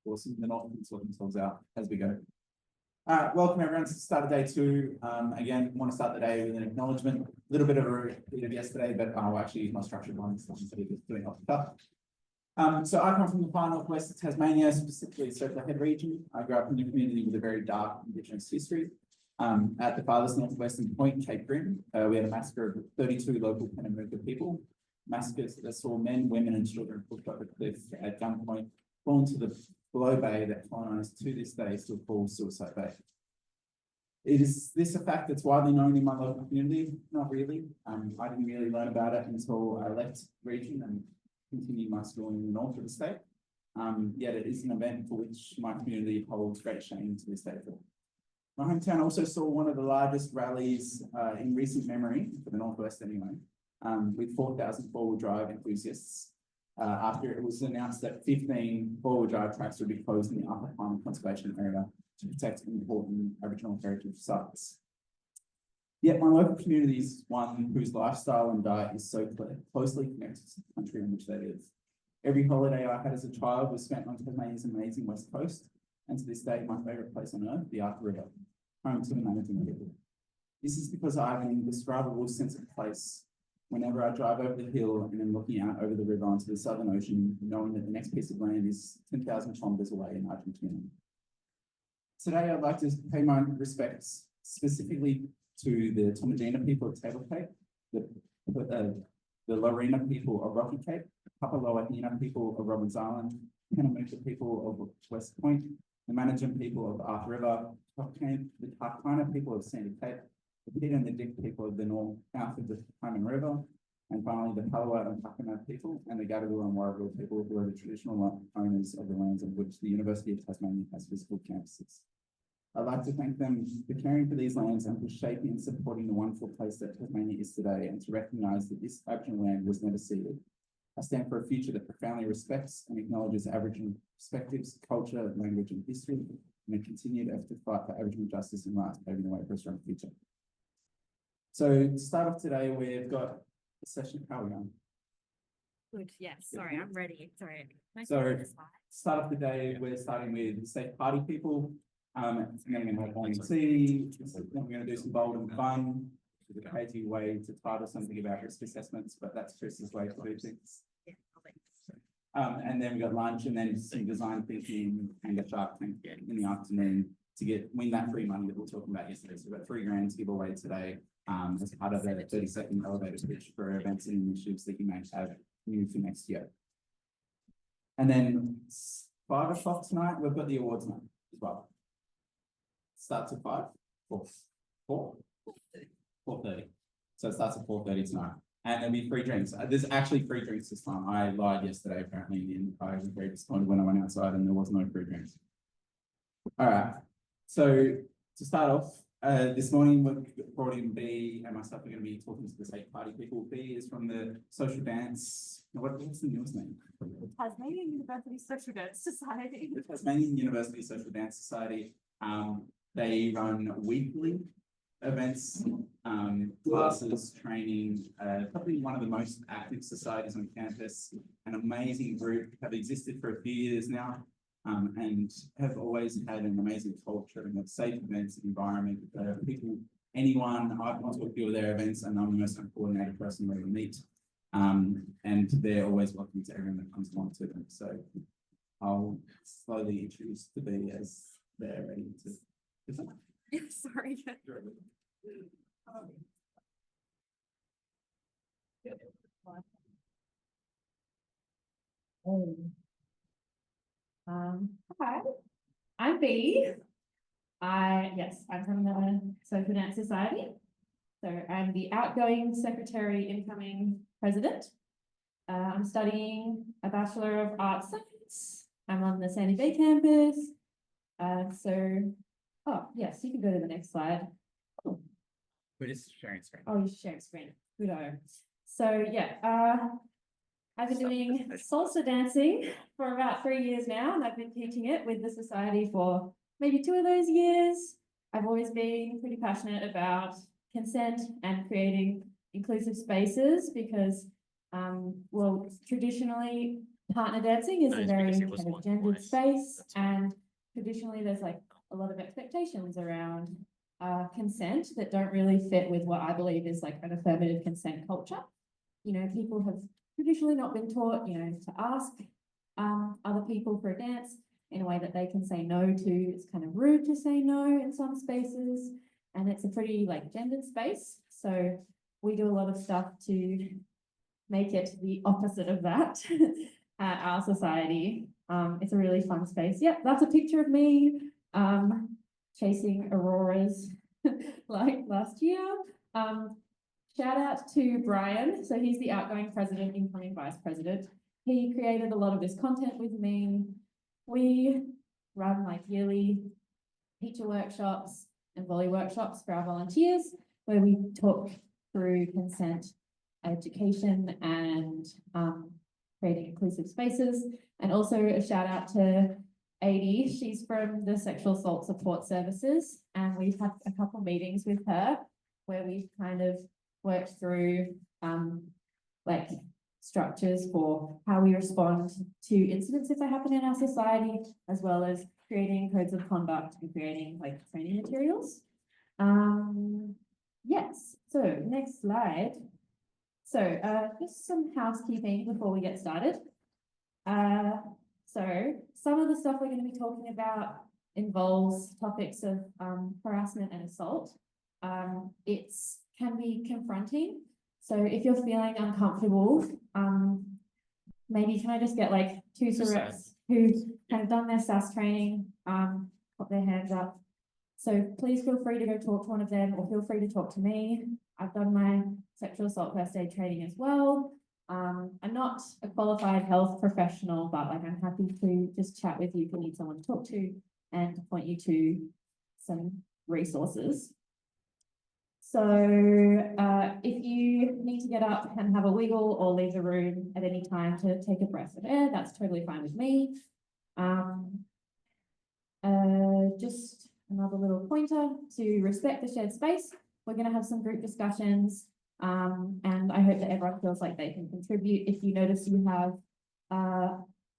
awesome. The North can sort themselves out as we go. Welcome everyone to the start of day two. Again, want to start the day with an acknowledgement. A little bit of a repeat of yesterday, but I'll actually use my structured ones instead of just doing off the cuff. So I come from the far northwest of Tasmania, specifically Circular Head region. I grew up in a community with a very dark Indigenous history. At the farthest northwestern point, Cape Grim, we had a massacre of 32 local Penamooka people. Massacres that saw men, women, and children pushed off a cliff at gunpoint, fall into the below bay that colonized to this day still called Suicide Bay. Is this a fact that's widely known in my local community? Not really. I didn't really learn about it until I left the region and continued my schooling in the north of the state. Yet it is an event for which my community holds great shame to this day. My hometown also saw one of the largest rallies in recent memory, for the northwest anyway, with 4,000 four-wheel drive enthusiasts. After it was announced that 15 four-wheel drive tracks would be closed in the Upper Palm Conservation Area to protect important Aboriginal heritage sites. Yet my local community is one whose lifestyle and diet is so closely connected to the country in which they live. Every holiday I had as a child was spent on Tasmania's amazing west coast, and to this day, my favourite place on earth, the Arthur River, home to amazing people. This is because I have an indescribable sense of place whenever I drive over the hill and am looking out over the river onto the Southern Ocean, knowing that the next piece of land is 10,000 kilometres away in Argentina. Today, I'd like to pay my respects specifically to the Tomajina people of Table Cape, the Lorena people of Rocky Cape, Papaloahina people of Robbins Island, Penamooka people of West Point, the Management people of Arthur River, the Tarkina people of Sandy Cape, the Peter and the Dick people of the north south of the Hyman River, and finally the Palawa and Pakana people and the Gadigal and Warrigal people who are the traditional owners of the lands on which the University of Tasmania has physical campuses. I'd like to thank them for caring for these lands and for shaping and supporting the wonderful place that Tasmania is today, and to recognise that this Aboriginal land was never ceded. I stand for a future that profoundly respects and acknowledges Aboriginal perspectives, culture, language and history, and a continued effort to fight for Aboriginal justice and rights, paving the way for a strong future. So to start off today, we've got a session. How are we going? Good, yes. Sorry, I'm ready. Sorry. So start off the day, we're starting with Safe Party people. And then we're going to have on tea. Then we're going to do some bold and fun. There's a crazy way to title something about risk assessments, but that's Chris's way to do things. Yeah, and then we got lunch, and then some design thinking and a shark tank in the afternoon to win that free money that we were talking about yesterday. So we've got $3,000 to give away today as part of the 30-second elevator pitch for events and initiatives that you may have new for next year. And then 5 o'clock tonight, we've got the awards night as well. Starts at 5? 4:30. So it starts at 4:30 tonight. And there'll be free drinks. There's actually free drinks this time. I lied yesterday, apparently, and I was very disappointed when I went outside and there was no free drinks. All right. So to start off, this morning we've brought in B and myself. We're going to be talking to the Safe Party people. B is from the Social Dance. What's the newest name? The Tasmanian University Social Dance Society. The Tasmanian University Social Dance Society. They run weekly events, classes, training, probably one of the most active societies on campus, an amazing group, have existed for a few years now, and have always had an amazing culture and a safe events environment. People, anyone, I've gone to a few of their events and I'm the most coordinated person where we meet, and they're always welcome to everyone that comes along to them. So I'll slowly introduce the B as they're ready to. Yeah, sorry. Hi, I'm B. I'm from the Social Dance Society. So I'm the outgoing secretary, incoming president. I'm studying a Bachelor of Arts Science. I'm on the Sandy Bay campus. Oh, yes, you can go to the next slide. We're just sharing screen. Oh, you're sharing screen. Good. So yeah, I've been doing salsa dancing for about 3 years now, and I've been teaching it with the society for maybe 2 of those years. I've always been pretty passionate about consent and creating inclusive spaces because, well, traditionally partner dancing is No, a it's very because it was kind of one gendered twice. space, That's why. and traditionally there's like a lot of expectations around consent that don't really fit with what I believe is like an affirmative consent culture. You know, people have traditionally not been taught, you know, to ask other people for a dance in a way that they can say no to. It's kind of rude to say no in some spaces, and it's a pretty like gendered space. So we do a lot of stuff to make it the opposite of that at our society. It's a really fun space. Yep, that's a picture of me chasing auroras like last year. Shout out to Brian. So he's the outgoing president, incoming vice president. He created a lot of this content with me. We run like yearly teacher workshops and volley workshops for our volunteers, where we talk through consent education and creating inclusive spaces. And also a shout out to Adi. She's from the Sexual Assault Support Services, and we've had a couple meetings with her where we've kind of worked through like structures for how we respond to incidents if they happen in our society, as well as creating codes of conduct and creating like training materials. Yes, so next slide. So just some housekeeping before we get started. So some of the stuff we're going to be talking about involves topics of harassment and assault. It can be confronting. So if you're feeling uncomfortable, maybe can I just get like TUSA reps who have done their SAS training, put their hands up. So please feel free to go talk to one of them, or feel free to talk to me. I've done my sexual assault first aid training as well. I'm not a qualified health professional, but like I'm happy to just chat with you if you need someone to talk to and to point you to some resources. So if you need to get up and have a wiggle or leave the room at any time to take a breath of air, that's totally fine with me. Just another little pointer to respect the shared space. We're going to have some group discussions, and I hope that everyone feels like they can contribute. If you notice you have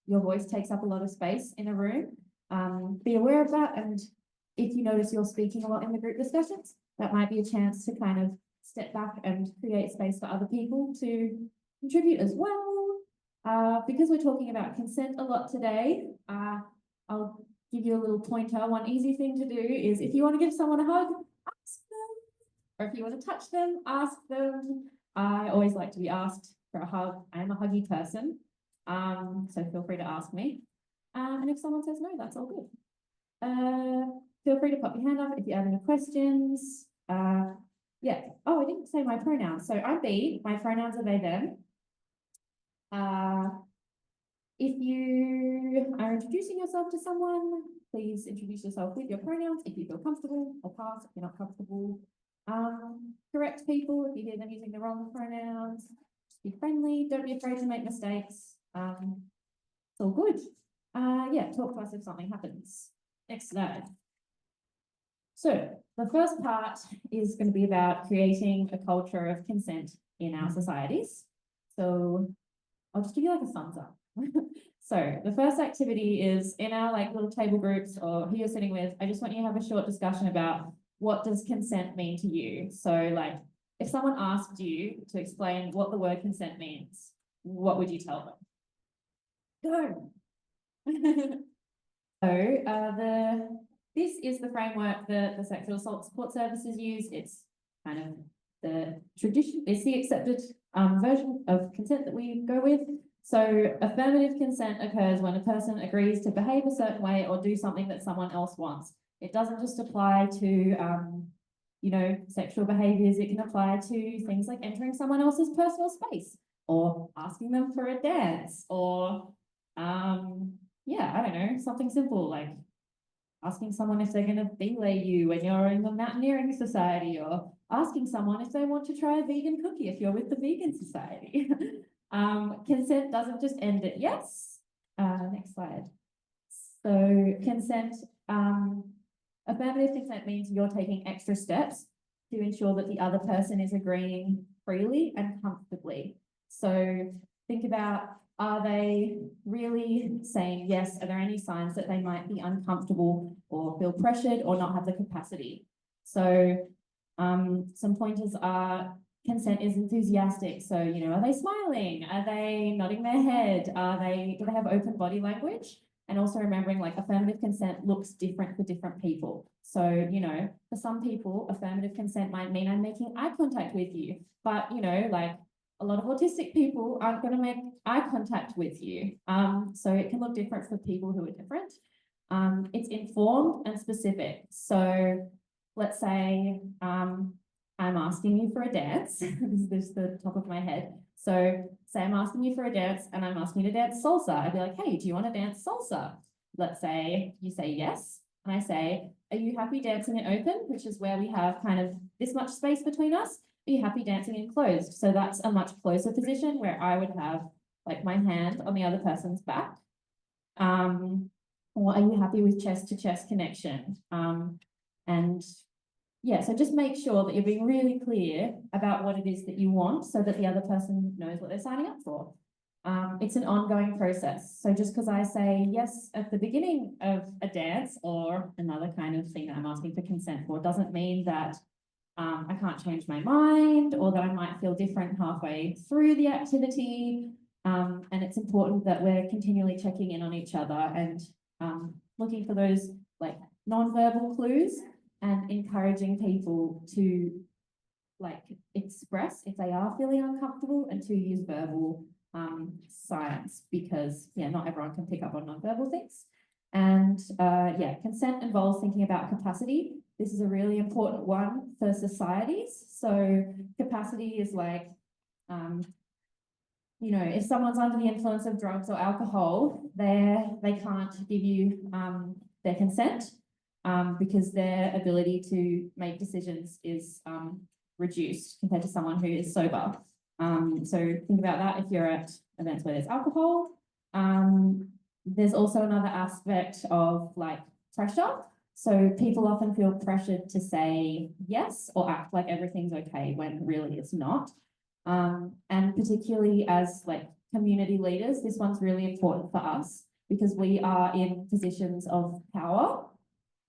your voice takes up a lot of space in a room, be aware of that. And if you notice you're speaking a lot in the group discussions, that might be a chance to kind of step back and create space for other people to contribute as well. Because we're talking about consent a lot today, I'll give you a little pointer. One easy thing to do is if you want to give someone a hug, ask them. Or if you want to touch them, ask them. I always like to be asked for a hug. I am a huggy person. So feel free to ask me. And if someone says no, that's all good. Feel free to pop your hand up if you have any questions. Yeah. Oh, I didn't say my pronouns. So I'm B. My pronouns are they, them. If you are introducing yourself to someone, please introduce yourself with your pronouns if you feel comfortable, or pass if you're not comfortable. Correct people if you hear them using the wrong pronouns. Just be friendly. Don't be afraid to make mistakes. It's all good. Yeah, talk to us if something happens. Next slide. So the first part is going to be about creating a culture of consent in our societies. So I'll just give you like a thumbs up. So the first activity is in our like little table groups or who you're sitting with, I just want you to have a short discussion about what does consent mean to you. So like if someone asked you to explain what the word consent means, what would you tell them? Go. So this is the framework that the Sexual Assault Support Services use. It's kind of the tradition, it's the accepted version of consent that we go with. So affirmative consent occurs when a person agrees to behave a certain way or do something that someone else wants. It doesn't just apply to, you know, sexual behaviors. It can apply to things like entering someone else's personal space or asking them for a dance or, yeah, I don't know, something simple like asking someone if they're going to belay you when you're in the mountaineering society, or asking someone if they want to try a vegan cookie if you're with the vegan society. Consent doesn't just end at yes. Next slide. So consent, affirmative consent means you're taking extra steps to ensure that the other person is agreeing freely and comfortably. So think about Are they really saying yes? Are there any signs that they might be uncomfortable or feel pressured or not have the capacity? So some pointers are consent is enthusiastic. So, you know, are they smiling? Are they nodding their head? Do they have open body language? And also remembering like affirmative consent looks different for different people. So, you know, for some people, affirmative consent might mean I'm making eye contact with you. But, you know, like a lot of autistic people aren't going to make eye contact with you. So it can look different for people who are different. It's informed and specific. So let's say I'm asking you for a dance. This is the top of my head. So say I'm asking you for a dance and I'm asking you to dance salsa. I'd be like, hey, do you want to dance salsa? Let's say you say yes. And I say, are you happy dancing it open? Which is where we have kind of this much space between us. Are you happy dancing in closed? So that's a much closer position where I would have like my hand on the other person's back. Or are you happy with chest to chest connection? And yeah, so just make sure that you're being really clear about what it is that you want so that the other person knows what they're signing up for. It's an ongoing process. So just because I say yes at the beginning of a dance or another kind of thing that I'm asking for consent for doesn't mean that I can't change my mind or that I might feel different halfway through the activity. And it's important that we're continually checking in on each other and looking for those like non-verbal clues and encouraging people to like express if they are feeling uncomfortable and to use verbal signs because yeah, not everyone can pick up on non-verbal things. And yeah, consent involves thinking about capacity. This is a really important one for societies. So capacity is like, you know, if someone's under the influence of drugs or alcohol, they can't give you their consent because their ability to make decisions is reduced compared to someone who is sober. So think about that if you're at events where there's alcohol. There's also another aspect of like pressure. So people often feel pressured to say yes or act like everything's okay when really it's not. And particularly as like community leaders, this one's really important for us because we are in positions of power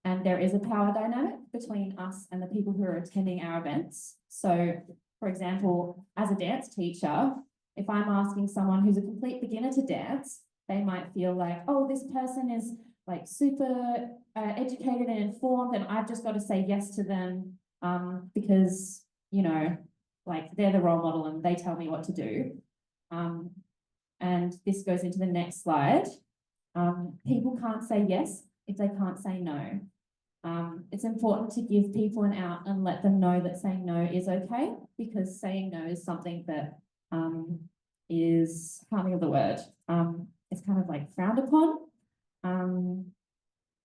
and there is a power dynamic between us and the people who are attending our events. So for example, as a dance teacher, if I'm asking someone who's a complete beginner to dance, they might feel like, oh, this person is like super educated and informed and I've just got to say yes to them because, you know, like they're the role model and they tell me what to do. And this goes into the next slide. People can't say yes if they can't say no. It's important to give people an out and let them know that saying no is okay because saying no is something that is, can't think of the word, it's kind of like frowned upon.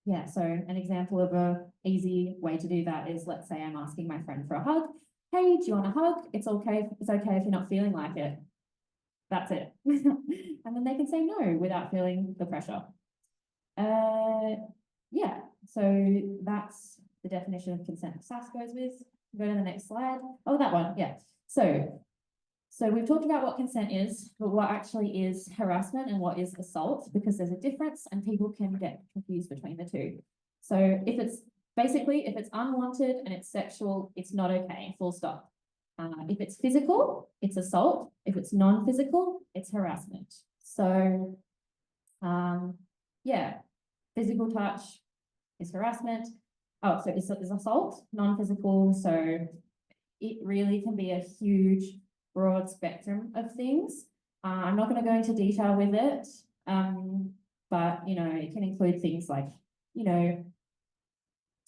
Yeah, so an example of a easy way to do that is, let's say I'm asking my friend for a hug. Hey, do you want a hug? It's okay if you're not feeling like it. That's it. And then they can say no without feeling the pressure. Yeah, so that's the definition of consent SAS goes with. Go to the next slide. Oh, that one, yeah. So we've talked about what consent is, but what actually is harassment and what is assault, because there's a difference and people can get confused between the two. So if it's unwanted and it's sexual, it's not okay, full stop. If it's physical, it's assault. If it's non-physical, it's harassment. So yeah, physical touch is harassment. Oh, so it's assault, non-physical. So it really can be a huge broad spectrum of things. I'm not going to go into detail with it, but, you know, it can include things like, you know,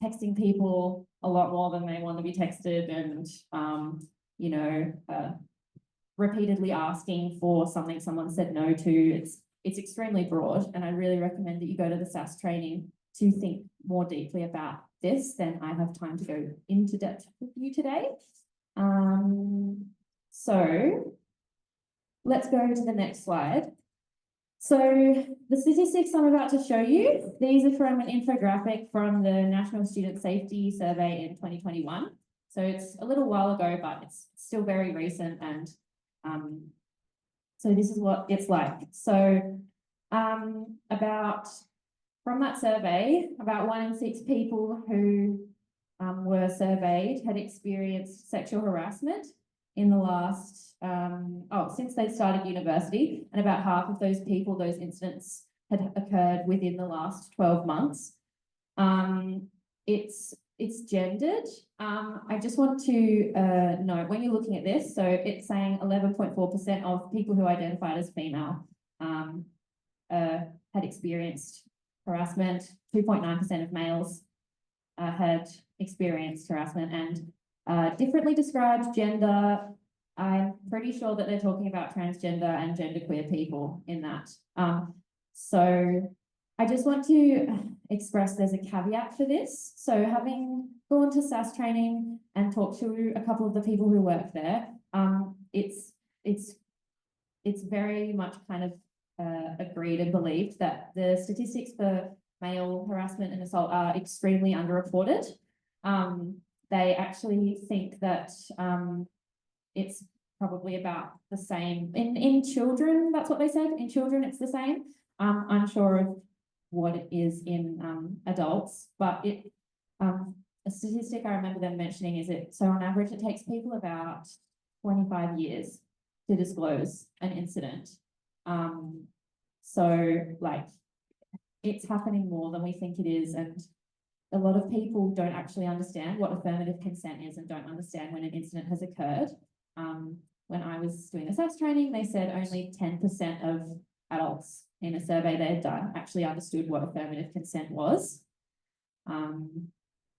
texting people a lot more than they want to be texted and, you know, repeatedly asking for something someone said no to. It's extremely broad, and I really recommend that you go to the SAS training to think more deeply about this than I have time to go into depth with you today. So let's go to the next slide. So the statistics I'm about to show you, these are from an infographic from the National Student Safety Survey in 2021. So it's a little while ago, but it's still very recent and So this is what it's like. So from that survey, about 1 in 6 people who were surveyed had experienced sexual harassment in the last, since they started university, and about half of those people, those incidents had occurred within the last 12 months. It's gendered. I just want to note when you're looking at this, so it's saying 11.4% of people who identified as female had experienced harassment, 2.9% of males had experienced harassment, and differently described gender. I'm pretty sure that they're talking about transgender and genderqueer people in that. So I just want to express there's a caveat for this. So having gone to SAS training and talked to a couple of the people who work there, it's very much kind of agreed and believed that the statistics for male harassment and assault are extremely underreported. They actually think that it's probably about the same in children. That's what they said. In children, it's the same. I'm unsure of what it is in adults, but a statistic I remember them mentioning is so on average it takes people about 25 years to disclose an incident. So like it's happening more than we think it is, and a lot of people don't actually understand what affirmative consent is and don't understand when an incident has occurred. When I was doing the SAS training, they said only 10% of adults in a survey they had done actually understood what affirmative consent was,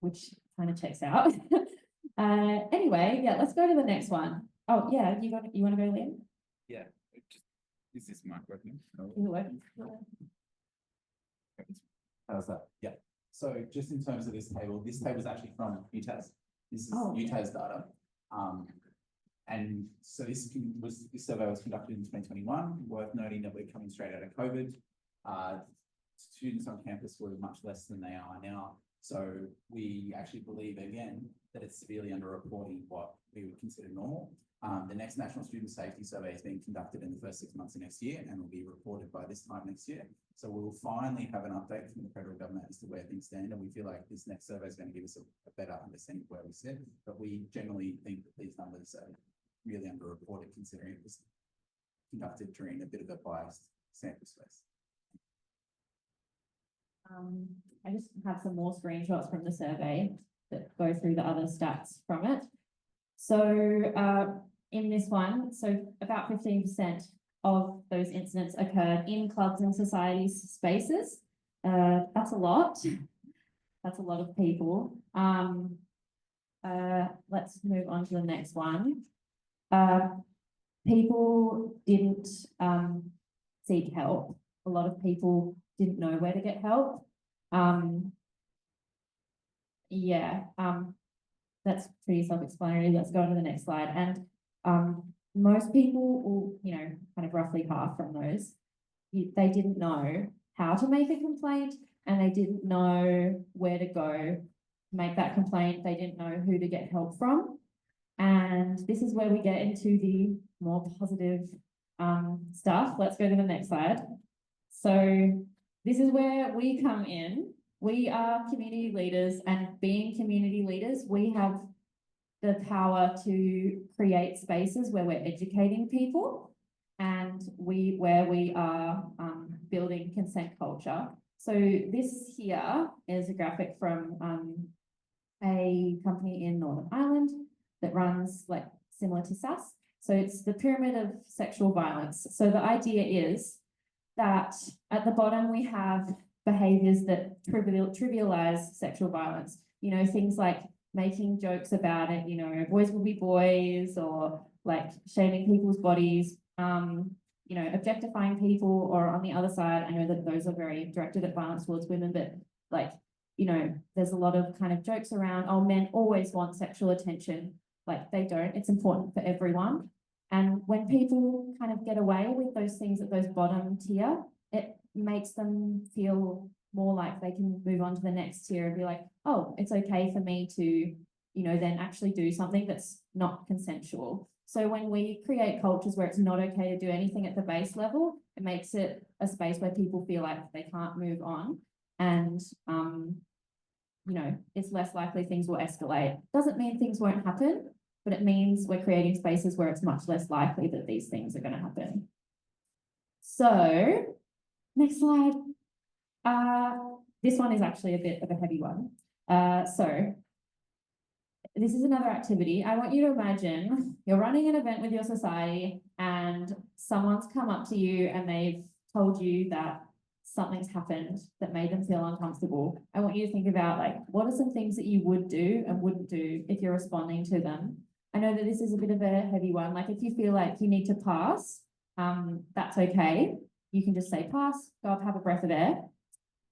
which kind of checks out. Anyway, yeah, let's go to the next one. Oh yeah, you want to go, Liam? Yeah. Is this mic working? Is it working? How's that? Yeah. So just in terms of this table is actually from UTAS. This is UTAS data. And so this survey was conducted in 2021. Worth noting that we're coming straight out of COVID. Students on campus were much less than they are now. So we actually believe again that it's severely underreporting what we would consider normal. The next National Student Safety Survey is being conducted in the first 6 months of next year and will be reported by this time next year. So we will finally have an update from the federal government as to where things stand, and we feel like this next survey is going to give us a better understanding of where we sit. But we generally think that these numbers are really underreported considering it was conducted during a bit of a biased sample space. I just have some more screenshots from the survey that go through the other stats from it. So in this one, so about 15% of those incidents occurred in clubs and societies spaces. That's a lot. That's a lot of people. Let's move on to the next one. People didn't seek help. A lot of people didn't know where to get help. That's pretty self-explanatory. Let's go on to the next slide. And most people, or kind of roughly half from those, they didn't know how to make a complaint, and they didn't know where to go to make that complaint. They didn't know who to get help from. And this is where we get into the more positive stuff. Let's go to the next slide. So this is where we come in. We are community leaders, and being community leaders, we have the power to create spaces where we're educating people and where we are building consent culture. So this here is a graphic from a company in Northern Ireland that runs like similar to SAS. So it's the pyramid of sexual violence. So the idea is that at the bottom we have behaviors that trivialize sexual violence. Things like making jokes about it, boys will be boys, or like shaming people's bodies, objectifying people, or on the other side, I know that those are very directed at violence towards women, but like, there's a lot of kind of jokes around, oh, men always want sexual attention. Like they don't, it's important for everyone. And when people kind of get away with those things at those bottom tier, it makes them feel more like they can move on to the next tier and be like, oh, it's okay for me to, then actually do something that's not consensual. So when we create cultures where it's not okay to do anything at the base level, it makes it a space where people feel like they can't move on. And, you know, it's less likely things will escalate. Doesn't mean things won't happen, but it means we're creating spaces where it's much less likely that these things are going to happen. So, next slide. This one is actually a bit of a heavy one. So this is another activity. I want you to imagine you're running an event with your society and someone's come up to you and they've told you that something's happened that made them feel uncomfortable. I want you to think about, like, what are some things that you would do and wouldn't do if you're responding to them? I know that this is a bit of a heavy one. Like, if you feel like you need to pass, that's okay. You can just say pass, go up, have a breath of air.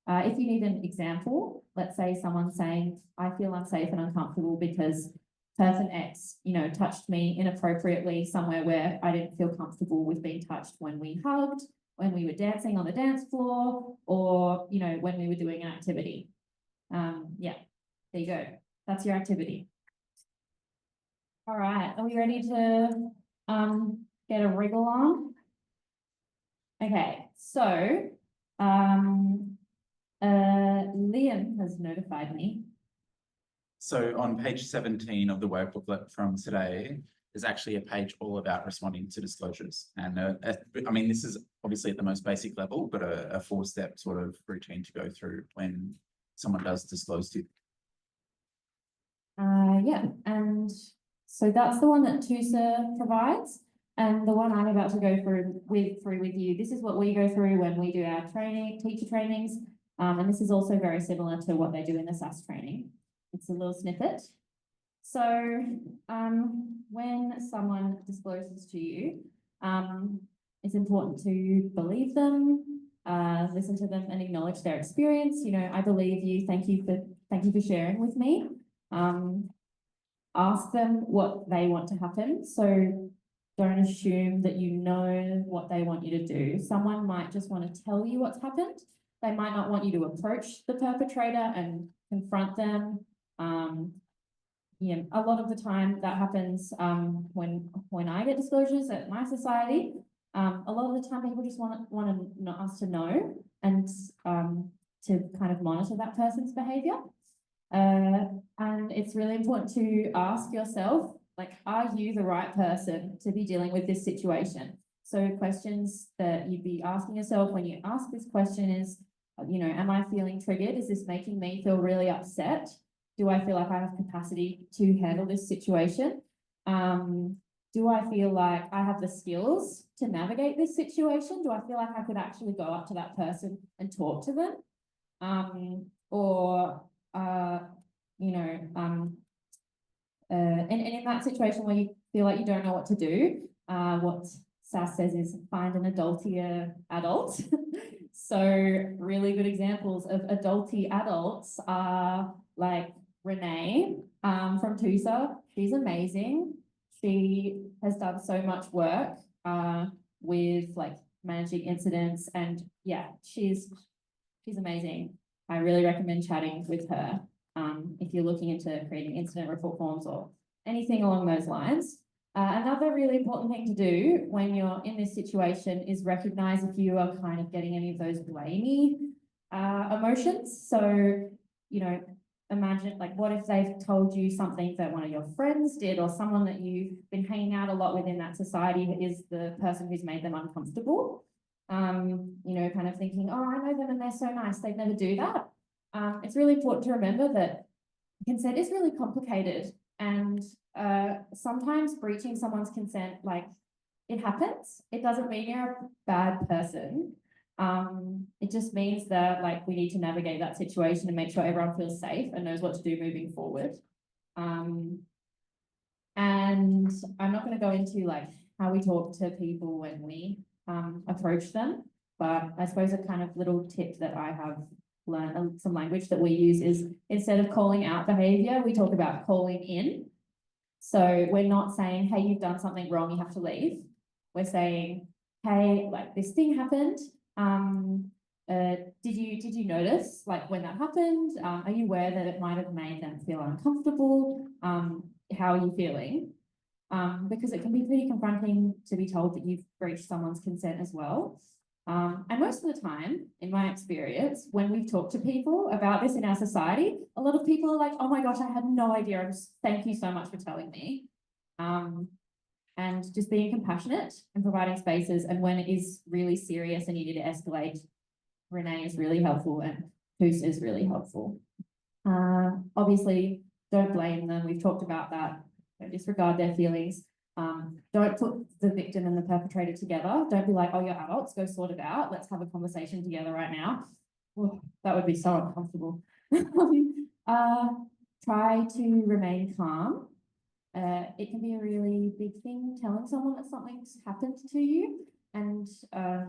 If you need an example, let's say someone's saying, I feel unsafe and uncomfortable because person X, you know, touched me inappropriately somewhere where I didn't feel comfortable with being touched when we hugged, when we were dancing on the dance floor, or, you know, when we were doing an activity. Yeah, there you go. That's your activity. All right, are we ready to get a wriggle on? Okay, so Liam has notified me. So on page 17 of the work booklet from today, there's actually a page all about responding to disclosures. And I mean, this is obviously at the most basic level, but a 4-step sort of routine to go through when someone does disclose to you. Yeah, and so that's the one that TUSA provides. And the one I'm about to go through with you, this is what we go through when we do our training, teacher trainings. And this is also very similar to what they do in the SAS training. It's a little snippet. So when someone discloses to you, it's important to believe them, listen to them and acknowledge their experience. You know, I believe you, thank you for sharing with me. Ask them what they want to happen. So don't assume that you know what they want you to do. Someone might just want to tell you what's happened. They might not want you to approach the perpetrator and confront them. Yeah, a lot of the time that happens when I get disclosures at my society. A lot of the time people just want us to know and to kind of monitor that person's behavior. And it's really important to ask yourself, like, are you the right person to be dealing with this situation? So questions that you'd be asking yourself when you ask this question is, you know, am I feeling triggered? Is this making me feel really upset? Do I feel like I have capacity to handle this situation? Do I feel like I have the skills to navigate this situation? Do I feel like I could actually go up to that person and talk to them? You know, and in that situation where you feel like you don't know what to do, what SAS says is find an adultier adult. So really good examples of adulty adults are like Renee from TUSA. She's amazing. She has done so much work with like managing incidents, and yeah, she's amazing. I really recommend chatting with her if you're looking into creating incident report forms or anything along those lines. Another really important thing to do when you're in this situation is recognize if you are kind of getting any of those blamey emotions. So, you know, imagine, like, what if they've told you something that one of your friends did, or someone that you've been hanging out a lot with in that society is the person who's made them uncomfortable. You know, kind of thinking, oh, I know them and they're so nice, they'd never do that. It's really important to remember that consent is really complicated, and sometimes breaching someone's consent, like, it happens. It doesn't mean you're a bad person. It just means that, like, we need to navigate that situation and make sure everyone feels safe and knows what to do moving forward. And I'm not going to go into like how we talk to people when we approach them, but I suppose a kind of little tip that I have learned, some language that we use, is instead of calling out behavior, we talk about calling in. So we're not saying, hey, you've done something wrong, you have to leave. We're saying, hey, like, this thing happened. Did you notice, like, when that happened? Are you aware that it might have made them feel uncomfortable? How are you feeling? because it can be pretty confronting to be told that you've breached someone's consent as well. And most of the time, in my experience, when we've talked to people about this in our society, a lot of people are like, oh my gosh, I had no idea. Thank you so much for telling me. And just being compassionate and providing spaces. And when it is really serious and you need to escalate, Renee is really helpful and TUSA is really helpful. Obviously, don't blame them. We've talked about that. Don't disregard their feelings. Don't put the victim and the perpetrator together. Don't be like, oh, you're adults, go sort it out. Let's have a conversation together right now. Oh, that would be so uncomfortable. Try to remain calm. It can be a really big thing telling someone that something's happened to you and,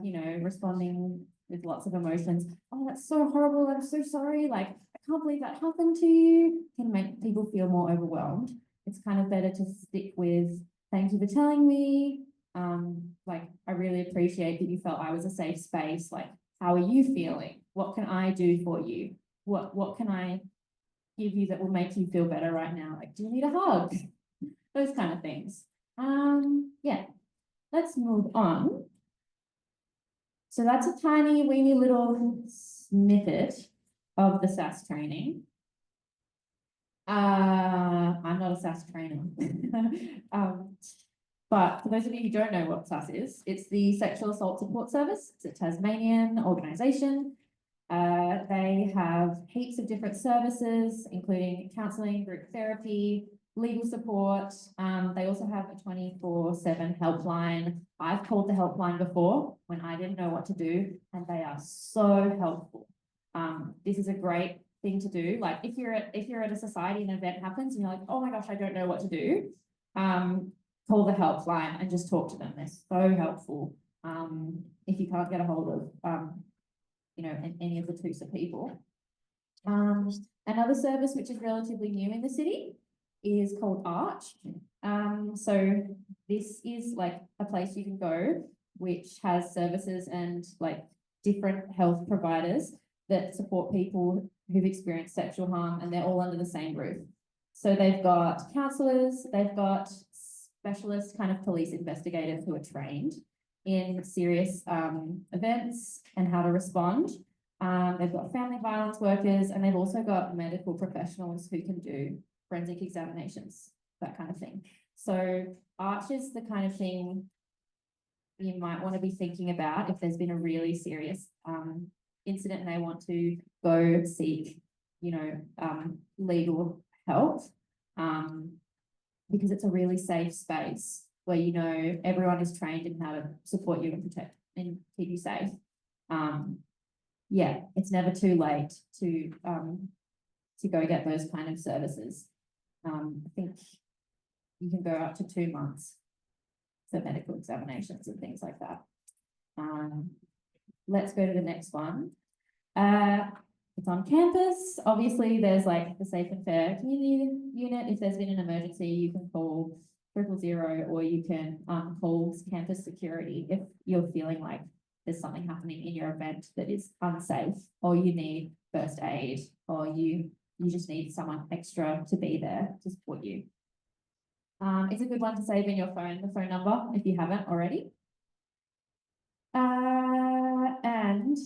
you know, responding with lots of emotions. Oh, that's so horrible. I'm so sorry. Like, I can't believe that happened to you. Can make people feel more overwhelmed. It's kind of better to stick with, thank you for telling me. Like, I really appreciate that you felt I was a safe space. Like, how are you feeling? What can I do for you? What can I give you that will make you feel better right now? Like, do you need a hug? Those kind of things. Yeah, let's move on. So that's a tiny, weeny little snippet of the SAS training. I'm not a SAS trainer. But for those of you who don't know what SAS is, it's the Sexual Assault Support Service. It's a Tasmanian organisation. They have heaps of different services, including counselling, group therapy, legal support. They also have a 24/7 helpline. I've called the helpline before when I didn't know what to do, and they are so helpful. This is a great thing to do. Like if you're at a society and an event happens and you're like, oh my gosh, I don't know what to do. Call the helpline and just talk to them. They're so helpful. If you can't get a hold of, you know, any of the TUSA people. Another service which is relatively new in the city is called Arch. So this is like a place you can go which has services and like different health providers that support people who've experienced sexual harm, and they're all under the same roof. So they've got counsellors, they've got specialist kind of police investigators who are trained in serious events and how to respond. They've got family violence workers, and they've also got medical professionals who can do forensic examinations, that kind of thing. So Arch is the kind of thing you might want to be thinking about if there's been a really serious incident and they want to go seek, you know, legal help, because it's a really safe space where, you know, everyone is trained in how to support you and protect and keep you safe. Yeah, it's never too late to go get those kind of services. I think you can go up to 2 months for medical examinations and things like that. Let's go to the next one. It's on campus. Obviously, there's like the Safe and Fair Community Unit. If there's been an emergency, you can call 000, or you can call campus security if you're feeling like there's something happening in your event that is unsafe, or you need first aid, or you just need someone extra to be there to support you. It's a good one to save in your phone, the phone number, if you haven't already. And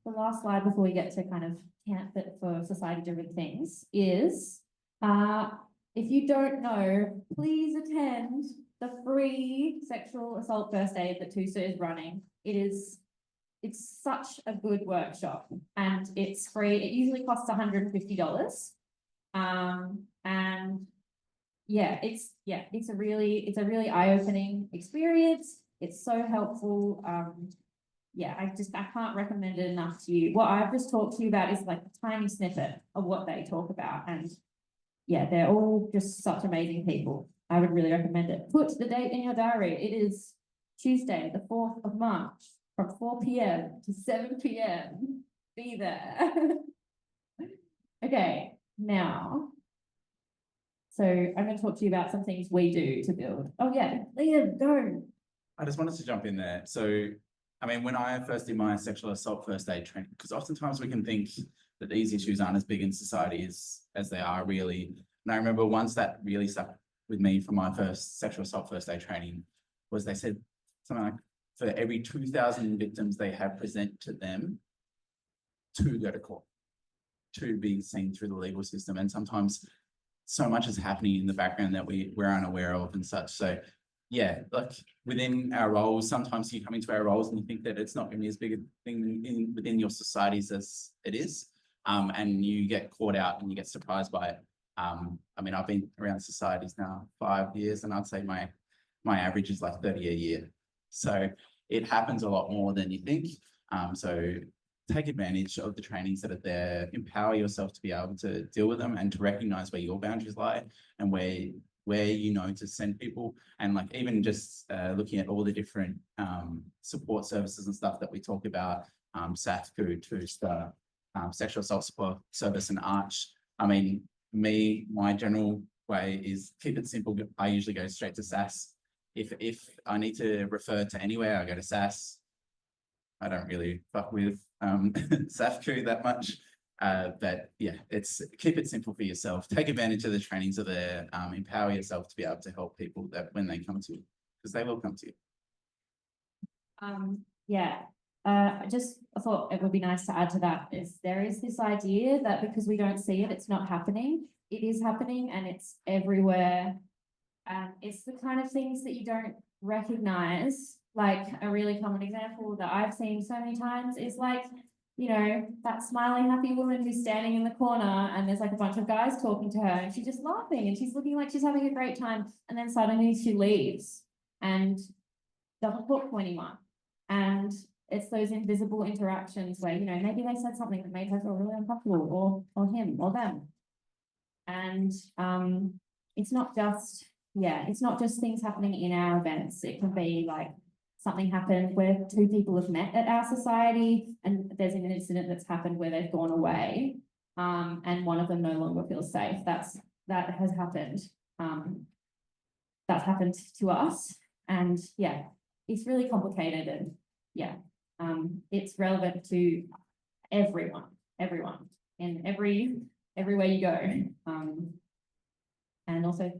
the last slide before we get to kind of camp it for society-driven things is, if you don't know, please attend the free sexual assault first aid that TUSA is running. It's such a good workshop and it's free. It usually costs $150. And yeah, it's a really eye-opening experience. It's so helpful. Yeah, I can't recommend it enough to you. What I've just talked to you about is like a tiny snippet of what they talk about. And yeah, they're all just such amazing people. I would really recommend it. Put the date in your diary. It is Tuesday, the 4th of March from 4 p.m. to 7 p.m. Be there. Okay, now, so I'm going to talk to you about some things we do to build. Oh yeah, Liam, go. I just wanted to jump in there. So, I mean, when I first did my sexual assault first aid training, because oftentimes we can think that these issues aren't as big in society as they are really. And I remember once that really stuck with me for my first sexual assault first aid training was they said something like for every 2,000 victims they have present to them, 2 go to court, 2 being seen through the legal system. And sometimes so much is happening in the background that we're unaware of and such. So yeah, like within our roles, sometimes you come into our roles and you think that it's not going to be as big a thing within your societies as it is. And you get caught out and you get surprised by it. I mean, I've been around societies now 5 years, and I'd say my average is like 30 a year. So it happens a lot more than you think. So take advantage of the trainings that are there, empower yourself to be able to deal with them and to recognize where your boundaries lie and where you know to send people. And like even just looking at all the different support services and stuff that we talk about, SAFCU, TUSA, Sexual Assault Support Service and ARCH. I mean, my general way is keep it simple. I usually go straight to SAS. If I need to refer to anywhere, I go to SAS. I don't really fuck with SAFCU that much. But yeah, it's keep it simple for yourself. Take advantage of the trainings that are there. Empower yourself to be able to help people that when they come to you, because they will come to you. Yeah, I thought it would be nice to add to that is there is this idea that because we don't see it, it's not happening. It is happening and it's everywhere. And it's the kind of things that you don't recognize. Like a really common example that I've seen so many times is like, you know, that smiling, happy woman who's standing in the corner and there's like a bunch of guys talking to her and she's just laughing and she's looking like she's having a great time. And then suddenly she leaves and doesn't talk to anyone. And it's those invisible interactions where, you know, maybe they said something that made her feel really uncomfortable or him or them. And it's not just, it's not just things happening in our events. It can be like something happened where 2 people have met at our society and there's an incident that's happened where they've gone away and one of them no longer feels safe. That has happened. That's happened to us. And yeah, it's really complicated and it's relevant to everyone in everywhere you go. And also,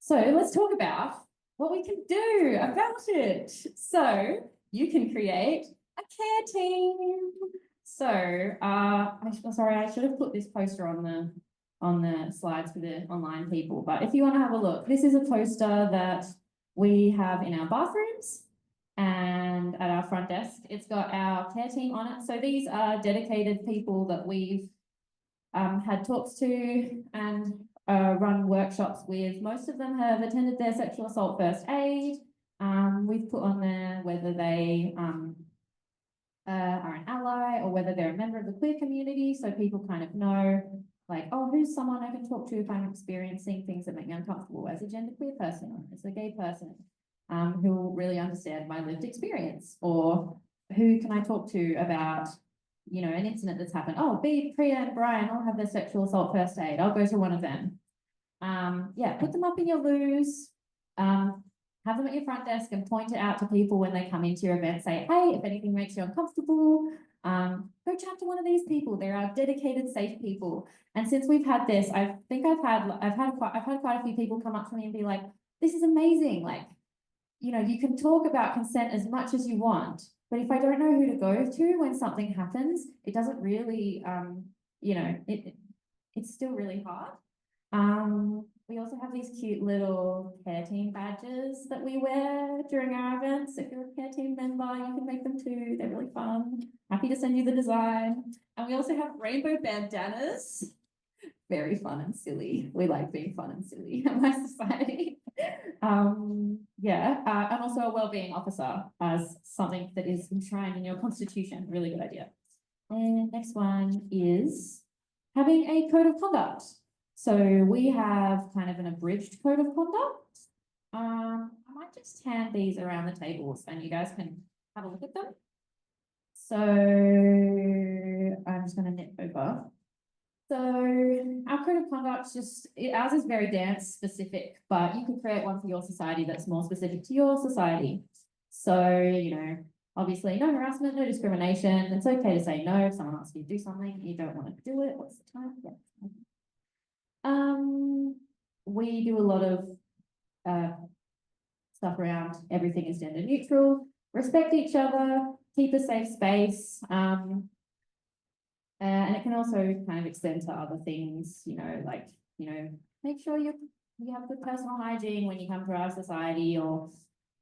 so let's talk about what we can do about it. So you can create a care team. So sorry, I should have put this poster on the slides for the online people, but if you want to have a look, this is a poster that we have in our bathrooms and at our front desk. It's got our care team on it. So these are dedicated people that we've had talks to and run workshops with. Most of them have attended their sexual assault first aid. We've put on there whether they are an ally or whether they're a member of the queer community, so people kind of know like, oh, who's someone I can talk to if I'm experiencing things that make me uncomfortable as a genderqueer person or as a gay person, who will really understand my lived experience, or who can I talk to about, you know, an incident that's happened. Oh, Priya and Brian all have their sexual assault first aid. I'll go to one of them. Put them up in your loos, have them at your front desk and point it out to people when they come into your event. Say, hey, if anything makes you uncomfortable, go chat to one of these people. They're our dedicated, safe people. And since we've had this, I think I've had quite a few people come up to me and be like, this is amazing. Like, you know, you can talk about consent as much as you want, but if I don't know who to go to when something happens, it doesn't really, you know, it's still really hard. We also have these cute little care team badges that we wear during our events. If you're a care team member, you can make them too. They're really fun. Happy to send you the design. And we also have rainbow bandanas. Very fun and silly. We like being fun and silly in my society. And also a wellbeing officer as something that is enshrined in your constitution. Really good idea. And next one is having a code of conduct. So we have kind of an abridged code of conduct. I might just hand these around the tables and you guys can have a look at them. So I'm just going to knit over. So our code of conduct ours is very dance specific, but you could create one for your society that's more specific to your society. So, you know, obviously no harassment, no discrimination. It's okay to say no if someone asks you to do something and you don't want to do it. What's the time? Yeah. We do a lot of stuff around everything is gender neutral, respect each other, keep a safe space. And it can also kind of extend to other things, like, make sure you have good personal hygiene when you come to our society, or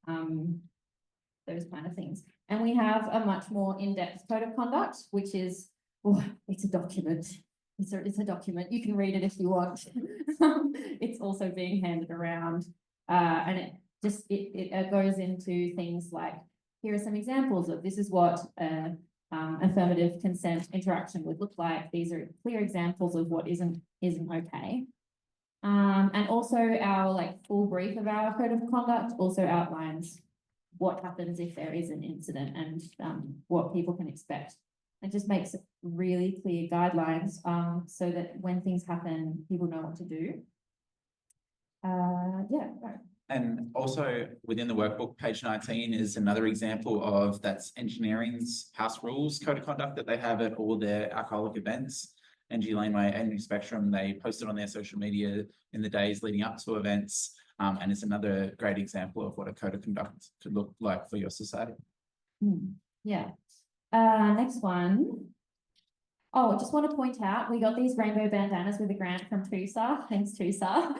those kind of things. And we have a much more in-depth code of conduct, which is, it's a document. It's a document. You can read it if you want. It's also being handed around, and it goes into things like, here are some examples of this is what affirmative consent interaction would look like. These are clear examples of what isn't okay. And also our full brief of our code of conduct also outlines what happens if there is an incident and what people can expect. It just makes really clear guidelines so that when things happen, people know what to do. Right. And also within the workbook, page 19 is another example of that's engineering's house rules code of conduct that they have at all their alcoholic events. NG Laneway and New Spectrum, they post it on their social media in the days leading up to events. And it's another great example of what a code of conduct could look like for your society. Yeah. Next one. Oh, I just want to point out, we got these rainbow bandanas with a grant from TUSA. Thanks, TUSA.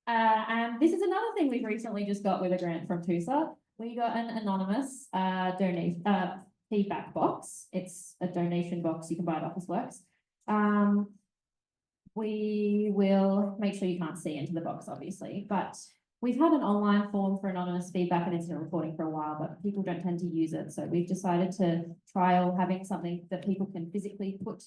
And this is another thing we've recently just got with a grant from TUSA. We got an anonymous donation feedback box. It's a donation box you can buy at Officeworks. We will make sure you can't see into the box, obviously, but we've had an online form for anonymous feedback and incident reporting for a while, but people don't tend to use it. So we've decided to trial having something that people can physically put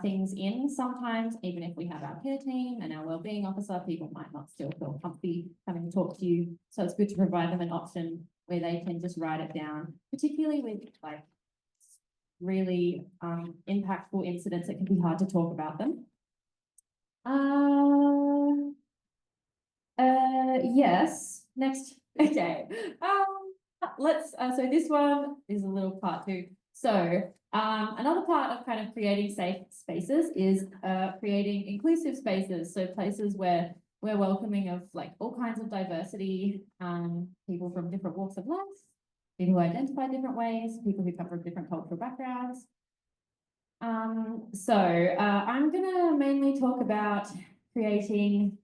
things in. Sometimes, even if we have our care team and our wellbeing officer, people might not still feel comfy coming to talk to you. So it's good to provide them an option where they can just write it down, particularly with really impactful incidents. It can be hard to talk about them. Yes, next, okay. So this one is a little part 2. So another part of kind of creating safe spaces is creating inclusive spaces. So places where we're welcoming of all kinds of diversity, people from different walks of life, people who identify different ways, people who come from different cultural backgrounds. I'm gonna mainly talk about creating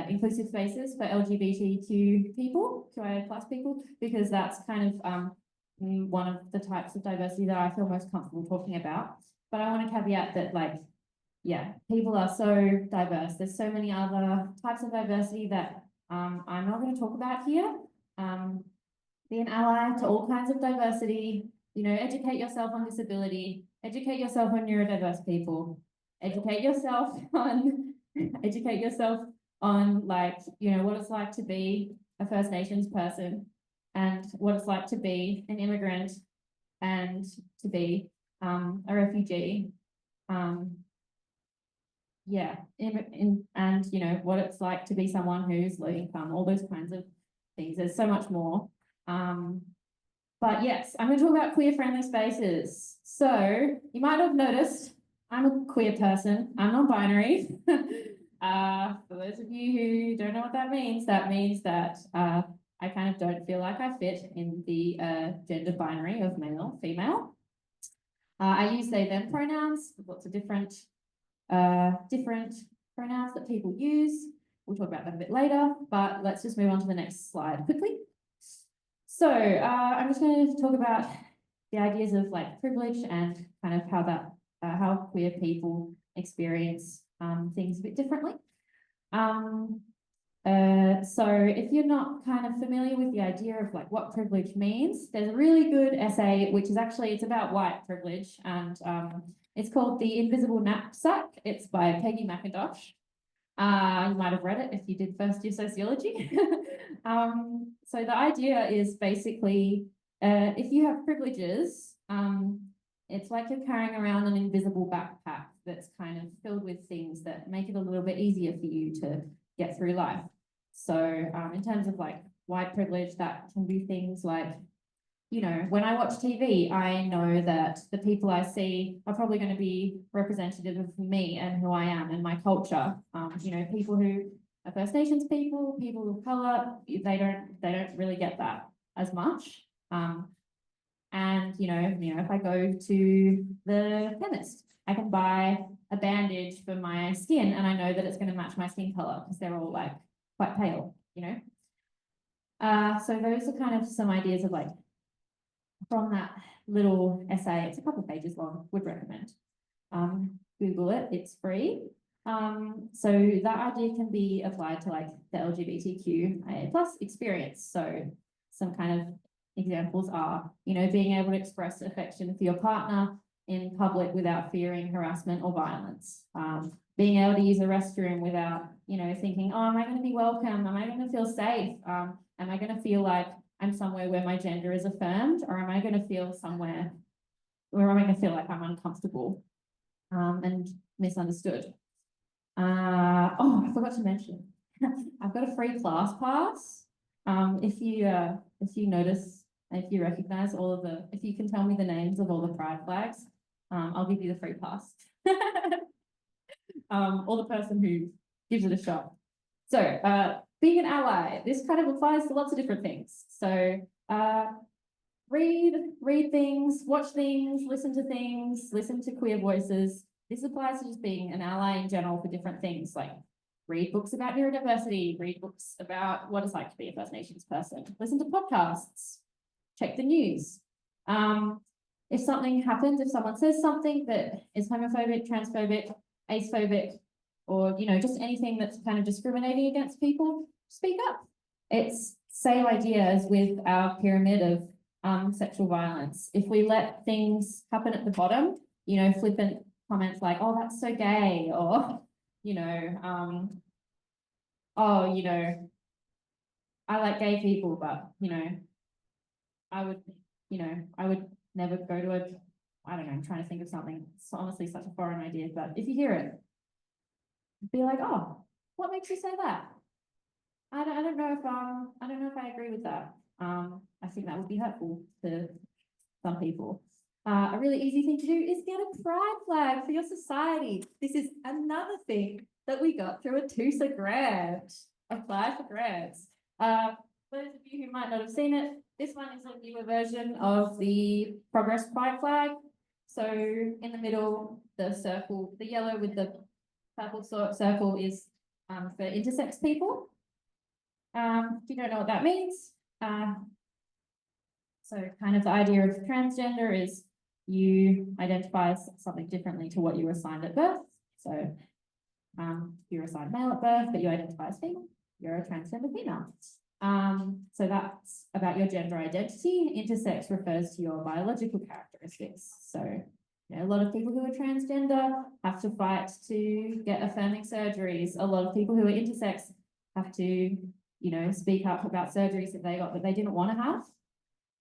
inclusive spaces for LGBTQ people, QIA+ people, because that's kind of one of the types of diversity that I feel most comfortable talking about. But I want to caveat that people are so diverse. There's so many other types of diversity that I'm not going to talk about here. Be an ally to all kinds of diversity, educate yourself on disability, educate yourself on neurodiverse people, educate yourself on what it's like to be a First Nations person and what it's like to be an immigrant and to be a refugee. And what it's like to be someone who's low income, all those kinds of things. There's so much more. But yes, I'm going to talk about queer friendly spaces. So you might have noticed I'm a queer person. I'm non-binary. For those of you who don't know what that means that I kind of don't feel like I fit in the gender binary of male, female. I use they, them pronouns, lots of different pronouns that people use. We'll talk about that a bit later, but let's just move on to the next slide quickly. So I'm just going to talk about the ideas of privilege and kind of how queer people experience things a bit differently. So if you're not kind of familiar with the idea of what privilege means, there's a really good essay, which is it's about white privilege, and it's called The Invisible Knapsack. It's by Peggy McIntosh. You might have read it if you did first year sociology. So the idea is basically, if you have privileges, it's like you're carrying around an invisible backpack that's kind of filled with things that make it a little bit easier for you to get through life. So in terms of white privilege, that can be things like, when I watch TV, I know that the people I see are probably going to be representative of me and who I am and my culture. People who First Nations people, people of color, they don't really get that as much. And if I go to the chemist, I can buy a bandage for my skin and I know that it's going to match my skin color because they're all like quite pale, So those are kind of some ideas of like from that little essay. It's a couple of pages long, would recommend. Google it, it's free. So that idea can be applied to like the LGBTQIA+ experience. So some kind of examples are, being able to express affection for your partner in public without fearing harassment or violence. Being able to use a restroom without, thinking, oh, am I going to be welcome? Am I going to feel safe? Am I going to feel like I'm somewhere where my gender is affirmed, or am I going to feel somewhere where am I going to feel like I'm uncomfortable and misunderstood? Oh, I forgot to mention, I've got a free class pass. If you notice, if you recognize if you can tell me the names of all the pride flags, I'll give you the free pass. Or the person who gives it a shot. So, being an ally, this kind of applies to lots of different things. So, read things, watch things, listen to queer voices. This applies to just being an ally in general for different things, like read books about neurodiversity, read books about what it's like to be a First Nations person, listen to podcasts, check the news. If something happens, if someone says something that is homophobic, transphobic, acephobic, or just anything that's kind of discriminating against people, speak up. It's same idea as with our pyramid of sexual violence. If we let things happen at the bottom, flippant comments like, oh, that's so gay, or, oh, I like gay people, but, I would never go to I don't know, I'm trying to think of something. It's honestly such a foreign idea, but if you hear it, be like, oh, what makes you say that? I don't know if I agree with that. I think that would be hurtful to some people. A really easy thing to do is get a pride flag for your society. This is another thing that we got through a TUSA grant. Apply for grants. Those of you who might not have seen it, this one is a newer version of the Progress Pride flag. So in the middle, the circle, the yellow with the purple circle is for intersex people. If you don't know what that means, so kind of the idea of transgender is you identify as something differently to what you were assigned at birth. So you're assigned male at birth, but you identify as female, you're a transgender female. So that's about your gender identity. Intersex refers to your biological characteristics. So a lot of people who are transgender have to fight to get affirming surgeries. A lot of people who are intersex have to, speak up about surgeries that they got that they didn't want to have.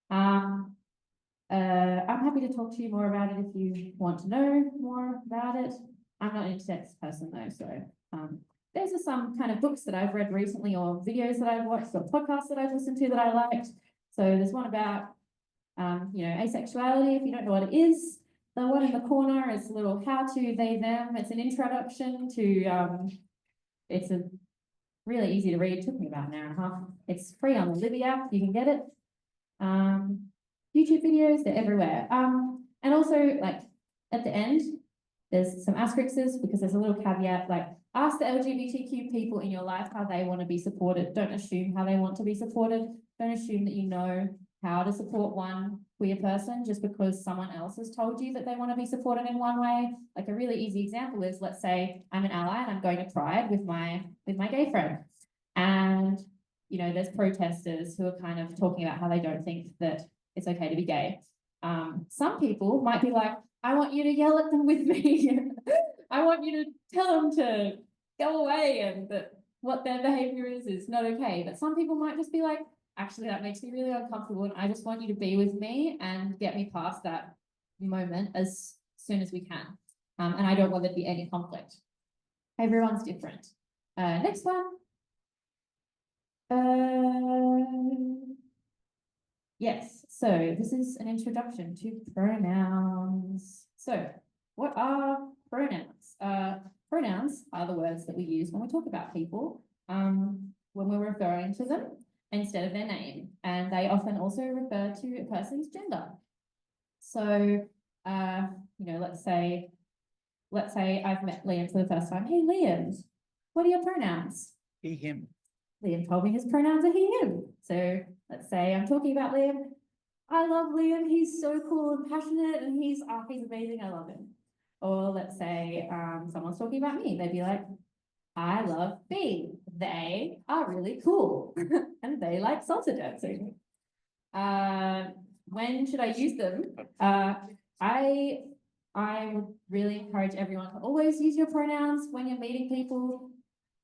I'm happy to talk to you more about it if you want to know more about it. I'm not an intersex person though, so those are some kind of books that I've read recently, or videos that I've watched, or podcasts that I've listened to that I liked. So there's one about, asexuality, if you don't know what it is. The one in the corner is a little how-to, they, them. It's an introduction to, it's a really easy to read. It took me about an hour and a half. It's free on the Libby app. You can get it. YouTube videos, they're everywhere. And also, like, at the end, there's some asterisks because there's a little caveat, like, ask the LGBTQ people in your life how they want to be supported. Don't assume how they want to be supported. Don't assume that you know how to support one queer person just because someone else has told you that they want to be supported in one way. Like a really easy example is, let's say I'm an ally and I'm going to Pride with my gay friend. And, there's protesters who are kind of talking about how they don't think that it's okay to be gay. Some people might be like, I want you to yell at them with me. I want you to tell them to go away and that what their behavior is not okay. But some people might just be like, actually, that makes me really uncomfortable and I just want you to be with me and get me past that moment as soon as we can. And I don't want there to be any conflict. Everyone's different. Next one. Yes, so this is an introduction to pronouns. So what are pronouns? Pronouns are the words that we use when we talk about people. when we're referring to them instead of their name, and they often also refer to a person's gender. So, you know, let's say I've met Liam for the first time. Hey, Liam, what are your pronouns? He, him. Liam told me his pronouns are he, him. So let's say I'm talking about Liam. I love Liam. He's so cool and passionate, and he's amazing. I love him. Or let's say someone's talking about me. They'd be like, I love B. They are really cool, and they like salsa dancing. When should I use them? I would really encourage everyone to always use your pronouns when you're meeting people.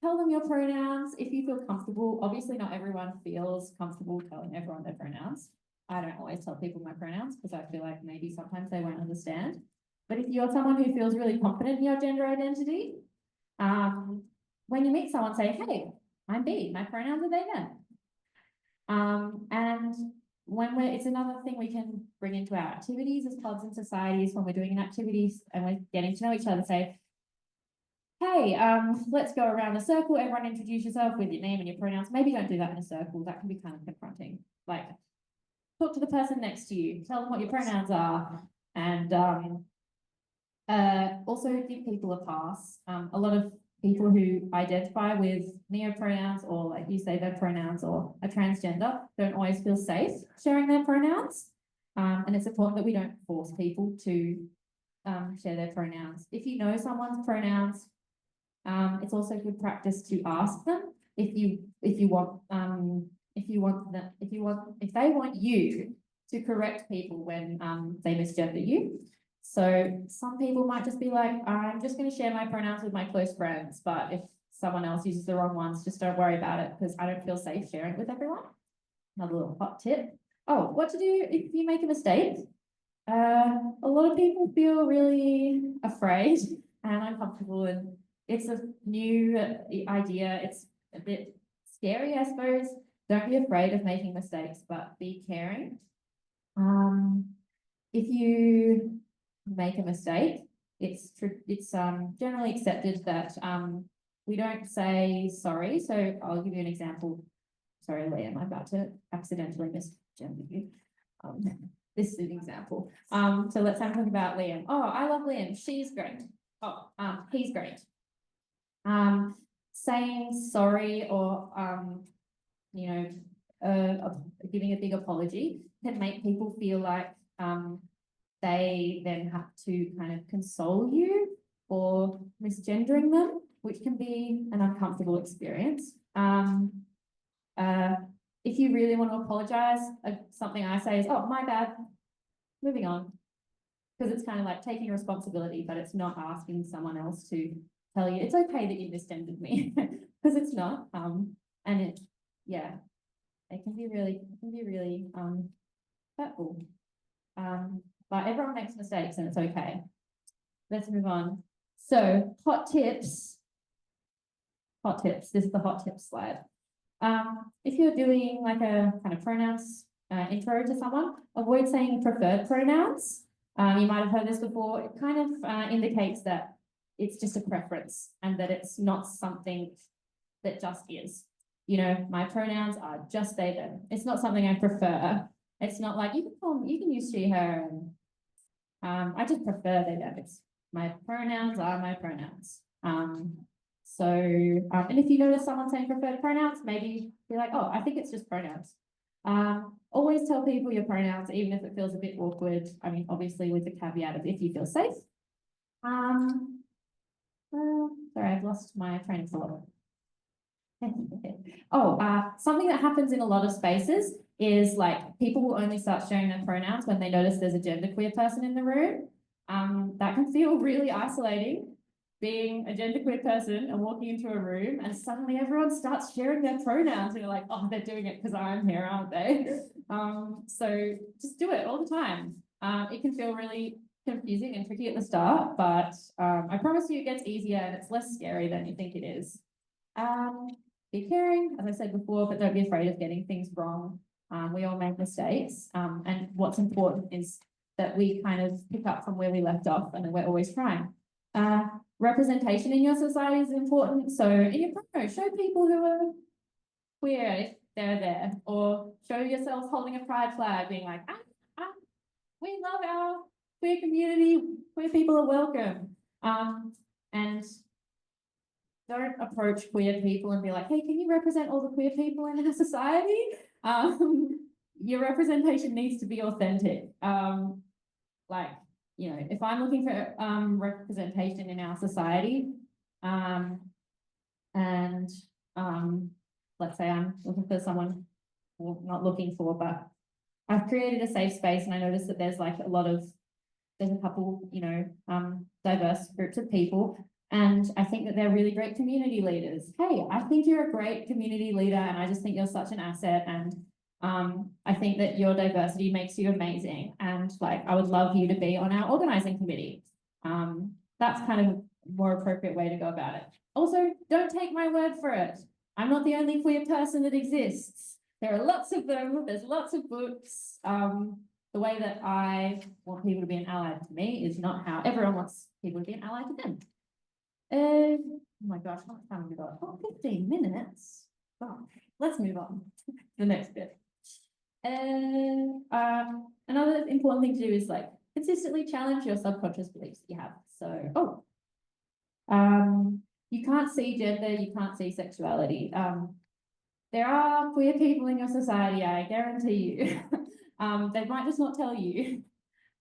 Tell them your pronouns if you feel comfortable. Obviously, not everyone feels comfortable telling everyone their pronouns. I don't always tell people my pronouns because I feel like maybe sometimes they won't understand. But if you're someone who feels really confident in your gender identity, when you meet someone, say, hey, I'm B, my pronouns are they, them. And when it's another thing we can bring into our activities as clubs and societies when we're doing an activities and we're getting to know each other, say, hey, let's go around a circle, everyone introduce yourself with your name and your pronouns. Maybe don't do that in a circle, that can be kind of confronting. Like, talk to the person next to you, tell them what your pronouns are, and also give people a pass. A lot of people who identify with neopronouns or like use they, their pronouns or are transgender don't always feel safe sharing their pronouns. And it's important that we don't force people to share their pronouns. If you know someone's pronouns, it's also good practice to ask them if they want you to correct people when they misgender you. So some people might just be like, I'm just going to share my pronouns with my close friends, but if someone else uses the wrong ones, just don't worry about it because I don't feel safe sharing it with everyone. Another little hot tip. Oh, what to do if you make a mistake? A lot of people feel really afraid and uncomfortable, and it's a new idea. It's a bit scary, I suppose. Don't be afraid of making mistakes, but be caring. If you make a mistake, it's generally accepted that we don't say sorry. So I'll give you an example. Sorry, Liam, I'm about to accidentally misgender you. This is an example. So let's say I'm talking about Liam. Oh, I love Liam. She's great. Oh, he's great. Saying sorry or you know, giving a big apology can make people feel like they then have to kind of console you for misgendering them, which can be an uncomfortable experience. If you really want to apologize, something I say is, oh, my bad, moving on. Because it's kind of like taking responsibility, but it's not asking someone else to tell you, it's okay that you misgendered me, because it's not. And it, yeah, it can be really hurtful. But everyone makes mistakes and it's okay. Let's move on. So hot tips. Hot tips. This is the hot tips slide. If you're doing like a kind of pronouns intro to someone, avoid saying preferred pronouns. You might have heard this before. It kind of indicates that it's just a preference and that it's not something that just is. You know, my pronouns are just they, them. It's not something I prefer. It's not like you can use she, her, and I just prefer they, them. It's my pronouns are my pronouns. And if you notice someone saying preferred pronouns, maybe be like, oh, I think it's just pronouns. Always tell people your pronouns, even if it feels a bit awkward. I mean, obviously with the caveat of if you feel safe. Sorry, I've lost my train of thought. Oh, something that happens in a lot of spaces is like people will only start sharing their pronouns when they notice there's a genderqueer person in the room. That can feel really isolating, being a genderqueer person and walking into a room and suddenly everyone starts sharing their pronouns and you're like, oh, they're doing it because I'm here, aren't they? So just do it all the time. It can feel really confusing and tricky at the start, but I promise you it gets easier and it's less scary than you think it is. Be caring, as I said before, but don't be afraid of getting things wrong. We all make mistakes, and what's important is that we kind of pick up from where we left off and we're always trying. representation in your society is important. So in your promo, show people who are queer if they're there, or show yourselves holding a pride flag, being like, we love our queer community, queer people are welcome. And don't approach queer people and be like, hey, can you represent all the queer people in our society? Your representation needs to be authentic. Like, you know, if I'm looking for representation in our society, let's say I'm looking for someone, well, not looking for, but I've created a safe space, and I noticed that there's like there's a couple, you know, diverse groups of people, and I think that they're really great community leaders. Hey, I think you're a great community leader, and I just think you're such an asset, and I think that your diversity makes you amazing, and like I would love you to be on our organizing committee. That's kind of a more appropriate way to go about it. Also, don't take my word for it. I'm not the only queer person that exists. There are lots of them. There's lots of books. The way that I want people to be an ally to me is not how everyone wants people to be an ally to them. Oh my gosh, how much time have we got? Oh, 15 minutes. Oh, let's move on to the next bit. Another important thing to do is like consistently challenge your subconscious beliefs that you have. So, you can't see gender, you can't see sexuality. There are queer people in your society, I guarantee you. They might just not tell you.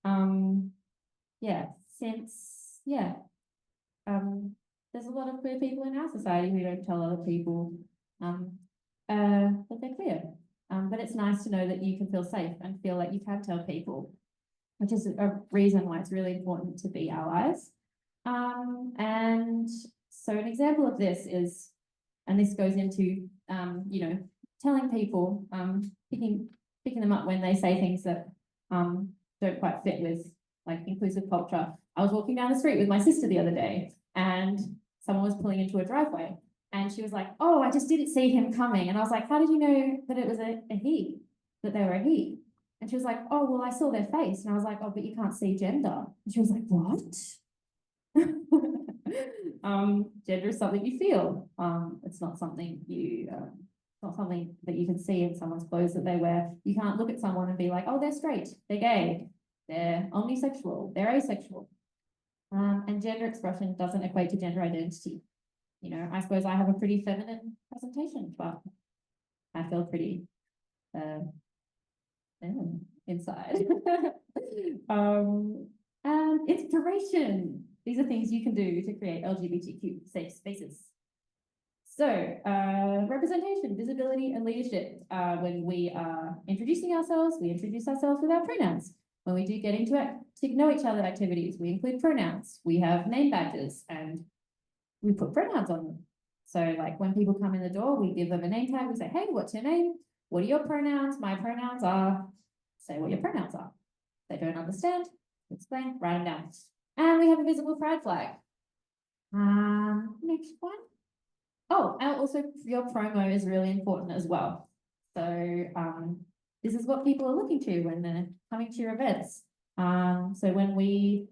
There's a lot of queer people in our society who don't tell other people that they're queer. But it's nice to know that you can feel safe and feel like you can tell people, which is a reason why it's really important to be allies. And so an example of this is, and this goes into, you know, telling people, picking them up when they say things that don't quite fit with like inclusive culture. I was walking down the street with my sister the other day, and someone was pulling into a driveway, and she was like, oh, I just didn't see him coming. And I was like, how did you know that it was a he, that they were a he? And she was like, oh, well, I saw their face. And I was like, oh, but you can't see gender. And she was like, what? Gender is something you feel. It's not something you, not something that you can see in someone's clothes that they wear. You can't look at someone and be like, oh, they're straight, they're gay, they're omnisexual, they're asexual. And gender expression doesn't equate to gender identity. You know, I suppose I have a pretty feminine presentation, but I feel pretty inside. And inspiration. These are things you can do to create LGBTQ safe spaces. So, representation, visibility, and leadership. When we are introducing ourselves, we introduce ourselves with our pronouns. When we do get into to know each other activities, we include pronouns. We have name badges and we put pronouns on them. So like when people come in the door, we give them a name tag. We say, hey, what's your name? What are your pronouns? My pronouns are, say what your pronouns are. If they don't understand, explain, write them down. And we have a visible pride flag. Next one. Oh, and also your promo is really important as well. So this is what people are looking to when they're coming to your events. So when we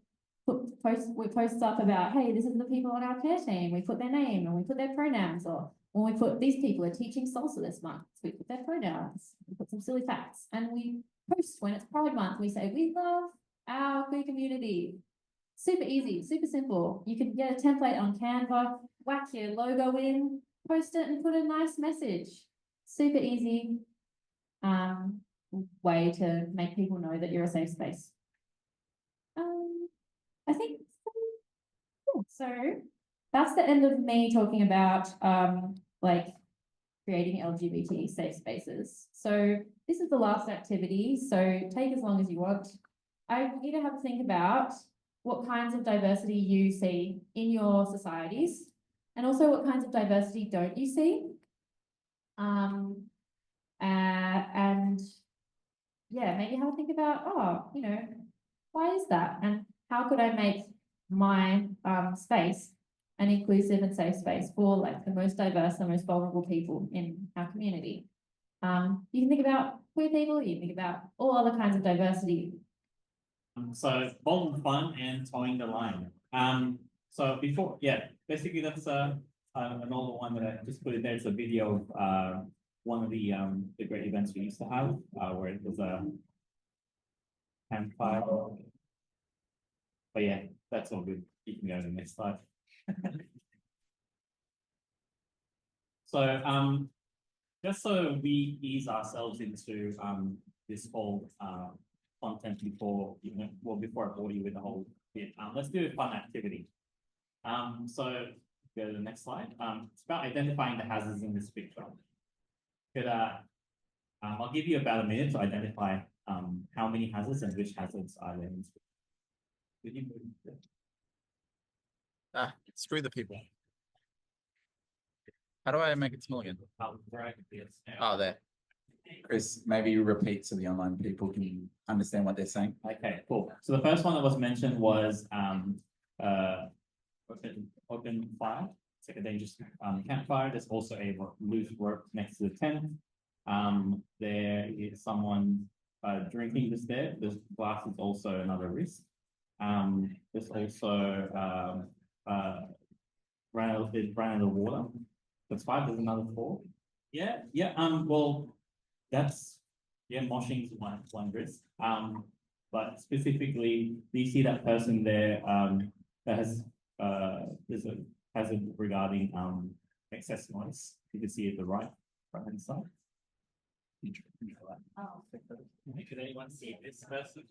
post up about, hey, this is the people on our care team, we put their name and we put their pronouns, or when we put these people are teaching salsa this month, we put their pronouns, we put some silly facts, and we post when it's Pride Month, we say, we love our queer community. Super easy, super simple. You can get a template on Canva, whack your logo in, post it and put a nice message. Super easy way to make people know that you're a safe space. I think, so that's the end of me talking about like creating LGBT safe spaces. So this is the last activity, so take as long as you want. I want you to have a think about what kinds of diversity you see in your societies, and also what kinds of diversity don't you see. And yeah, maybe have a think about, oh, you know, why is that? And how could I make my space an inclusive and safe space for like the most diverse, the most vulnerable people in our community? You can think about queer people, you can think about all other kinds of diversity. So bold and fun and towing the line. So before, yeah, basically that's an older one that I just put in there. It's a video of one of the great events we used to have, where it was a campfire. But yeah, that's all good. You can go to the next slide. So just so we ease ourselves into this whole content before before I bore you with the whole bit, let's do a fun activity. So go to the next slide. It's about identifying the hazards in this picture. Could I'll give you about a minute to identify how many hazards and which hazards are there in this picture. Could you move it? Screw the people. How do I make it small again? Right, yes. Oh, there. Chris, maybe you repeat so the online people can understand what they're saying. Okay, cool. So the first one that was mentioned was open fire. It's like a dangerous campfire. There's also a loose rope next to the tent. There is someone drinking this there. There's glass is also another risk. There's also ran out of water. That's 5. There's another 4. Yeah. Well, that's moshing is one risk. But specifically, do you see that person there that has there's a hazard regarding excess noise? You can see it the right hand side. Oh. Could anyone see this person?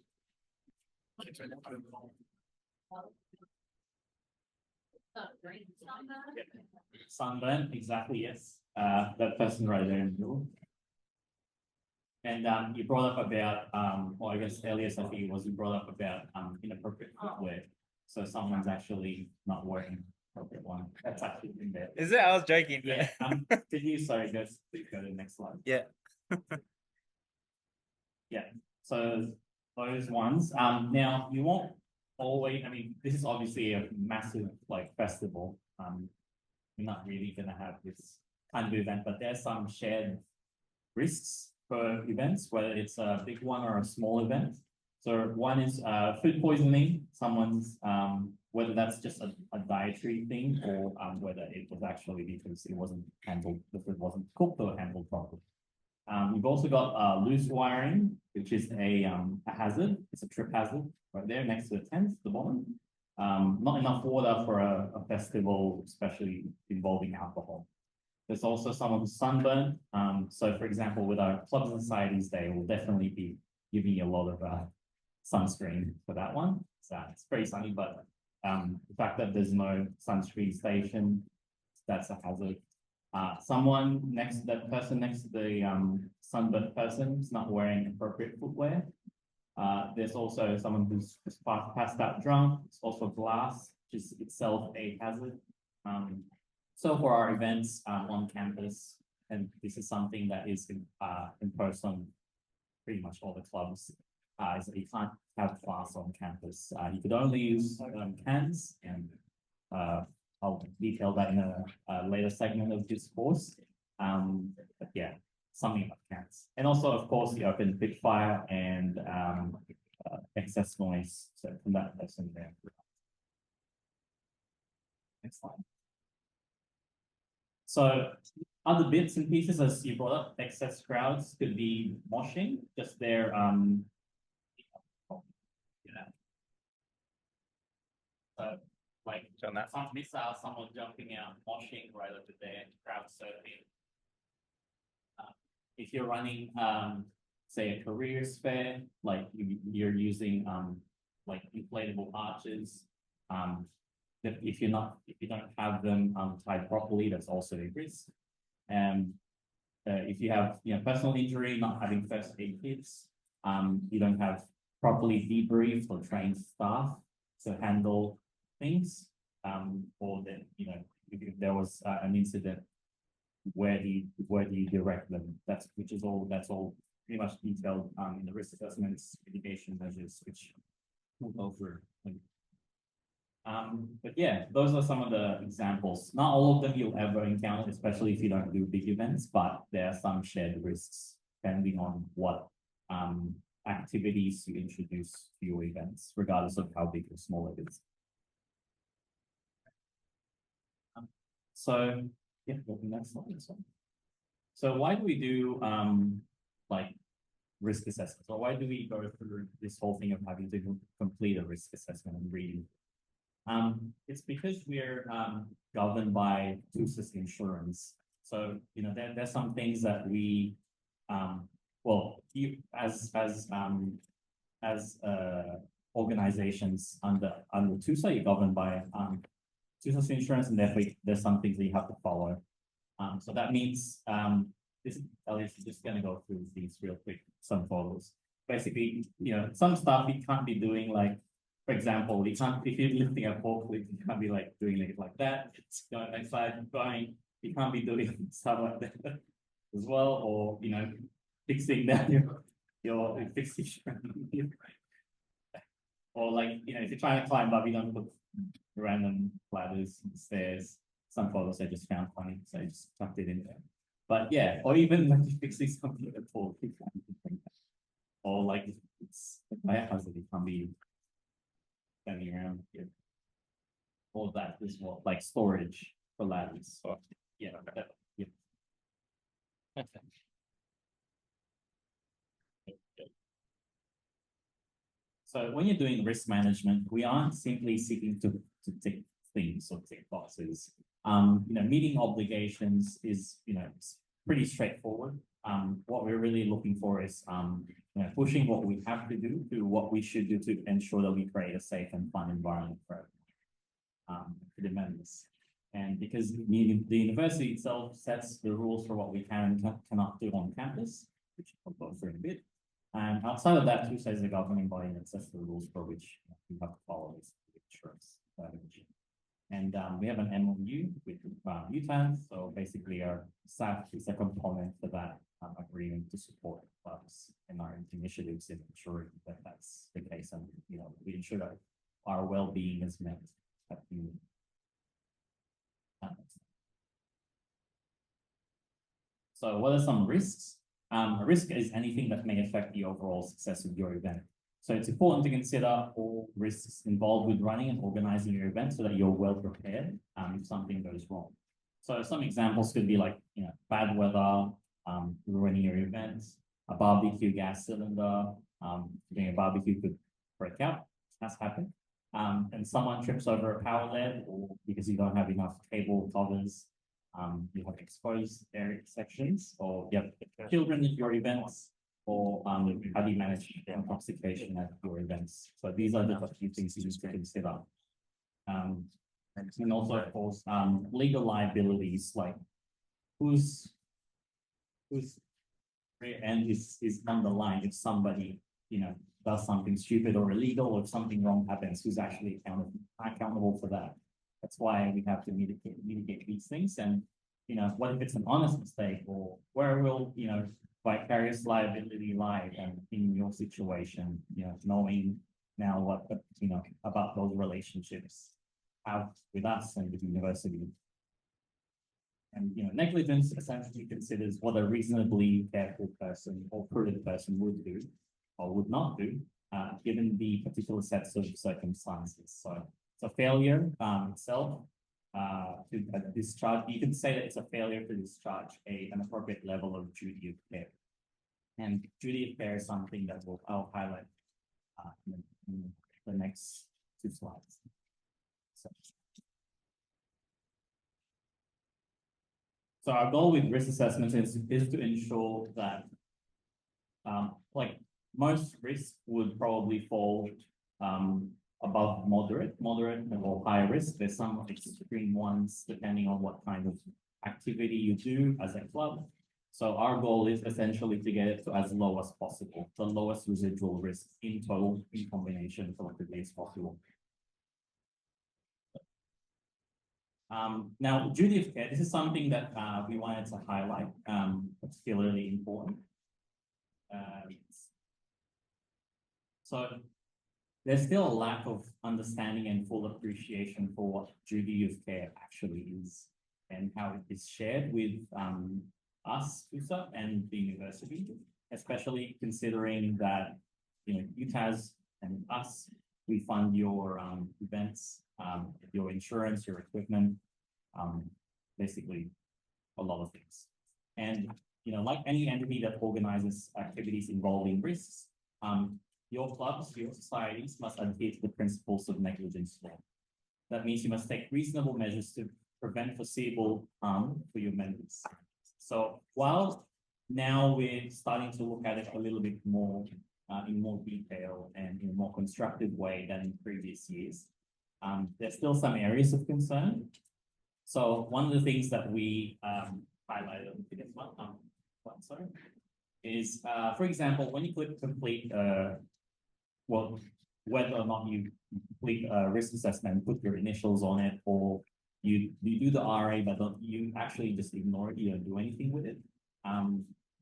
Sunburn, exactly, yes. That person right there in the middle. And you brought up about, well, I guess earlier, Sophie, was you brought up about inappropriate footwear. So someone's actually not wearing appropriate one. That's actually in there. Is it? I was joking. Yeah. Did you? Sorry, go to the next slide. Yeah. Yeah. So those ones. Now you won't always. I mean, this is obviously a massive festival. You're not really going to have this kind of event, but there's some shared risks for events, whether it's a big one or a small event. So one is food poisoning. Someone's whether that's just a dietary thing or whether it was actually because it wasn't handled, the food wasn't cooked or handled properly. We've also got loose wiring, which is a hazard. It's a trip hazard right there next to the tent, the bottom. Not enough water for a festival, especially involving alcohol. There's also someone who's sunburned. So for example, with our clubs and societies, they will definitely be giving you a lot of sunscreen for that one. So it's very sunny, but the fact that there's no sunscreen station, that's a hazard. That person next to the sunburned person is not wearing appropriate footwear. There's also someone who's just passed out drunk. It's also glass, which is itself a hazard. So for our events on campus, and this is something that is imposed on pretty much all the clubs, is that you can't have glass on campus. You could only use cans, and I'll detail that in a later segment of this course. But yeah, something about cans. And also, of course, the open pit fire and excess noise. So from that person there. Next slide. So other bits and pieces, as you brought up, excess crowds could be moshing, just their like Done that. some missiles, someone jumping out, moshing right over there, crowd surfing. If you're running say a careers fair, like you're using like inflatable arches, if you don't have them tied properly, that's also a risk. And if you have personal injury, not having first aid kits, you don't have properly debriefed or trained staff to handle things, or then if there was an incident, where do you direct them? That's all pretty much detailed in the risk assessments, mitigation measures, which we'll go through. But yeah, those are some of the examples. Not all of them you'll ever encounter, especially if you don't do big events, but there are some shared risks depending on what activities you introduce to your events, regardless of how big or small it is. So, yeah, go to the next slide. So why do we do, like risk assessments? Or why do we go through this whole thing of having to complete a risk assessment and reading? It's because we're, governed by TUSA's insurance. So, there's some things that we, well, you, organizations under TUSA, you're governed by, TUSA's insurance, and therefore there's some things that you have to follow. So that means, this, at least just gonna go through these real quick, some photos. Basically, some stuff you can't be doing, like, for example, you can't, if you're lifting a forklift, you can't be like doing it like that. It's going outside, going, you can't be doing stuff like that as well, or, fixing that, your fixing, or like, if you're trying to climb up, you don't put random ladders, stairs. Some photos I just found funny, so I just tucked it in there. But yeah, or even like fixing something at all, or like it's fire hazard, it can't be standing around here. All that as well, like storage for ladders. So yeah, yeah. So when you're doing risk management, we aren't simply seeking to tick things or tick boxes. Meeting obligations is, it's pretty straightforward. What we're really looking for is, pushing what we have to do to what we should do to ensure that we create a safe and fun environment for the members. And because the university itself sets the rules for what we can and cannot do on campus, which I'll go through in a bit. And outside of that, TUSA is a governing body that sets the rules for which we have to follow this insurance. And we have an MOU with UTAS, so basically our staff is a component for that agreement to support us in our initiatives in ensuring that that's the case, and we ensure that our well-being is met at the So what are some risks? A risk is anything that may affect the overall success of your event. So it's important to consider all risks involved with running and organizing your event so that you're well prepared if something goes wrong. So some examples could be like, bad weather, ruining your event, a barbecue gas cylinder, doing a barbecue could break out, that's happened. And someone trips over a power lead, or because you don't have enough cable covers, you have exposed area sections, or you have children at your events, or how do you manage intoxication at your events? So these are the few things you need to consider. And also, of course, legal liabilities, like whose end is on the line if somebody does something stupid or illegal, or if something wrong happens, who's actually accountable for that. That's why we have to mitigate these things. And what if it's an honest mistake, or where will vicarious liability lie and in your situation, knowing now what about those relationships have with us and with the university. And negligence essentially considers what a reasonably careful person or prudent person would do or would not do, given the particular sets of circumstances. So it's a failure itself to discharge. You can say that it's a failure to discharge an appropriate level of duty of care. And duty of care is something that I'll highlight in the next 2 slides. So our goal with risk assessment is to ensure that, like most risks would probably fall above moderate or high risk. There's some extreme ones depending on what kind of activity you do as a club. So our goal is essentially to get it to as low as possible, the lowest residual risk in total, in combination collectively as possible. Now, duty of care, this is something that we wanted to highlight, particularly important. So there's still a lack of understanding and full appreciation for what duty of care actually is and how it is shared with us, TUSA, and the university, especially considering that, UTAS and us, we fund your events, your insurance, your equipment, basically a lot of things. And, like any entity that organizes activities involving risks, your clubs, your societies must adhere to the principles of negligence law. That means you must take reasonable measures to prevent foreseeable harm for your members. So while now we're starting to look at it a little bit more in more detail and in a more constructive way than in previous years, there's still some areas of concern. So one of the things that we highlighted on the sorry, is for example, when you click complete well, whether or not you complete a risk assessment, put your initials on it, or you do the RA, but don't you actually just ignore it, you don't do anything with it.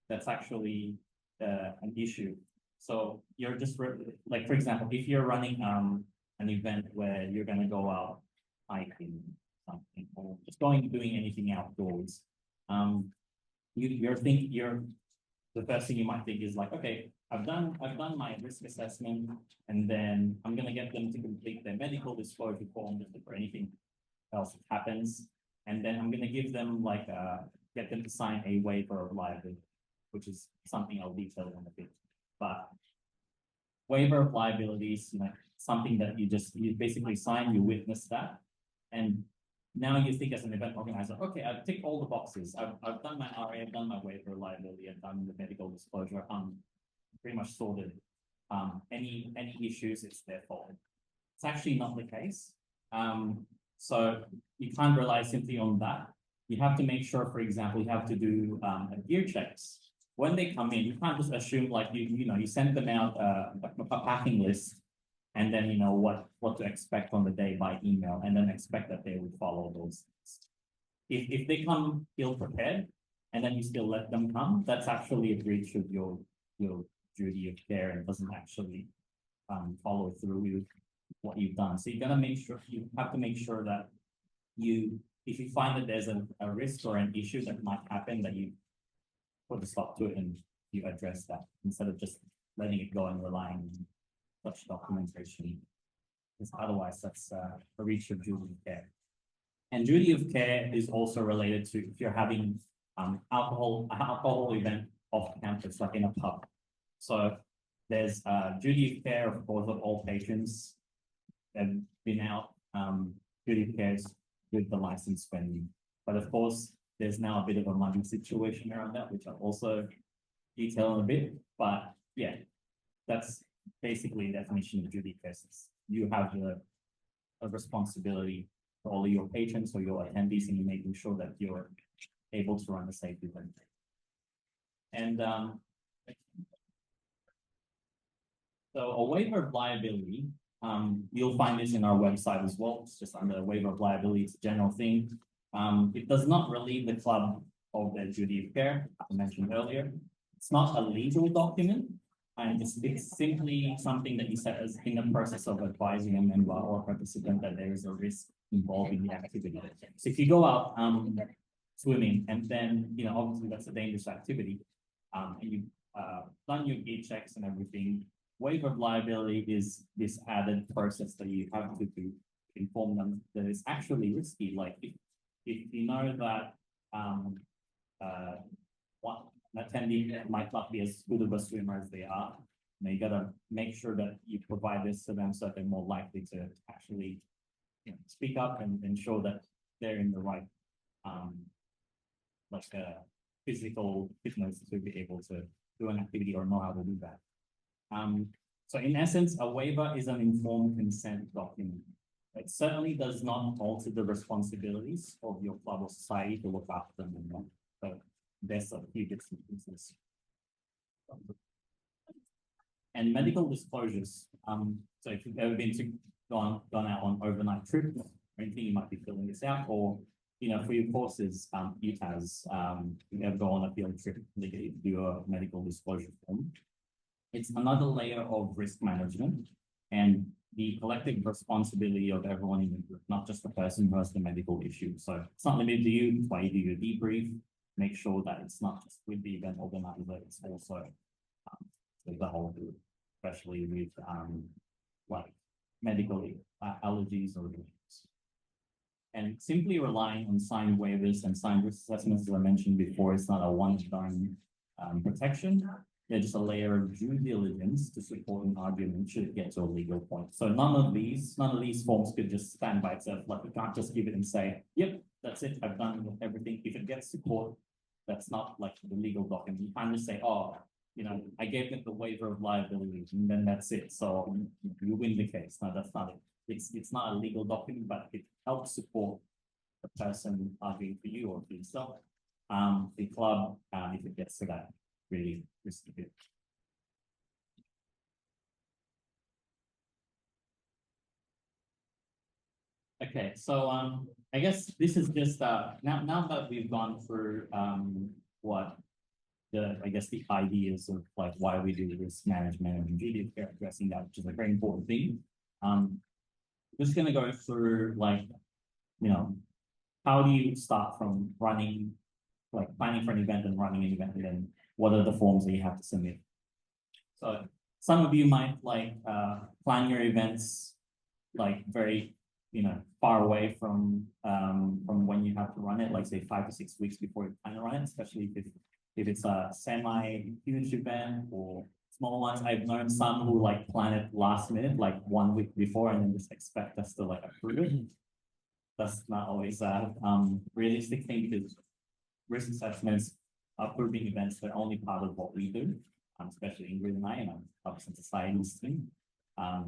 That's actually an issue. So you're just like, for example, if you're running an event where you're gonna go out hiking something, or just doing anything outdoors, the first thing you might think is like, okay, I've done my risk assessment, and then I'm gonna get them to complete their medical disclosure form for anything else that happens, and then I'm gonna give them like get them to sign a waiver of liability, which is something I'll detail in a bit. But waiver of liability is something that you basically sign, you witness that, and now you think as an event organizer, okay, I've ticked all the boxes. I've done my RA, I've done my waiver of liability, I've done the medical disclosure, I'm pretty much sorted. Any issues, it's their fault. It's actually not the case. So you can't rely simply on that. You have to make sure, for example, you have to do gear checks. When they come in, you can't just assume like you send them out a packing list, and then what to expect on the day by email, and then expect that they would follow those things. If they come ill prepared, and then you still let them come, that's actually a breach of your duty of care, and doesn't actually follow through with what you've done. So you have to make sure that if you find that there's a risk or an issue that might happen, that you put a stop to it and you address that, instead of just letting it go and relying on such documentation, because otherwise that's a breach of duty of care. And duty of care is also related to if you're having alcohol event off campus, like in a pub. So there's duty of care, of course, of all patrons have been out. Duty of care is with the license venue, but of course there's now a bit of a muddy situation around that, which I'll also detail in a bit. But yeah, that's basically the definition of duty of care. You have a responsibility for all of your patrons or your attendees, and you're making sure that you're able to run a safe event. And so a waiver of liability, you'll find this in our website as well. It's just under waiver of liability, it's a general thing. It does not relieve the club of their duty of care, I mentioned earlier. It's not a legal document, and it's simply something that you set as in the process of advising a member or participant that there is a risk involved in the activity. So if you go out swimming, and then obviously that's a dangerous activity, and you've done your gear checks and everything, waiver of liability is this added process that you have to do to inform them that it's actually risky. Like if you know that one attendee might not be as good of a swimmer as they are, you gotta make sure that you provide this to them so that they're more likely to actually speak up and ensure that they're in the right physical fitness to be able to do an activity or know how to do that. So in essence, a waiver is an informed consent document. It certainly does not alter the responsibilities of your club or society to look after them. So there's a few differences. And medical disclosures. So if you've ever gone out on overnight trip or anything, you might be filling this out, or for your courses, UTAS, you ever go on a field trip, they get you to do a medical disclosure form. It's another layer of risk management and the collective responsibility of everyone in the group, not just the person who has the medical issue. So it's not limited to you. That's why you do your debrief. Make sure that it's not just with the event organizer, it's also with the whole group, especially with like medical allergies or disease. And simply relying on signed waivers and signed risk assessments, as I mentioned before, it's not a one-time protection. They're just a layer of due diligence to support an argument should it get to a legal point. So none of these forms could just stand by itself. Like you can't just give it and say, yep, that's it, I've done everything. If it gets to court, that's not like the legal document. You can't just say, oh, you know, I gave it the waiver of liability and then that's it. So you win the case. No, that's not it. It's not a legal document, but it helps support the person arguing for you or for yourself. The club, if it gets to that really risky bit. Okay, so I guess this is just now that we've gone through what I guess the ideas of like why we do risk management and duty of addressing that, which is a very important thing. Just gonna go through like, you know, how do you start from running, like planning for an event and running an event, and then what are the forms that you have to submit? So some of you might like plan your events like very, you know, far away from when you have to run it, like say 5 to 6 weeks before you plan to run it, especially if it's a semi-huge event or small ones. I've known some who like plan it last minute, like 1 week before, and then just expect us to like approve it. That's not always a realistic thing, because risk assessments, approving events, they're only part of what we do, especially Ingrid and I, and obviously society's team.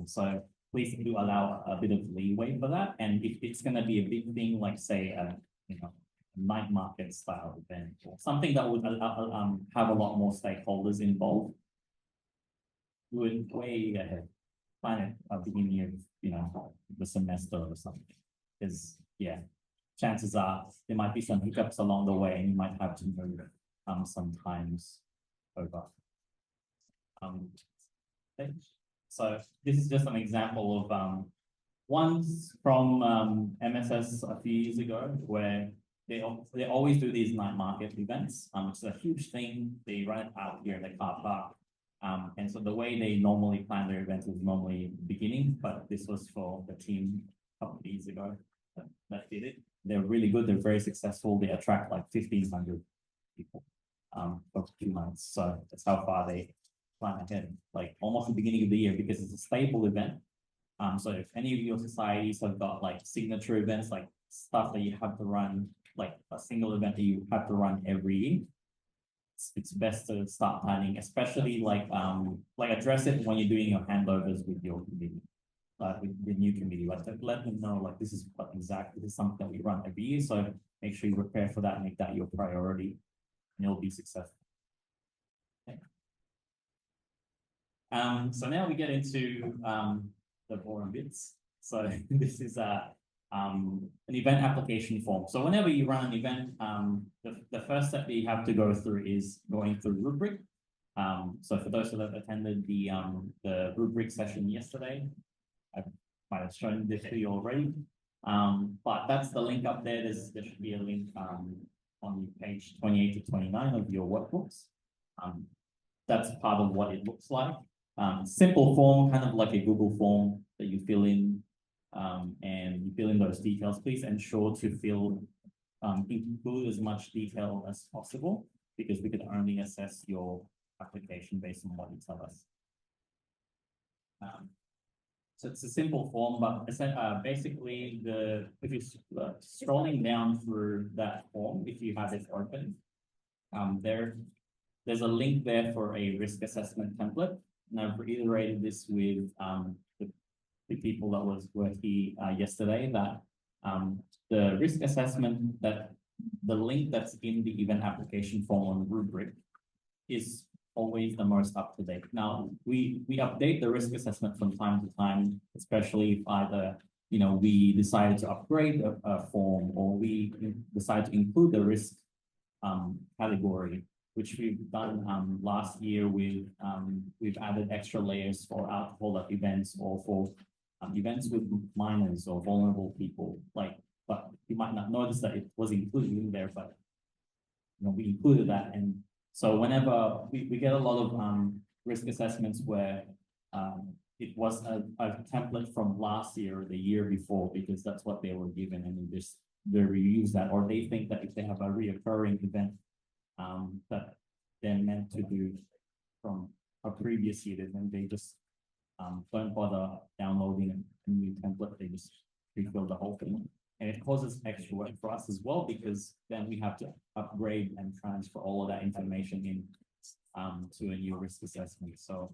So please do allow a bit of leeway for that. And if it's going to be a big thing, like say, you know, night market style event or something that would have a lot more stakeholders involved, do it way ahead. Plan it at the beginning of, you know, the semester or something. Because yeah, chances are there might be some hiccups along the way, and you might have to move sometimes over. Okay. So this is just an example of ones from MSS a few years ago, where they always do these night market events. It's a huge thing. They run it out here in the car park. And so the way they normally plan their events is normally beginning, but this was for the team a couple of years ago that did it. They're really good. They're very successful. They attract like 1,500 people for 2 months. So that's how far they plan ahead, like almost the beginning of the year, because it's a stable event. So if any of your societies have got like signature events, like stuff that you have to run, like a single event that you have to run every year, it's best to start planning, especially like address it when you're doing your handovers with your committee, with the new committee. Like let them know like this is what exactly this is something that we run every year. So make sure you prepare for that, make that your priority, and you'll be successful. Okay. So now we get into the boring bits. So this is an event application form. So whenever you run an event, the first step that you have to go through is going through rubric. So for those who have attended the rubric session yesterday, I might have shown this to you already. But that's the link up there. There should be a link on page 28 to 29 of your workbooks. That's part of what it looks like. Simple form, kind of like a Google form that you fill in, and you fill in those details. Please ensure to include as much detail as possible, because we can only assess your application based on what you tell us. So it's a simple form, but basically if you're scrolling down through that form, if you have it open, there's a link there for a risk assessment template. And I've reiterated this with the people that were here yesterday, that the risk assessment, that the link that's in the event application form on rubric is always the most up to date. Now we update the risk assessment from time to time, especially if either we decided to upgrade a form, or we decide to include the risk category, which we've done last year with we've added extra layers for alcohol events, or for events with minors or vulnerable people. But you might not notice that it was included in there, but we included that. And so whenever we get a lot of risk assessments where it was a template from last year or the year before, because that's what they were given, and they reuse that, or they think that if they have a reoccurring event, that they're meant to do from a previous year, then they just don't bother downloading a new template, they just refill the whole thing. And it causes extra work for us as well, because then we have to upgrade and transfer all of that information in to a new risk assessment. So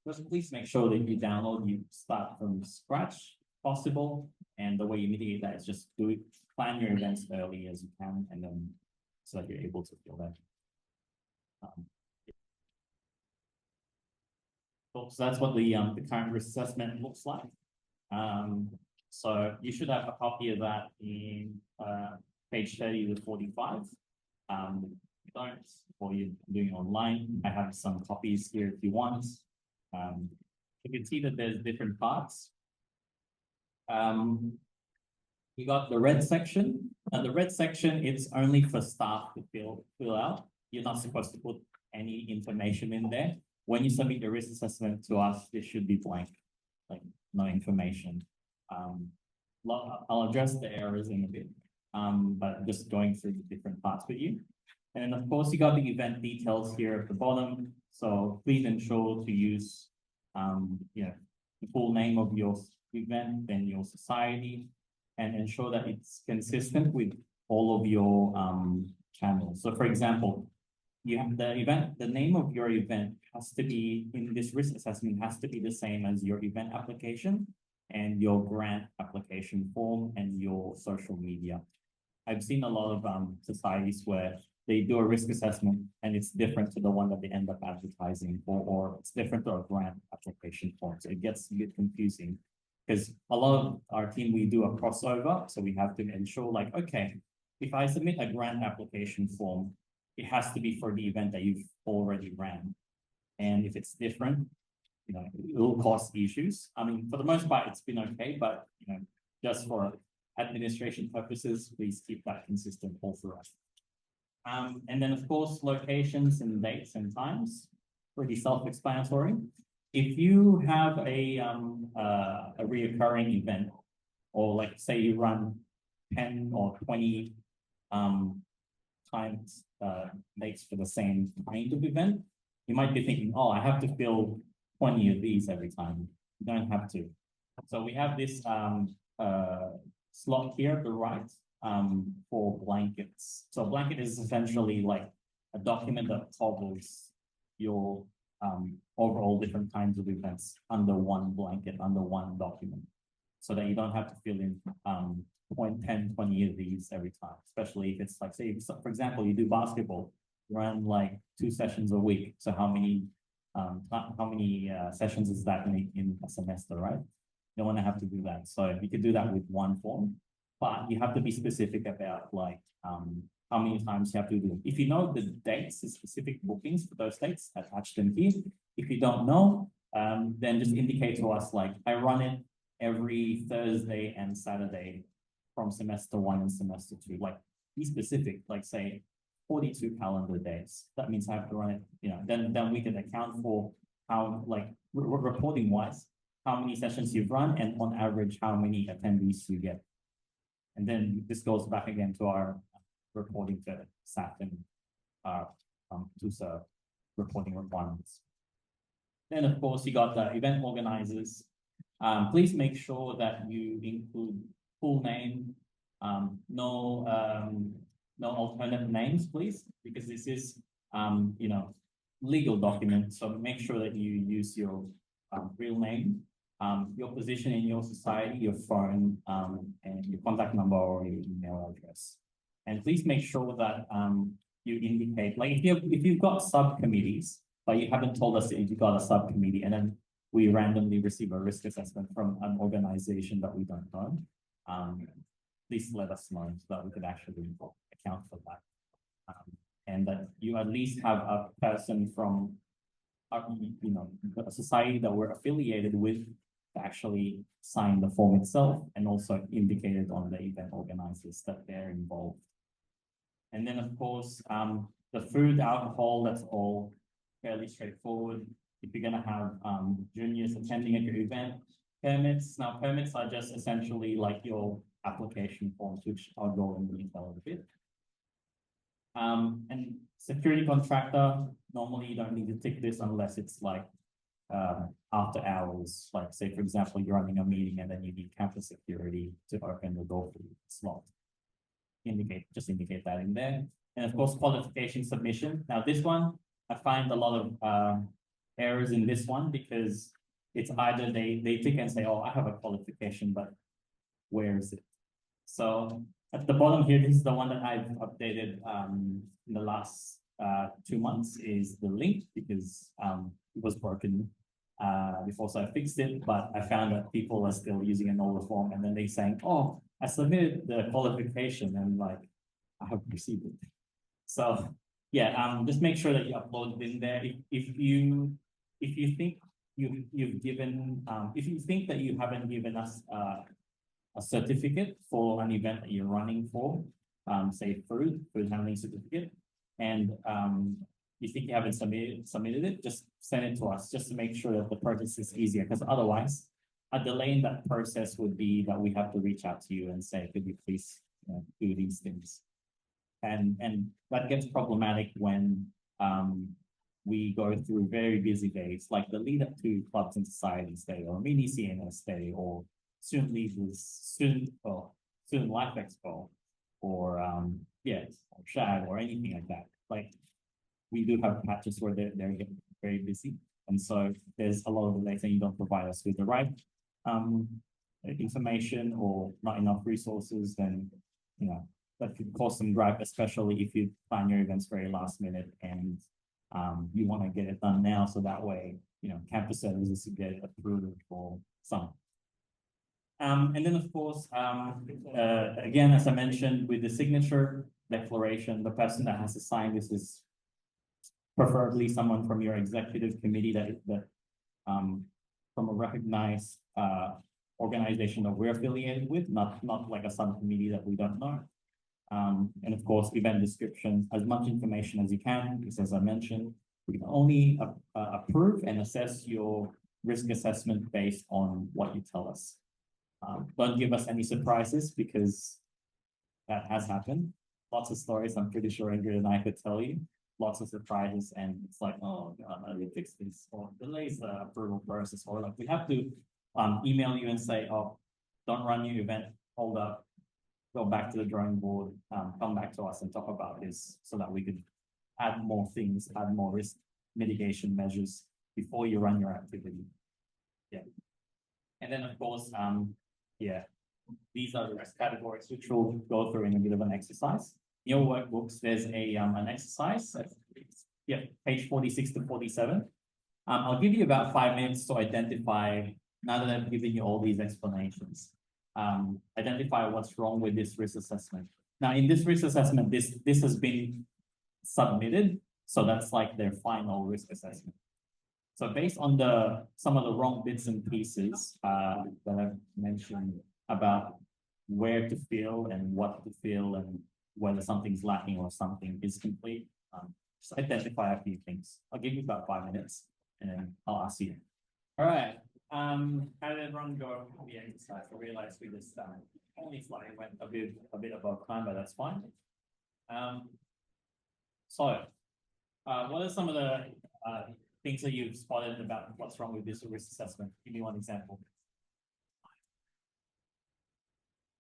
just please make sure that you download, you start from scratch possible. And the way you mitigate that is just plan your events early as you can, and then so that you're able to fill that. So that's what the current risk assessment looks like. So you should have a copy of that in page 30 to 45. Don't, or you're doing it online, I have some copies here if you want. You can see that there's different parts. You got the red section. The red section, it's only for staff to fill out. You're not supposed to put any information in there. When you submit the risk assessment to us, it should be blank, like no information. I'll address the errors in a bit, but just going through the different parts with you. And of course, you got the event details here at the bottom. So please ensure to use, the full name of your event and your society, and ensure that it's consistent with all of your channels. So for example, you have the name of your event has to be in this risk assessment has to be the same as your event application and your grant application form and your social media. I've seen a lot of societies where they do a risk assessment and it's different to the one that they end up advertising, or it's different to a grant application form. So it gets a bit confusing, because a lot of our team, we do a crossover. So we have to ensure, like, okay, if I submit a grant application form, it has to be for the event that you've already ran. And if it's different, it will cause issues. I mean, for the most part, it's been okay, but just for administration purposes, please keep that consistent all throughout. And then of course, locations and dates and times, pretty self-explanatory. If you have a reoccurring event, or like say you run 10 or 20 times dates for the same kind of event, you might be thinking, oh, I have to fill 20 of these every time. You don't have to. So we have this slot here at the right for blankets. So a blanket is essentially like a document that toggles your overall different kinds of events under one blanket, under one document, so that you don't have to fill in 10, 20 of these every time, especially if it's like, say, for example, you do basketball, run like 2 sessions a week. So how many sessions is that in a semester, right? You don't want to have to do that. So you could do that with one form, but you have to be specific about like how many times you have to do it. If you know the dates, the specific bookings for those dates, attach them here. If you don't know, then just indicate to us, like, I run it every Thursday and Saturday from semester 1 and semester 2. Like, be specific, like say 42 calendar days. That means I have to run it, then we can account for how, like, reporting wise, how many sessions you've run, and on average, how many attendees you get. And then this goes back again to our reporting to SAT and our TUSA reporting requirements. Then of course you got the event organizers. Please make sure that you include full name, no alternate names, please, because this is legal document. So make sure that you use your real name, your position in your society, your phone, and your contact number or your email address. And please make sure that you indicate, like, if you've got subcommittees, but you haven't told us that you've got a subcommittee, and then we randomly receive a risk assessment from an organization that we don't know, please let us know so that we could actually account for that. And that you at least have a person from a society that we're affiliated with to actually sign the form itself, and also indicated on the event organizers that they're involved. And then of course, the food, alcohol, that's all fairly straightforward. if you're gonna have juniors attending at your event. Permits, now permits are just essentially like your application forms, which I'll go into detail a bit. And security contractor, normally you don't need to tick this unless it's like after hours, like say, for example, you're running a meeting and then you need campus security to open the door for you. It's not just indicate that in there. And of course, qualification submission. Now this one, I find a lot of errors in this one because it's either they tick and say, oh, I have a qualification, but where is it? So at the bottom here, this is the one that I've updated in the last 2 months is the link because it was broken before, so I fixed it, but I found that people are still using an older form and then they saying, oh, I submitted the qualification and like, I have received it. So yeah, just make sure that you upload it in there. If you think you've given, if you think that you haven't given us a certificate for an event that you're running for, say food handling certificate, and you think you haven't submitted it, just send it to us just to make sure that the process is easier. Because otherwise, a delay in that process would be that we have to reach out to you and say, could you please do these things? And that gets problematic when we go through very busy days, like the lead up to Clubs and Societies Day or Mini CNS Day or Student Leaders, Student Life Expo or or SHAG or anything like that. Like we do have patches where they're getting very busy. And so there's a lot of delays and you don't provide us with the right information or not enough resources, then that could cause some gripe, especially if you plan your events very last minute and you want to get it done now, so that way, campus services get it approved for some. And then of course, again, as I mentioned, with the signature declaration, the person that has to sign this is preferably someone from your executive committee that from a recognized organization that we're affiliated with, not like a subcommittee that we don't know. And of course, event descriptions, as much information as you can, because as I mentioned, we can only approve and assess your risk assessment based on what you tell us. Don't give us any surprises because that has happened. Lots of stories I'm pretty sure Ingrid and I could tell you. Lots of surprises, and it's like, oh God, how do we fix this? Or delays the approval process, or like we have to email you and say, oh, don't run your event, hold up, go back to the drawing board, come back to us and talk about this so that we could add more things, add more risk mitigation measures before you run your activity. Yeah. And then of course, these are the risk categories which we'll go through in a bit of an exercise. In your workbooks, there's an exercise, page 46 to 47. I'll give you about 5 minutes to identify, now that I've given you all these explanations, identify what's wrong with this risk assessment. Now, in this risk assessment, this has been submitted, so that's like their final risk assessment. So based on some of the wrong bits and pieces that I've mentioned about where to fill and what to fill and whether something's lacking or something is complete, just identify a few things. I'll give you about 5 minutes and then I'll ask you. All right. How did everyone go with the exercise? I realized we just only slightly went a bit above time, but that's fine. So what are some of the things that you've spotted about what's wrong with this risk assessment? Give me one example.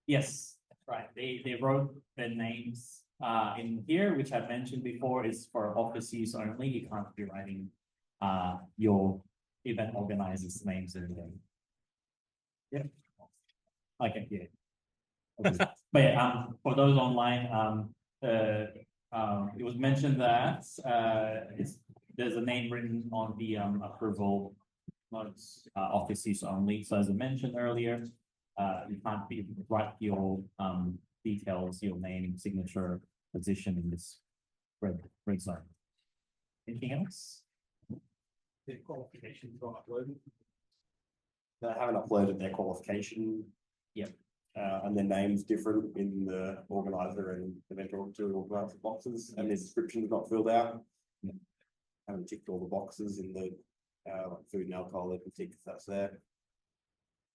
Yes, right. They wrote their names in here, which I've mentioned before is for office use only. You can't be writing your event organizers' names in there. Yeah. Okay, yeah. Okay. But yeah, for those online, it was mentioned that there's a name written on the approval notes, office use only. So as I mentioned earlier, you can't write your details, your name, signature, position in this red zone. Anything else? Their qualifications are uploaded. They haven't uploaded their qualification. Yep. And their name's different in the organizer and event organizer boxes, and their description's not filled out. Yep. Haven't ticked all the boxes in the like food and alcohol, in particular, if that's there.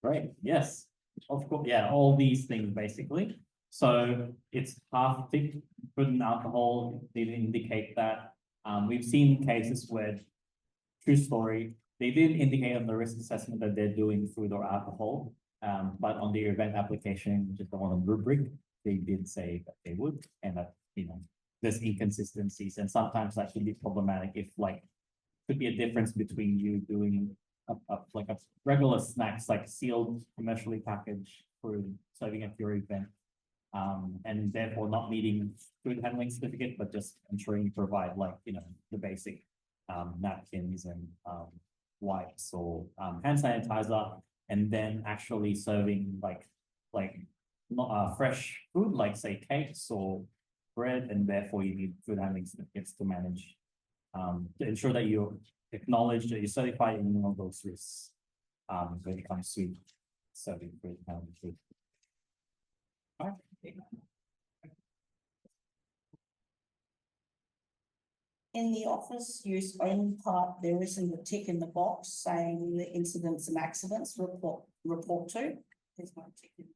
Right, yes, of course, yeah, all these things basically. So it's half thick food and alcohol, they didn't indicate that. We've seen cases where, true story, they didn't indicate on the risk assessment that they're doing food or alcohol. But on the event application, just the one on rubric, they did say that they would, and that, there's inconsistencies, and sometimes that can be problematic if like, could be a difference between you doing like a regular snacks, like sealed, commercially packaged food, serving at your event. And therefore not meeting food handling certificate, but just ensuring you provide like, the basic napkins and wipes or hand sanitizer, and then actually serving like not fresh food, like say cakes or bread, and therefore you need food handling certificates to manage, to ensure that you acknowledge that you're certified in all those risks when it comes to serving food handling food. In the office use only part, there isn't a tick in the box saying the incidents and accidents report to. There's no tick in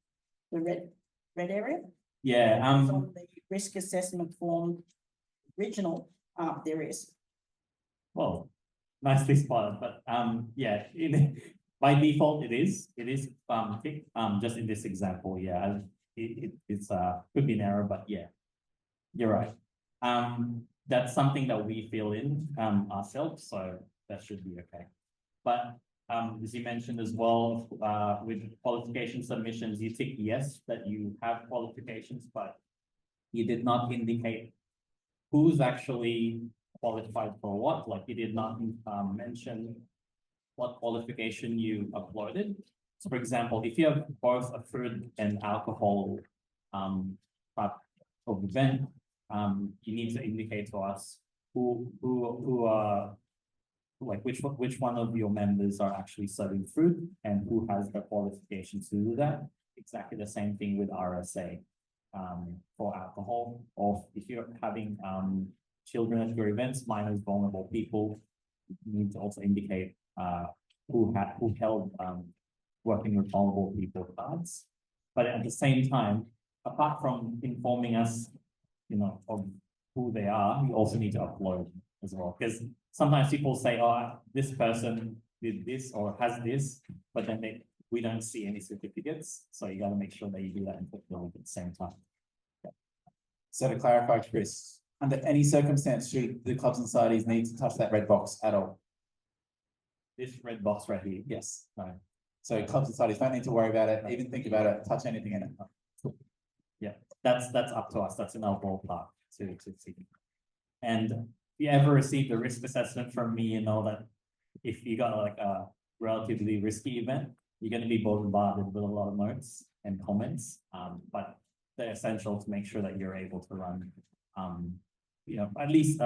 the red area. Yeah, It's on the risk assessment form, original, there is. well, nicely spotted, but yeah, by default it is tick, just in this example, yeah, it's could be an error, but yeah, you're right. That's something that we fill in ourselves, so that should be okay. But as you mentioned as well, with qualification submissions, you tick yes that you have qualifications, but you did not indicate who's actually qualified for what. Like you did not mention what qualification you uploaded. So for example, if you have both a food and alcohol type of event, you need to indicate to us who are like which one of your members are actually serving food and who has the qualifications to do that. Exactly the same thing with RSA for alcohol, or if you're having children at your events, minors, vulnerable people, you need to also indicate who held working with vulnerable people cards. But at the same time, apart from informing us of who they are, you also need to upload as well. Because sometimes people say, oh, this person did this or has this, but then we don't see any certificates. So you got to make sure that you do that and put the link at the same time. So to clarify, Chris, under any circumstance, should the clubs and societies need to touch that red box at all? This red box right here. Yes. No. So clubs and societies don't need to worry about it, even think about it, touch anything in it. Yeah, that's up to us. That's in our ballpark to see. And if you ever receive the risk assessment from me, you know that if you got like a relatively risky event, you're going to be bombarded with a lot of notes and comments. But they're essential to make sure that you're able to run, at least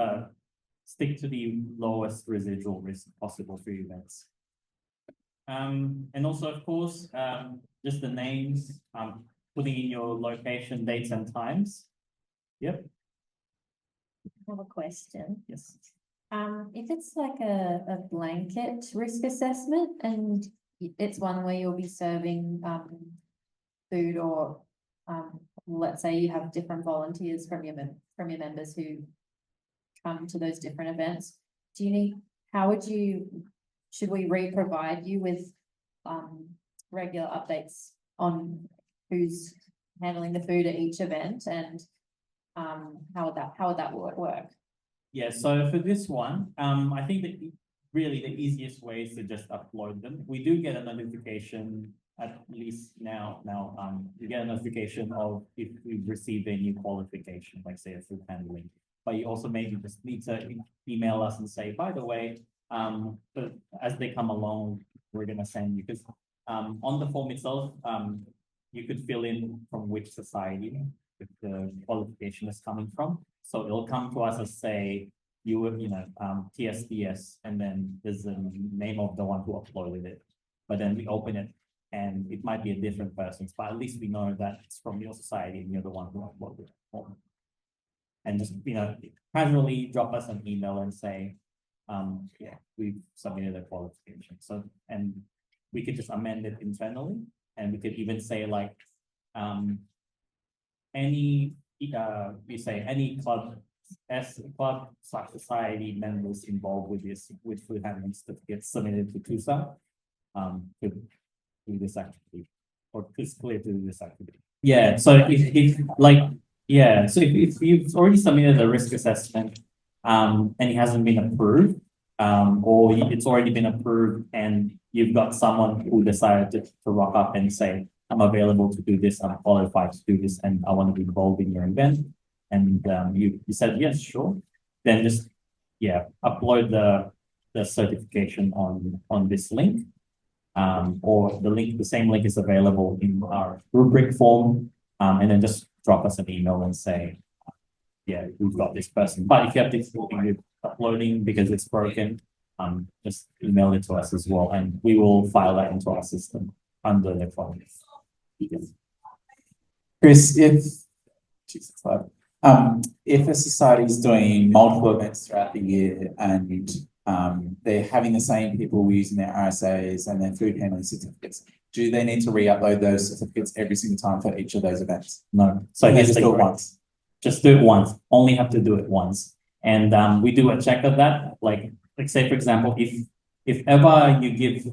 stick to the lowest residual risk possible for your events. And also, of course, just the names, putting in your location, dates, and times. Yep. I have a question. Yes. If it's like a blanket risk assessment and it's one where you'll be serving food, or let's say you have different volunteers from your members who come to those different events, should we provide you with regular updates on who's handling the food at each event, and how would that work? Yeah, so for this one, I think that really the easiest way is to just upload them. We do get a notification, at least now, you get a notification of if we've received a new qualification, like say a food handling. But you also maybe just need to email us and say, by the way, but as they come along, we're gonna send you, because on the form itself, you could fill in from which society the qualification is coming from. So it'll come to us as say you would, TSBS, and then there's the name of the one who uploaded it. But then we open it and it might be a different person's, but at least we know that it's from your society and you're the one who uploaded it. And just, casually drop us an email and say, yeah, we've submitted a qualification, so, and we could just amend it internally, and we could even say like, any, we say any club, club/society members involved with this, with food handling certificates submitted to TUSA, could do this activity, or is clear to do this activity. Yeah, so if like, yeah, so if you've already submitted a risk assessment, and it hasn't been approved, or it's already been approved and you've got someone who decided to rock up and say, I'm available to do this, I'm qualified to do this, and I want to be involved in your event. And you said, yes, sure. Then just, yeah, upload the certification on this link. Or the same link is available in our rubric form. And then just drop us an email and say, yeah, we've got this person. But if you have difficulty with uploading because it's broken, just email it to us as well, and we will file that into our system under the phone. Chris, if a society is doing multiple events throughout the year and they're having the same people using their RSAs and their food handling certificates, do they need to re-upload those certificates every single time for each of those events? No. So So they here's just the do it once. Just do it once, only have to do it once. And we do a check of that, like say, for example, if ever you give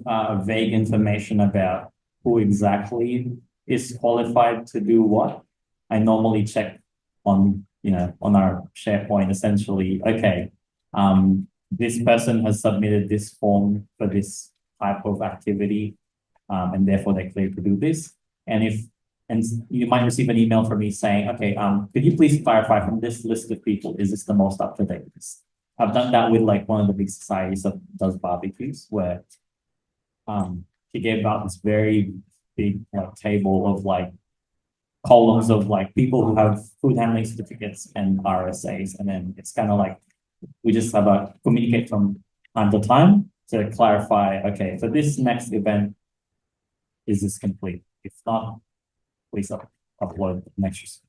vague information about who exactly is qualified to do what, I normally check on, on our SharePoint essentially, okay, this person has submitted this form for this type of activity, and therefore they're clear to do this. And you might receive an email from me saying, okay, could you please clarify from this list of people, is this the most up-to-date list? I've done that with like one of the big societies that does barbecues, where he gave out this very big like table of like columns of like people who have food handling certificates and RSAs, and then it's kind of like we just have a communicate from time to time to clarify, okay, for this next event, is this complete? If not, please upload the next,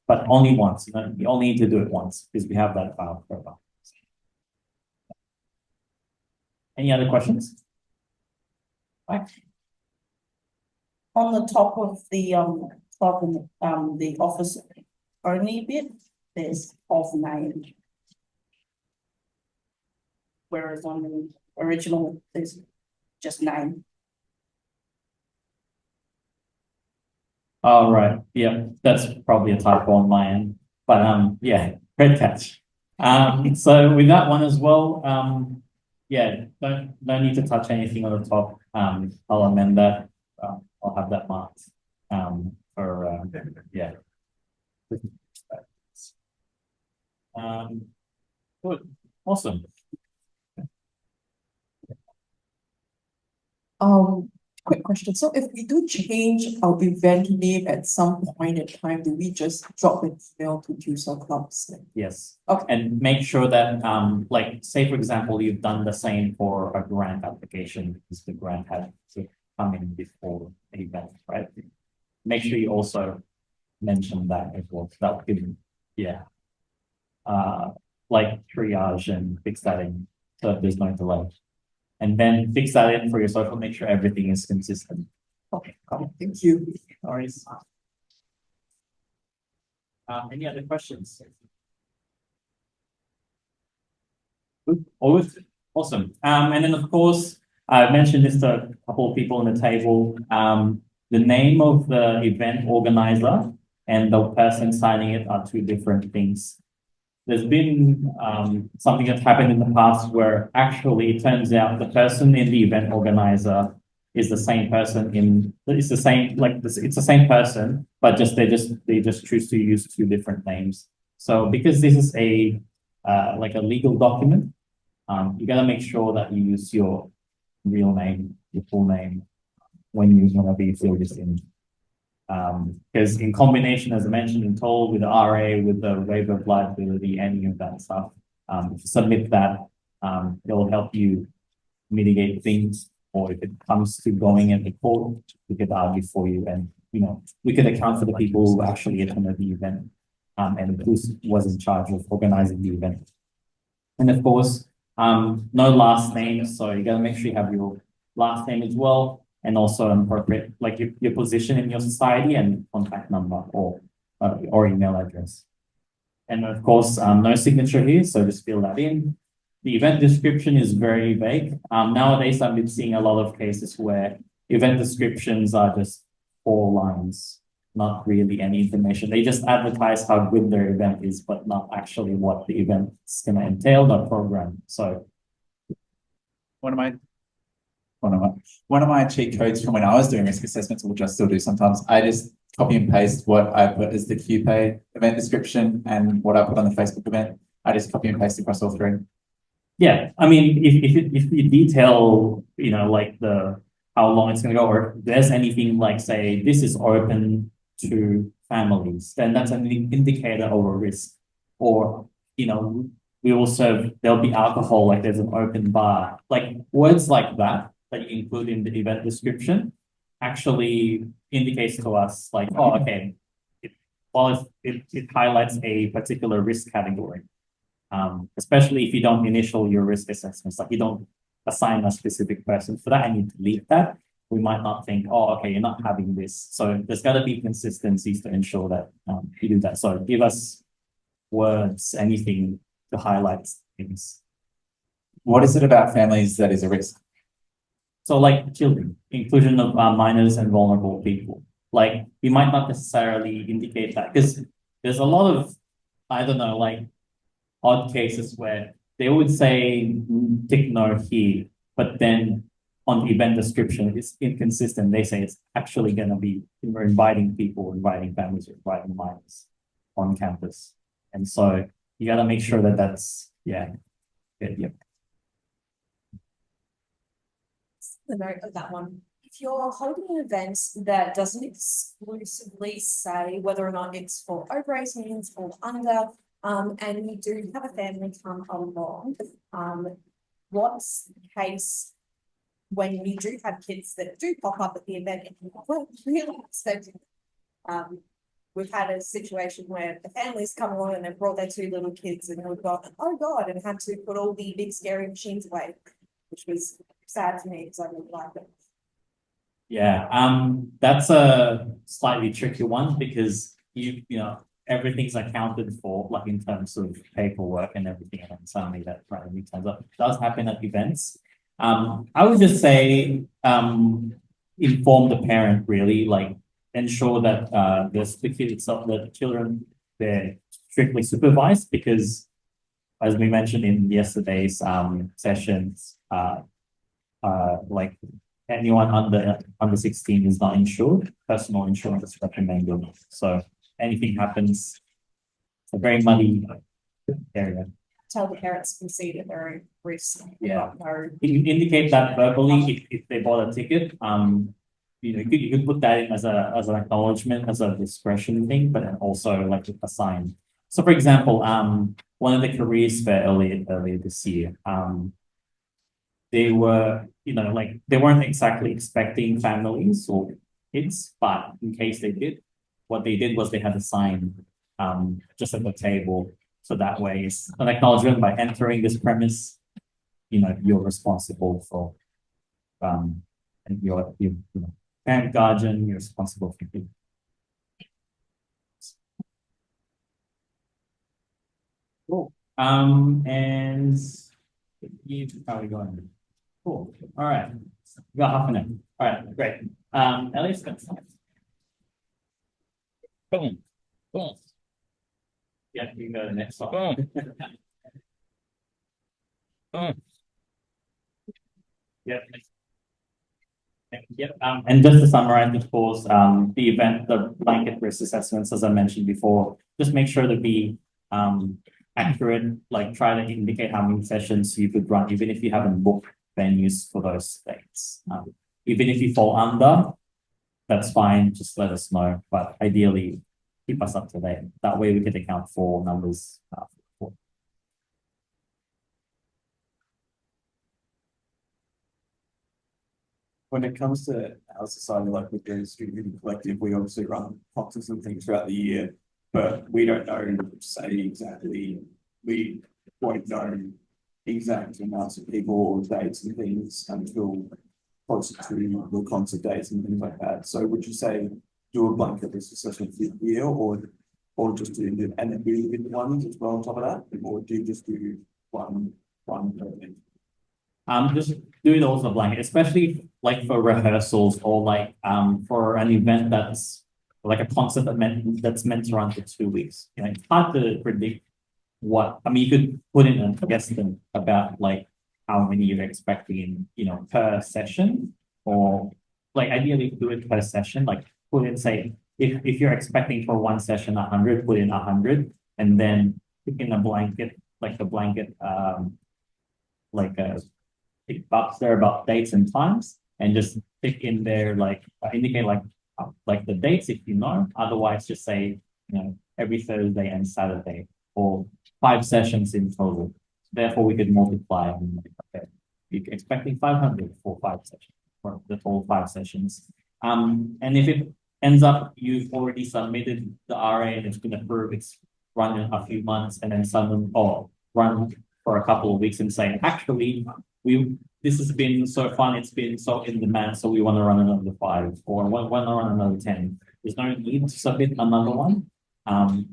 but only once. You only need to do it once because we have that file for a while. Any other questions? Right. On the top of the the office only bit, there's of name. Whereas on the original, there's just name. All right, yeah, that's probably a typo on my end, but yeah, great catch. So with that one as well, yeah, no need to touch anything on the top. I'll amend that. I'll have that marked. For yeah. Good, awesome. Quick question. So if we do change our event name at some point in time, do we just drop an email to TUSA clubs? Yes. Okay. And make sure that, like, say, for example, you've done the same for a grant application, because the grant had to come in before the event, right? Make sure you also mention that as well. So that could, yeah. Like triage and fix that in, so there's no delay. And then fix that in for your social, make sure everything is consistent. Okay, got it. Thank you. All right. Any other questions? Good. All good. Awesome. And then of course, I mentioned this to a couple of people on the table. The name of the event organizer and the person signing it are two different things. There's been something that's happened in the past where actually it turns out the person in the event organizer is the same person it's the same person, but they just choose to use two different names. So because this is a like a legal document, you gotta make sure that you use your real name, your full name whenever you fill this in. Because in combination, as I mentioned, in toll with the RA, with the waiver of liability, any of that stuff, if you submit that, it'll help you mitigate things. Or if it comes to going into court, we could argue for you, and we could account for the people who actually attended the event, and who was in charge of organizing the event. And of course, No last name, so you gotta make sure you have your last name as well, and also an appropriate, like your position in your society and contact number or email address. And of course, no signature here, so just fill that in. The event description is very vague. Nowadays I've been seeing a lot of cases where event descriptions are just 4 lines, not really any information. They just advertise how good their event is, but not actually what the event is gonna entail, the program. So One of my cheat codes from when I was doing risk assessments, which I still do sometimes, I just copy and paste what I put as the QPay event description and what I put on the Facebook event. I just copy and paste across all 3. yeah, I mean, if you detail, you know, like how long it's gonna go, or if there's anything like, say, this is open to families, then that's an indicator of a risk. Or, you know, we will serve, there'll be alcohol, like there's an open bar, like words like that you include in the event description actually indicates to us like, oh, okay, it highlights a particular risk category. Especially if you don't initial your risk assessments, like you don't assign a specific person for that and you delete that, we might not think, oh, okay, you're not having this. So there's got to be consistencies to ensure that you do that. So give us words, anything to highlight things. What is it about families that is a risk? So like children, inclusion of minors and vulnerable people. Like we might not necessarily indicate that because there's a lot of, I don't know, like odd cases where they would say tick no here, but then on the event description, it's inconsistent. They say it's actually going to be, we're inviting people, inviting families, inviting minors on campus. And so you got to make sure that that's, yeah, good, yep. The note of that one. If you're holding an event that doesn't exclusively say whether or not it's for over 18s or under, and you do have a family come along, what's the case when you do have kids that do pop up at the event and you weren't really expecting? We've had a situation where the families come along and they've brought their 2 little kids and we've got, oh God, and had to put all the big scary machines away, which was sad to me because I really liked it. Yeah, that's a slightly tricky one because you know, everything's accounted for, like in terms of paperwork and everything, and then suddenly that randomly turns up. It does happen at events. I would just say, inform the parent really, like ensure that the kid itself, the children, they're strictly supervised because, as we mentioned in yesterday's sessions, like anyone under 16 is not insured. Personal insurance is recommended. So anything happens, it's a very muddy area. Tell the parents can see that they're at risk. Yeah. You can indicate that verbally if they bought a ticket. You know, you could put that in as an acknowledgement, as a discretion thing, but then also like a sign. So for example, one of the careers fair earlier this year, they were, you know, like they weren't exactly expecting families or kids, but in case they did, what they did was they had a sign just at the table. So that way it's an acknowledgement by entering this premise, you know, you're responsible for and you're you know, parent guardian, you're responsible for people. Cool. And how are we going? Cool. All right. We got half an hour. All right, great. Elliott's got time. Boom. Boom. Yeah, you can go to the next slide. Boom. Boom. Yep. Yep. And just to summarize, of course, the event, the blanket risk assessments, as I mentioned before, just make sure to be accurate, like try to indicate how many sessions you could run, even if you haven't booked venues for those dates. Even if you fall under, that's fine, just let us know. But ideally, keep us up to date. That way we can account for numbers. When it comes to our society, like with the Student Union Collective, we obviously run proxies and things throughout the year, but we don't know, say exactly, we won't know exact amounts of people or dates and things until closer to the concert dates and things like that. So would you say do a blanket risk assessment for the year or just do and then do individual ones as well on top of that? Or do you just do one per thing? Just do it also blanket, especially like for rehearsals or like for an event that's like a concert that's meant to run for 2 weeks. You know, it's hard to predict what, I mean, you could put in a guesstimate about like how many you're expecting in, per session, or like ideally do it per session, like put in, say, if you're expecting for one session 100, put in 100, and then put in a blanket, like a blanket, like a tick box there about dates and times, and just tick in there, like indicate like the dates if you know, otherwise just say, every Thursday and Saturday, or 5 sessions in total. Therefore, we could multiply and okay, you're expecting 500 for 5 sessions, for the whole 5 sessions. And if it ends up you've already submitted the RA and it's been approved, it's run in a few months, and then suddenly or run for a couple of weeks and say, actually, this has been so fun, it's been so in demand, so we want to run another 5 or want to run another 10. There's no need to submit another one,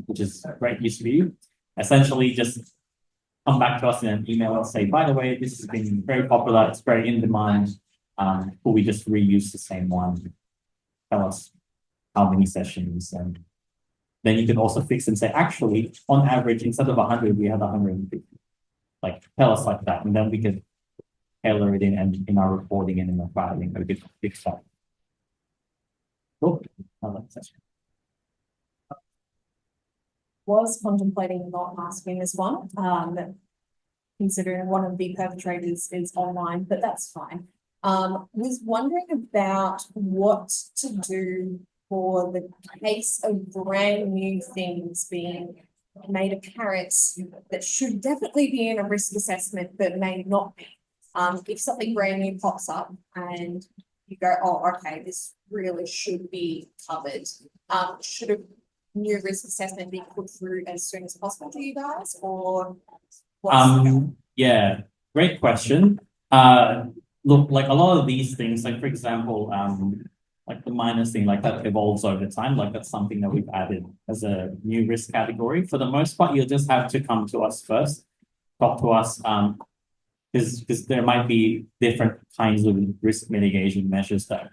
which is great news for you. Essentially, just come back to us in an email and say, by the way, this has been very popular, it's very in demand. Could we just reuse the same one? Tell us how many sessions, and then you can also fix and say, actually, on average, instead of 100, we had 150. Like, tell us like that, and then we can tailor it in our reporting and in our filing. We could fix that. Cool. Another session. Was contemplating not asking this one, considering one of the perpetrators is online, but that's fine. Was wondering about what to do for the case of brand new things being made apparent that should definitely be in a risk assessment, but may not be. If something brand new pops up and you go, oh, okay, this really should be covered. Should a new risk assessment be put through as soon as possible to you guys, or yeah, great question. Look, like a lot of these things, like for example, like the minus thing, like that evolves over time, like that's something that we've added as a new risk category. For the most part, you'll just have to come to us first, talk to us, because there might be different kinds of risk mitigation measures that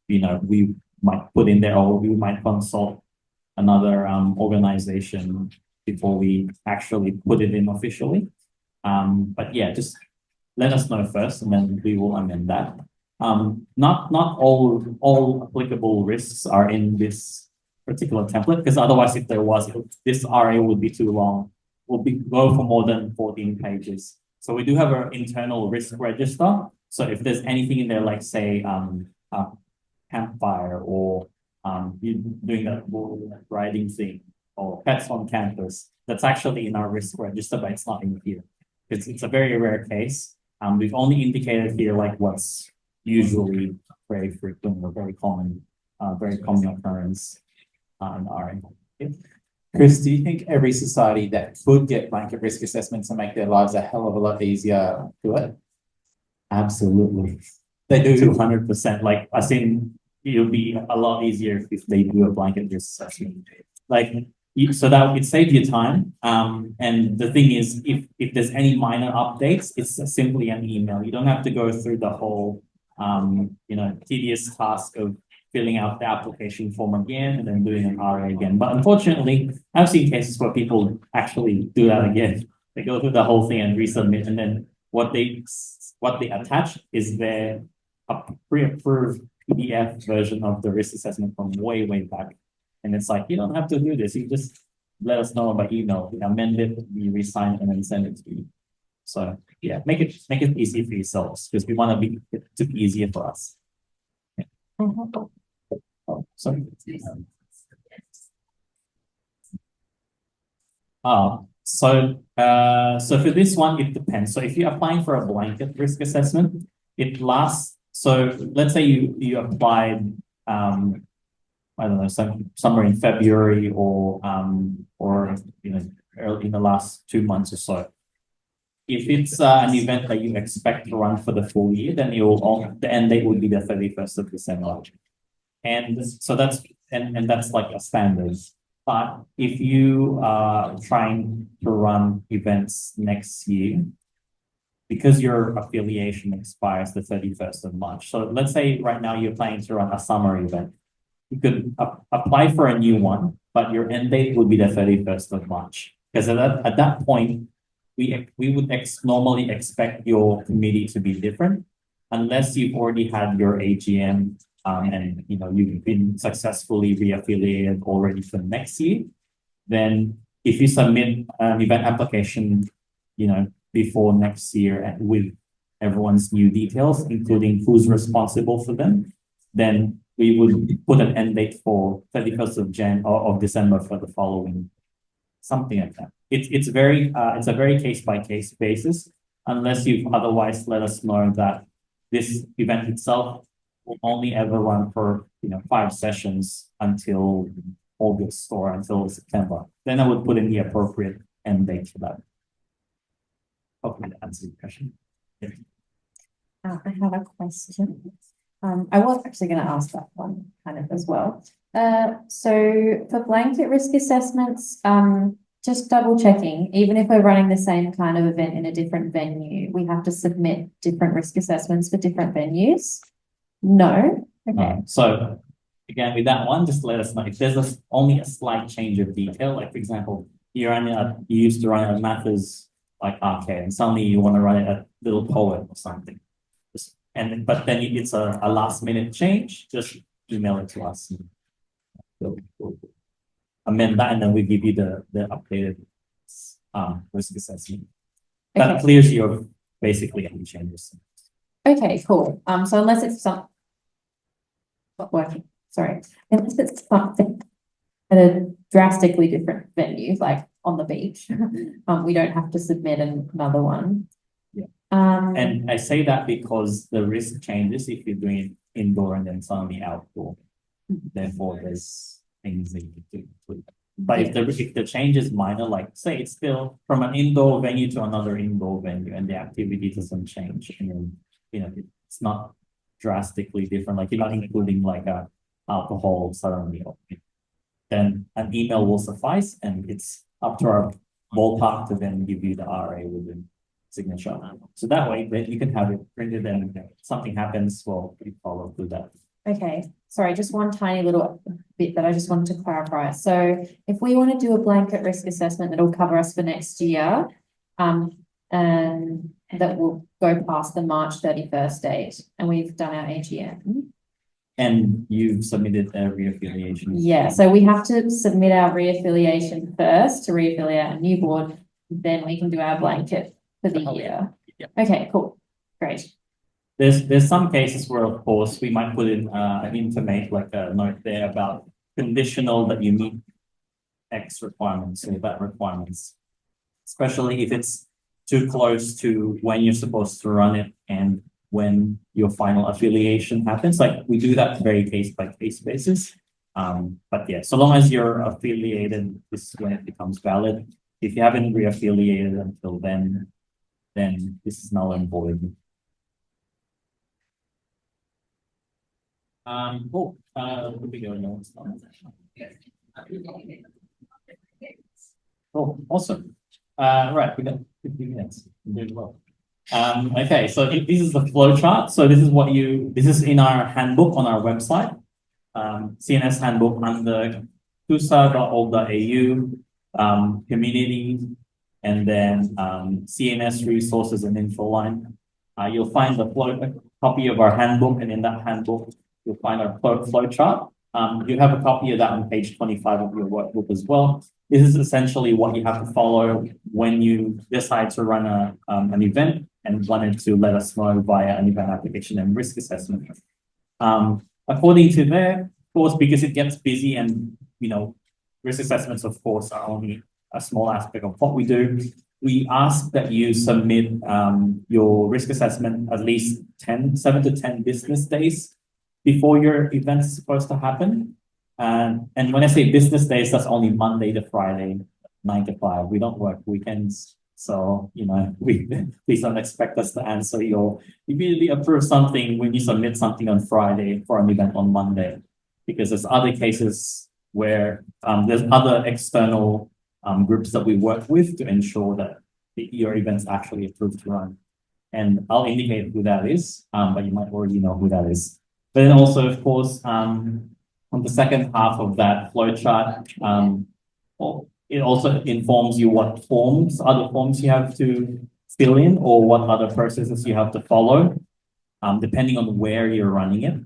we might put in there, or we might consult another organization before we actually put it in officially. But yeah, just let us know first, and then we will amend that. Not all applicable risks are in this particular template, because otherwise, if there was, this RA would be too long. Will go for more than 14 pages. So we do have our internal risk register. So if there's anything in there, like say campfire, or you doing that riding thing, or pets on campus, that's actually in our risk register, but it's not in here. It's a very rare case. We've only indicated here like what's usually very frequent or very common occurrence in RA. Chris, do you think every society that could get blanket risk assessments and make their lives a hell of a lot easier do it? Absolutely. They do 200%. Like I think it'll be a lot easier if they do a blanket risk assessment. Like so that would save you time. And the thing is, if there's any minor updates, it's simply an email. You don't have to go through the whole tedious task of filling out the application form again and then doing an RA again. But unfortunately, I've seen cases where people actually do that again. They go through the whole thing and resubmit, and then what they attach is their pre-approved PDF version of the risk assessment from way back. And it's like, you don't have to do this. You just let us know by email. We amend it, we re-sign it, and then send it to you. So yeah, make it easy for yourselves, because we want to be it to be easier for us. Yeah. Oh, sorry. So for this one, it depends. So if you're applying for a blanket risk assessment, it lasts. So let's say you applied, I don't know, somewhere in February or early in the last 2 months or so. if it's an event that you expect to run for the full year, then the end date would be the 31st of December. And so that's like a standard. But if you are trying to run events next year, because your affiliation expires the 31st of March. So let's say right now you're planning to run a summer event. You could apply for a new one, but your end date would be the 31st of March. Because at that point, we would normally expect your committee to be different, unless you've already had your AGM and you've been successfully reaffiliated already for next year. Then if you submit an event application, before next year and with everyone's new details, including who's responsible for them, then we would put an end date for 31st of December for the following, something like that. It's a very case by case basis, unless you've otherwise let us know that this event itself will only ever run for 5 sessions until August or until September. Then I would put in the appropriate end date for that. Hopefully that answers the question. I have a question. I was actually going to ask that one kind of as well. So for blanket risk assessments, just double checking, even if we're running the same kind of event in a different venue, we have to submit different risk assessments for different venues? No? Okay. So again, with that one, just let us know if there's only a slight change of detail. Like for example, you used to run a Mathers like arcade, and suddenly you want to run it at Little Poet or something. But then it's a last minute change, just email it to us. We'll amend that, and then we give you the updated risk assessment. That Okay. clears your basically any changes. Okay, cool. So unless it's not working, sorry. Unless it's something at a drastically different venue, like on the beach, we don't have to submit another one. Yeah. And I say that because the risk changes if you're doing it indoor and then suddenly outdoor. Therefore, there's things that you could do. But if the change is minor, like say it's still from an indoor venue to another indoor venue and the activity doesn't change, and then it's not drastically different, like you're not including like a alcohol suddenly, then an email will suffice, and it's up to our ballpark to then give you the RA with the signature. So that way that you can have it printed, and if something happens, well, you follow through that. Okay, sorry, just one tiny little bit that I just wanted to clarify. So if we want to do a blanket risk assessment that'll cover us for next year, and that will go past the March 31st date, and we've done our AGM. And you've submitted a reaffiliation. Yeah, so we have to submit our reaffiliation first to reaffiliate a new board, then we can do our blanket for the year. Yeah. Okay, cool, great. There's some cases where, of course, we might put in an intimate, like a note there about conditional that you meet X requirements or that requirements, especially if it's too close to when you're supposed to run it and when your final affiliation happens. Like we do that very case by case basis. But yeah, so long as you're affiliated, this is when it becomes valid. If you haven't reaffiliated until then this is null and void. Cool. We go now. Cool, awesome. Right, we got 15 minutes. We're doing well. Okay, so this is the flow chart. So this is in our handbook on our website. CNS handbook under tusa.org.au, community, and then CNS resources and info line. You'll find a copy of our handbook, and in that handbook, you'll find our flow chart. You have a copy of that on page 25 of your workbook as well. This is essentially what you have to follow when you decide to run an event and wanted to let us know via an event application and risk assessment. According to there, of course, because it gets busy and, risk assessments, of course, are only a small aspect of what we do. We ask that you submit your risk assessment at least 7 to 10 business days before your event is supposed to happen. And when I say business days, that's only Monday to Friday, 9 to 5. We don't work weekends. So, please don't expect us to answer your, immediately approve something when you submit something on Friday for an event on Monday. Because there's other cases where, there's other external, groups that we work with to ensure that your event's actually approved to run. And I'll indicate who that is, but you might already know who that is. But then also, of course, on the second half of that flow chart, it also informs you what other forms you have to fill in or what other processes you have to follow, depending on where you're running it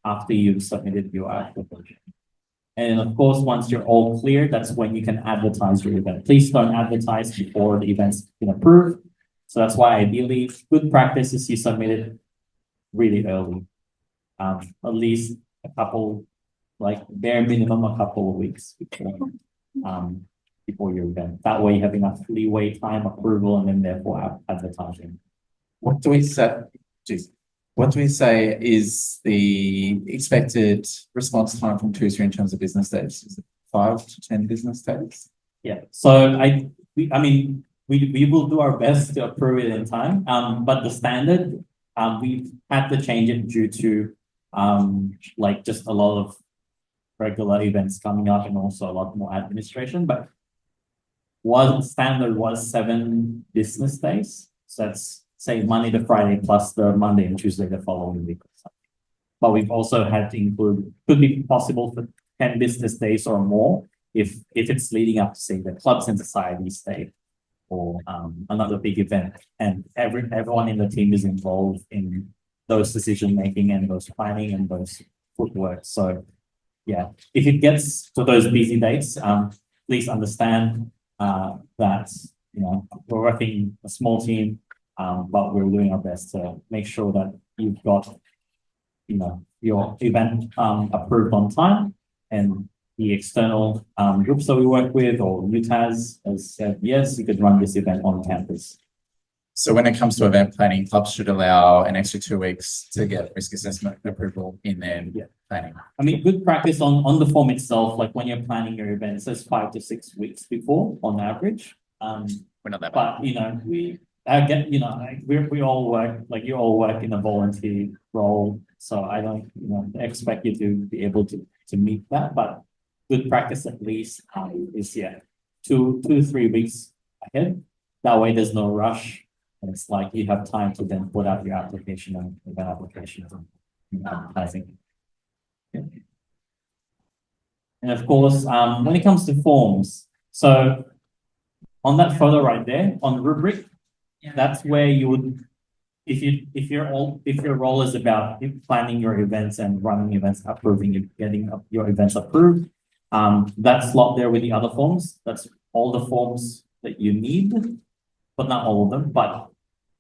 after you've submitted your application. And of course, once you're all clear, that's when you can advertise your event. Please don't advertise before the event's been approved. So that's why ideally, good practice is you submit it really early. At least a couple, like bare minimum, a couple of weeks before your event. That way you have enough leeway, time, approval, and then therefore advertising. What do we say? What do we say is the expected response time from TUSA in terms of business days? Is it 5 to 10 business days? Yeah. So we will do our best to approve it in time. But the standard, we've had to change it due to like just a lot of regular events coming up and also a lot more administration. But standard was 7 business days. So that's say Monday to Friday plus the Monday and Tuesday the following week. But we've also had to include, could be possible for 10 business days or more if it's leading up to say the clubs and societies day or another big event, and everyone in the team is involved in those decision making and those planning and those footwork. So yeah, if it gets to those busy dates, please understand that we're working a small team, but we're doing our best to make sure that you've got your event approved on time, and the external groups that we work with or UTAS has said, yes, you could run this event on campus. So when it comes to event planning, clubs should allow an extra 2 weeks to get risk assessment approval in their planning. I mean, good practice on the form itself, like when you're planning your event, it says 5 to 6 weeks before on average. We're not that but we all work, like you all work in a volunteer role. So I don't expect you to be able to meet that, but good practice at least is 2 to 3 weeks ahead. That way there's no rush. And it's like you have time to then put out your application and event applications and advertising. Yeah. And of course, when it comes to forms, so on that photo right there, on the rubric, that's where you would, if your role is about planning your events and running events, approving it, getting your events approved, that slot there with the other forms, that's all the forms that you need, but not all of them, but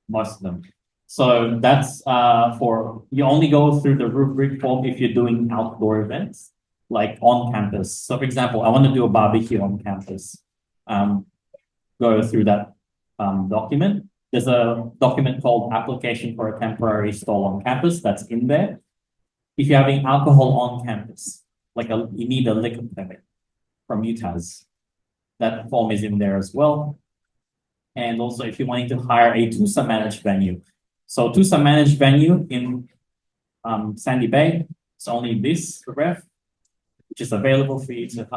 most of them. So that's you only go through the rubric form if you're doing outdoor events, like on campus. So for example, I want to do a barbecue on campus. Go through that document. There's a document called application for a temporary stall on campus that's in there. If you're having alcohol on campus, you need a liquor permit from UTAS. That form is in there as well. And also if you're wanting to hire a TUSA managed venue. So TUSA managed venue in Sandy Bay, it's only this ref, which is available for you to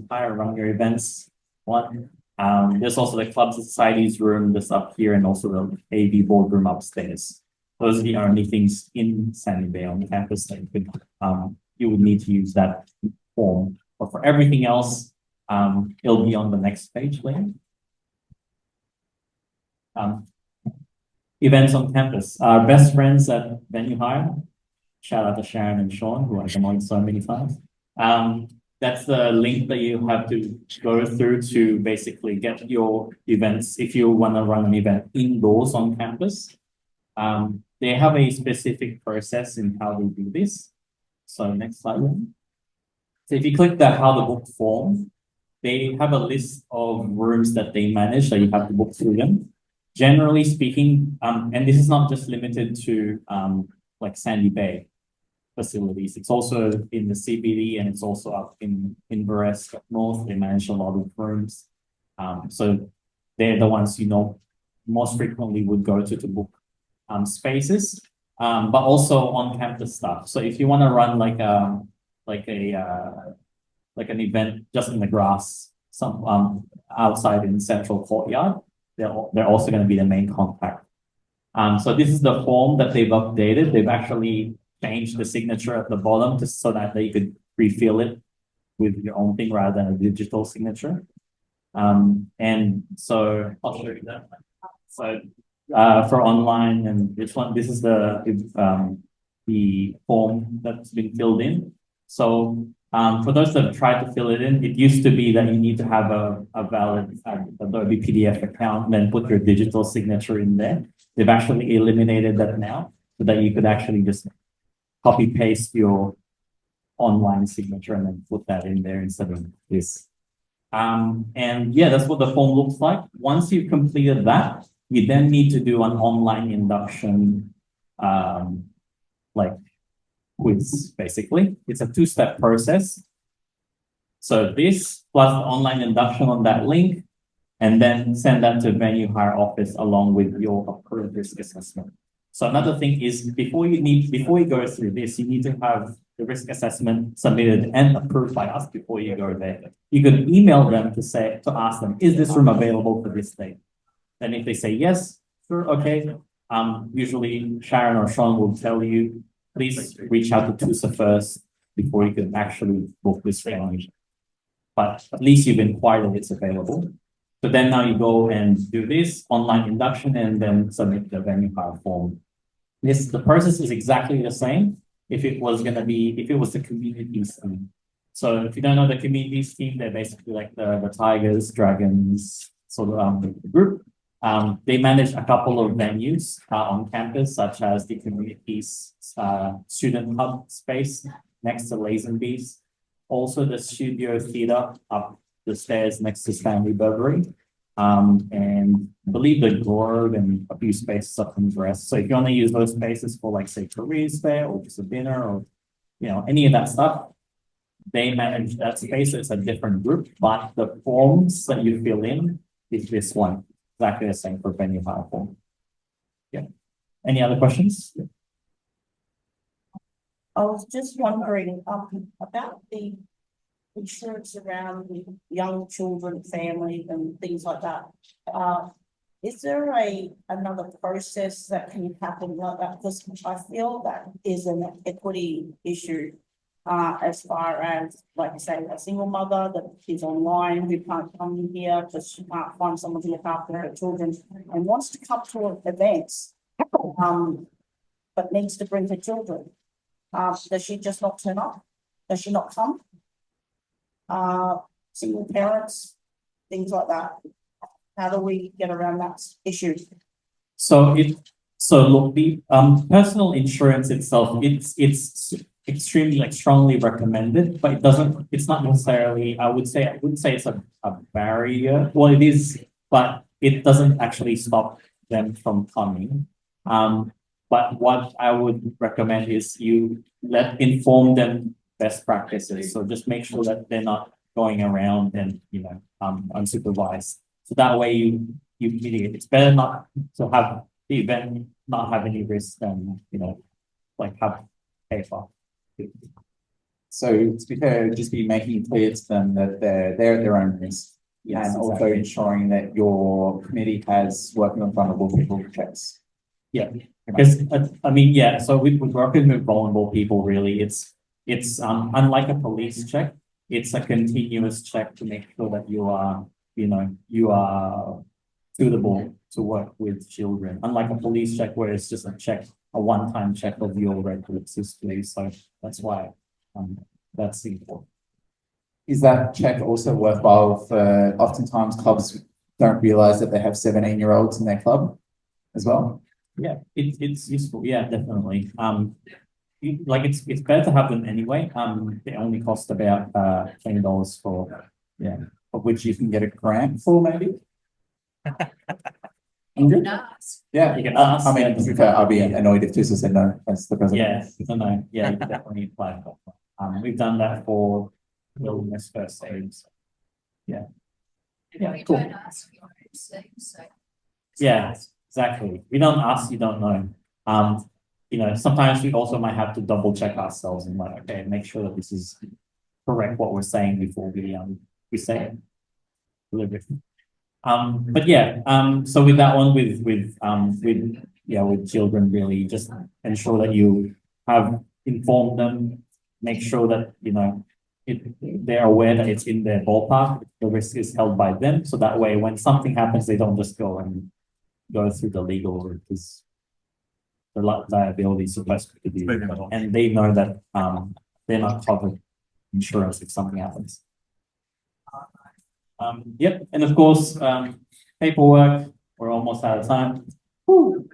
hire around your events. There's also the clubs and societies room that's up here, and also the AV boardroom upstairs. Those are the only things in Sandy Bay on campus that you would need to use that form. But for everything else, it'll be on the next page later. Events on campus. Our best friends at Venue Hire. Shout out to Sharon and Sean, who I've been on so many times. That's the link that you have to go through to basically get your events if you want to run an event indoors on campus. They have a specific process in how they do this. So next slide. So if you click the how to book form, they have a list of rooms that they manage that you have to book through them. Generally speaking, and this is not just limited to like Sandy Bay facilities. It's also in the CBD, and it's also up in Burress up north. They manage a lot of rooms. So they're the ones, most frequently would go to book spaces. But also on campus stuff. So if you want to run like an event just in the grass, outside in central courtyard, they're also going to be the main contact. So this is the form that they've updated. They've actually changed the signature at the bottom just so that they could refill it with your own thing rather than a digital signature. And so I'll show you that. So for online and this is the form that's been filled in. So for those that have tried to fill it in, it used to be that you need to have a valid Adobe PDF account and then put your digital signature in there. They've actually eliminated that now so that you could actually just copy paste your online signature and then put that in there instead of this. And yeah, that's what the form looks like. Once you've completed that, you then need to do an online induction, quiz, basically. It's a two-step process. So this plus the online induction on that link, and then send that to venue hire office along with your approved risk assessment. So another thing is before you go through this, you need to have the risk assessment submitted and approved by us before you go there. You can email them to ask them, is this room available for this day? And if they say yes, sure, okay. Usually Sharon or Sean will tell you, please reach out to TUSA first before you can actually book this venue. But at least you've inquired if it's available. So then now you go and do this online induction and then submit the venue hire form. The process is exactly the same if it was the communities team. So if you don't know the communities team, they're basically like the Tigers, Dragons, sort of the group. They manage a couple of venues on campus, such as the communities student hub space next to Lazenby's. Also the studio theater up the stairs next to Stanley Burberry. And I believe the Grove and a few spaces up in the rest. So if you want to use those spaces for like say careers fair or just a dinner or any of that stuff, they manage that space. So it's a different group, but the forms that you fill in is this one. Exactly the same for venue hire form. Yeah. Any other questions? I was just wondering, about the insurance around the young children, family and things like that. Is there another process that can happen like that? Because I feel that is an equity issue. As far as, like I say, a single mother that is online who can't come in here because she can't find someone to look after her children and wants to come to an event, but needs to bring her children. Does she just not turn up? Does she not come? Single parents, things like that. How do we get around that issue? So look, the personal insurance itself, it's extremely strongly recommended, but it's not necessarily, I wouldn't say it's a barrier. Well, it is, but it doesn't actually stop them from coming. But what I would recommend is you inform them best practices. So just make sure that they're not going around and unsupervised. So that way you mitigate. It's better not to have the event not have any risk than have paper. So to be fair, just be making it clear to them that they're at their own risk. Yes, and also exactly. ensuring that your committee has working on vulnerable people checks. Yeah, because so with working with vulnerable people, really, it's unlike a police check, it's a continuous check to make sure that you are suitable to work with children. Unlike a police check where it's just a one-time check of your records history. So that's why that's important. Is that check also worthwhile for, oftentimes clubs don't realize that they have 17-year-olds in their club as well? Yeah, it's useful. Yeah, definitely. It's better to have them anyway. They only cost about $20 for, of which you can get a grant for maybe? Yeah, you can ask. I mean, to be fair, I'd be annoyed if TUSA said no as the president. Yeah, no, yeah, you can definitely apply for it. We've done that for wilderness first aids. Yeah. Yeah, cool. Yeah, exactly. We don't ask, you don't know. You know, sometimes we also might have to double check ourselves and like, okay, make sure that this is correct what we're saying before we say it. Deliver it. But yeah, so with that one, with children, really just ensure that you have informed them, make sure that, you know, they're aware that it's in their ballpark, the risk is held by them, so that way when something happens, they don't just go and go through the legal route, because the liability is supposed to be, and they know that, they're not covered insurance if something happens. Yep, and of course, paperwork, we're almost out of time. Woo.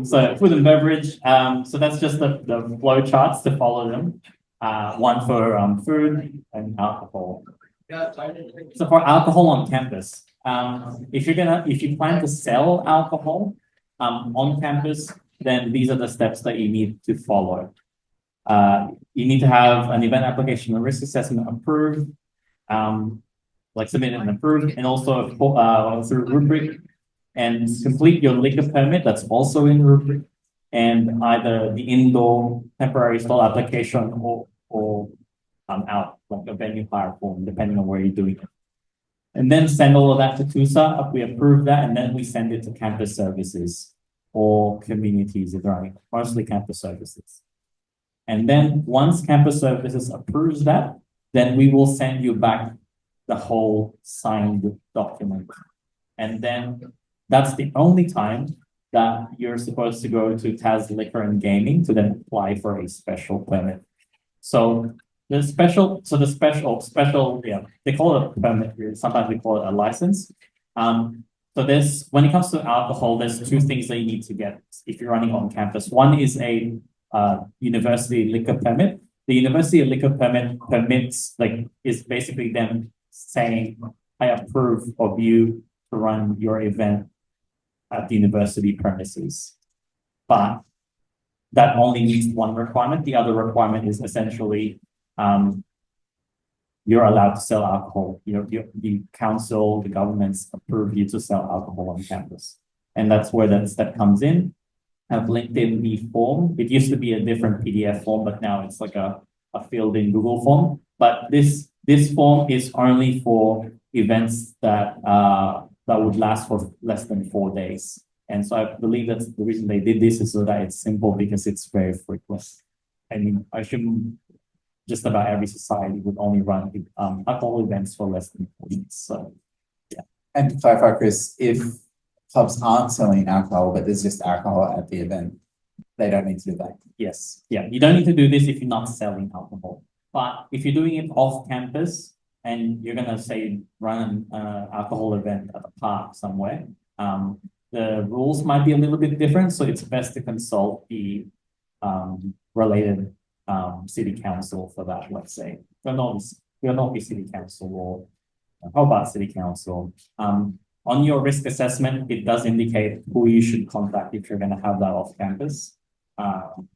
So food and beverage, so that's just the flow charts to follow them. One for food and alcohol. So for alcohol on campus, if you plan to sell alcohol on campus, then these are the steps that you need to follow. You need to have an event application and risk assessment approved, like submitted and approved, and also through rubric, and complete your liquor permit that's also in rubric, and either the indoor temporary stall application or out like a venue hire form, depending on where you're doing it. And then send all of that to TUSA. We approve that, and then we send it to campus services or communities if there are mostly campus services. And then once campus services approves that, then we will send you back the whole signed document. And then that's the only time that you're supposed to go to TAS Liquor and Gaming to then apply for a special permit. So the special, yeah, they call it a permit. Sometimes we call it a license. So when it comes to alcohol, there's two things that you need to get if you're running on campus. One is a university liquor permit. The university liquor permit is basically them saying, I approve of you to run your event at the university premises. But that only meets one requirement. The other requirement is essentially you're allowed to sell alcohol. The council, the governments approve you to sell alcohol on campus. And that's where that step comes in. I've linked in the form. It used to be a different PDF form, but now it's like a filled in Google form. But this form is only for events that would last for less than 4 days. And so I believe that's the reason they did this, is so that it's simple, because it's very frequent. I mean, I assume just about every society would only run alcohol events for less than 4 weeks. So yeah. And to clarify, Chris, if clubs aren't selling alcohol, but there's just alcohol at the event, they don't need to do that. Yes. Yeah. You don't need to do this if you're not selling alcohol. But if you're doing it off campus and you're gonna say run an alcohol event at a park somewhere, the rules might be a little bit different. So it's best to consult the related city council for that. Let's say we're not the city council or Hobart City Council. On your risk assessment, it does indicate who you should contact if you're going to have that off campus.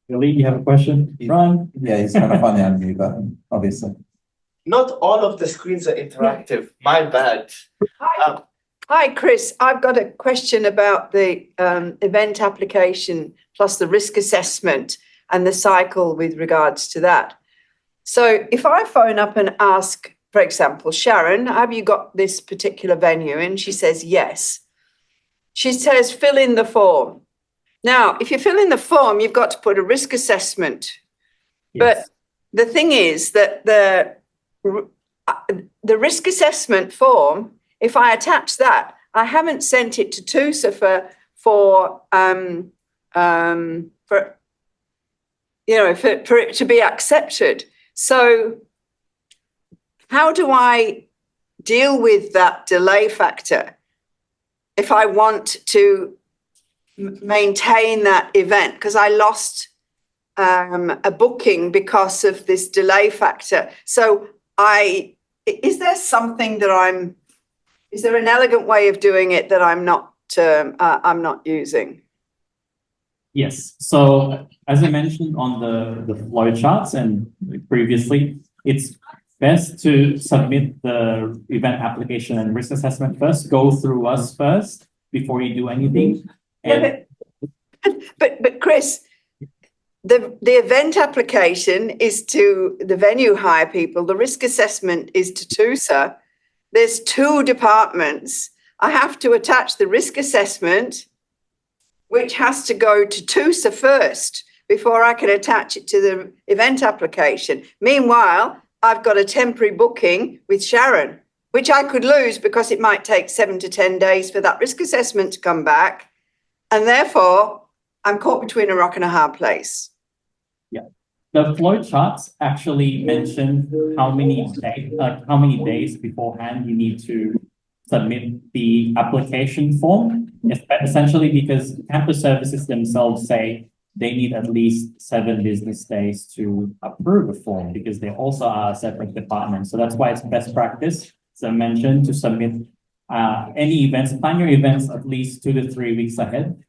Billy, you have a question? Ron? Yeah, he's trying to find the unmute button, obviously. Not all of the screens are interactive. My bad. Hi, Chris. I've got a question about the event application plus the risk assessment and the cycle with regards to that. So if I phone up and ask, for example, Sharon, have you got this particular venue? And she says, yes. She says, fill in the form. Now, if you fill in the form, you've got to put a risk assessment. Yes. But the thing is that the risk assessment form, if I attach that, I haven't sent it to TUSA for it to be accepted. So how do I deal with that delay factor if I want to maintain that event? Because I lost a booking because of this delay factor. So is there something that is there an elegant way of doing it that I'm not using? Yes. So as I mentioned on the flow charts and previously, it's best to submit the event application and risk assessment first, go through us first before you do anything. And But Chris, the event application is to the venue hire people, the risk assessment is to TUSA. There's two departments. I have to attach the risk assessment, which has to go to TUSA first before I can attach it to the event application. Meanwhile, I've got a temporary booking with Sharon, which I could lose because it might take 7 to 10 days for that risk assessment to come back. And therefore, I'm caught between a rock and a hard place. the flow charts actually mention how many days beforehand you need to submit the application form. Essentially because campus services themselves say they need at least 7 business days to approve a form because they also are a separate department. So that's why it's best practice, as I mentioned, to submit any events, plan your events at least 2 to 3 weeks ahead,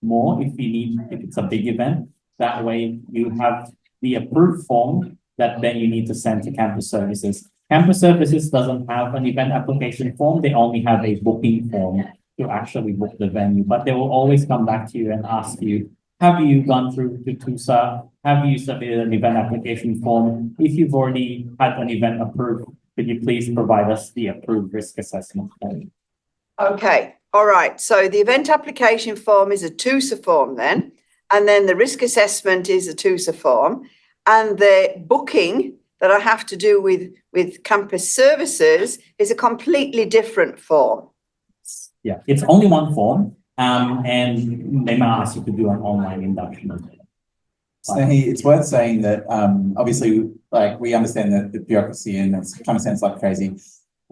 more if you need, if it's a big event. That way you have the approved form that then you need to send to campus services. Campus services doesn't have an event application form. They only have a booking form to actually book the venue, but they will always come back to you and ask you, have you gone through to TUSA? Have you submitted an event application form? If you've already had an event approved, could you please provide us the approved risk assessment form? Okay, all right. So the event application form is a TUSA form then, and then the risk assessment is a TUSA form, and the booking that I have to do with campus services is a completely different form. Yeah, it's only one form, and they might ask you to do an online induction as well. So it's worth saying that obviously, like, we understand that the bureaucracy and it kind of sounds like crazy.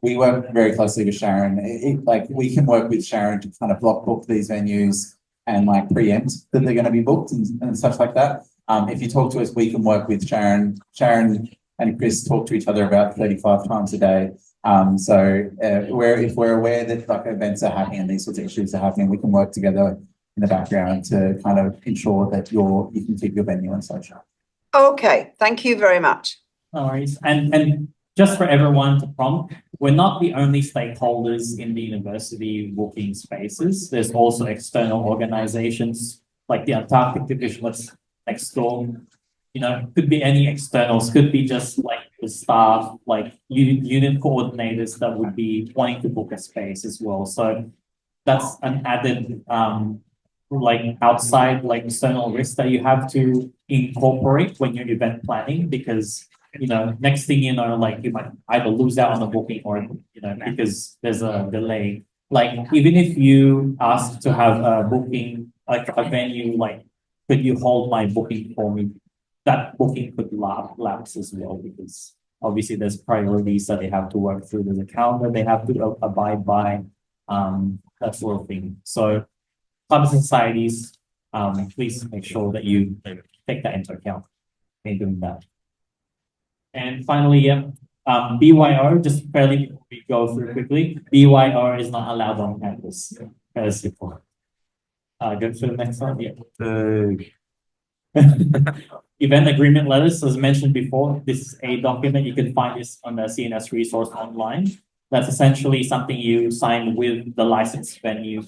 We work very closely with Sharon. Like, we can work with Sharon to kind of block book these venues and like preempt that they're going to be booked and stuff like that. If you talk to us, we can work with Sharon. Sharon and Chris talk to each other about 35 times a day. If we're aware that like events are happening and these sorts of issues are happening, we can work together in the background to kind of ensure that you can keep your venue and such. Okay, thank you very much. No worries. And just for everyone to prompt, we're not the only stakeholders in the university booking spaces. There's also external organizations like the Antarctic Division next door. You know, could be any externals, could be just like the staff, like unit coordinators that would be wanting to book a space as well. So that's an added like outside, like external risk that you have to incorporate when you're event planning, because you know, next thing you know, like you might either lose out on the booking or, you know, because there's a delay. Like even if you ask to have a booking, like a venue, like, could you hold my booking for me? That booking could lapse as well, because obviously there's priorities that they have to work through. There's a calendar they have to abide by, that sort of thing. So clubs and societies, please make sure that you take that into account in doing that. And finally, BYO, just fairly before we go through quickly, BYO is not allowed on campus as before. Go to the next slide. Yeah. Event agreement letters, as mentioned before, this is a document. You can find this on the CNS resource online. That's essentially something you sign with the licensed venue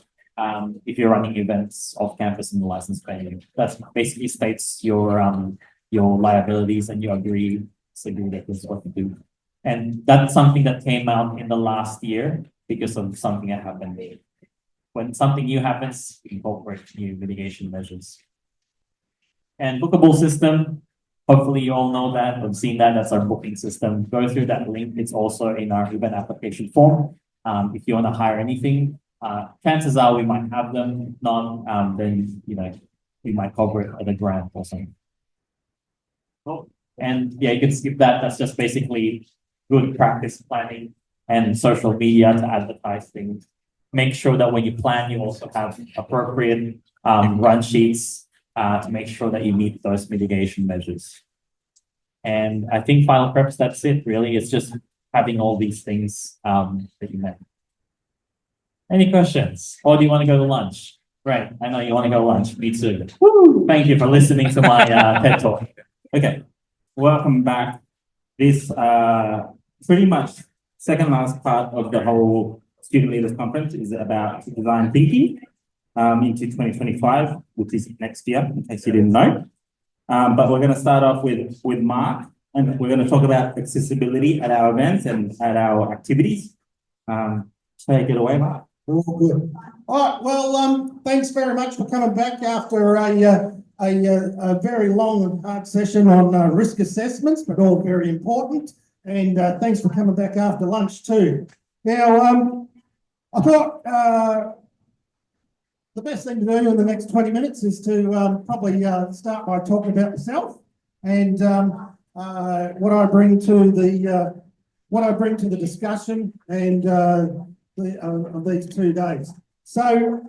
if you're running events off campus in the licensed venue. That basically states your liabilities and you agree that this is what you do. And that's something that came out in the last year because of something that happened. When something new happens, incorporate new mitigation measures. And bookable system, hopefully you all know that or seen that. That's our booking system. Go through that link. It's also in our event application form. If you want to hire anything, chances are we might have them. If not, then you know we might cover it at a grant or something. Cool. And yeah, you can skip that. That's just basically good practice planning and social media to advertise things. Make sure that when you plan, you also have appropriate run sheets to make sure that you meet those mitigation measures. And I think final preps, that's it really. It's just having all these things that you met. Any questions? Or do you want to go to lunch? Right, I know you want to go to lunch. Me too. Woo! Thank you for listening to my TED Talk. Okay. Welcome back. this pretty much second last part of the whole student leaders conference is about design thinking into 2025, which is next year, in case you didn't know. But we're going to start off with Mark, and we're going to talk about accessibility at our events and at our activities. Take it away, Mark. All good. All right, well, thanks very much for coming back after a very long and hard session on risk assessments, but all very important. And thanks for coming back after lunch too. Now, I thought the best thing to do in the next 20 minutes is to probably start by talking about myself and what I bring to the discussion and of these 2 days. So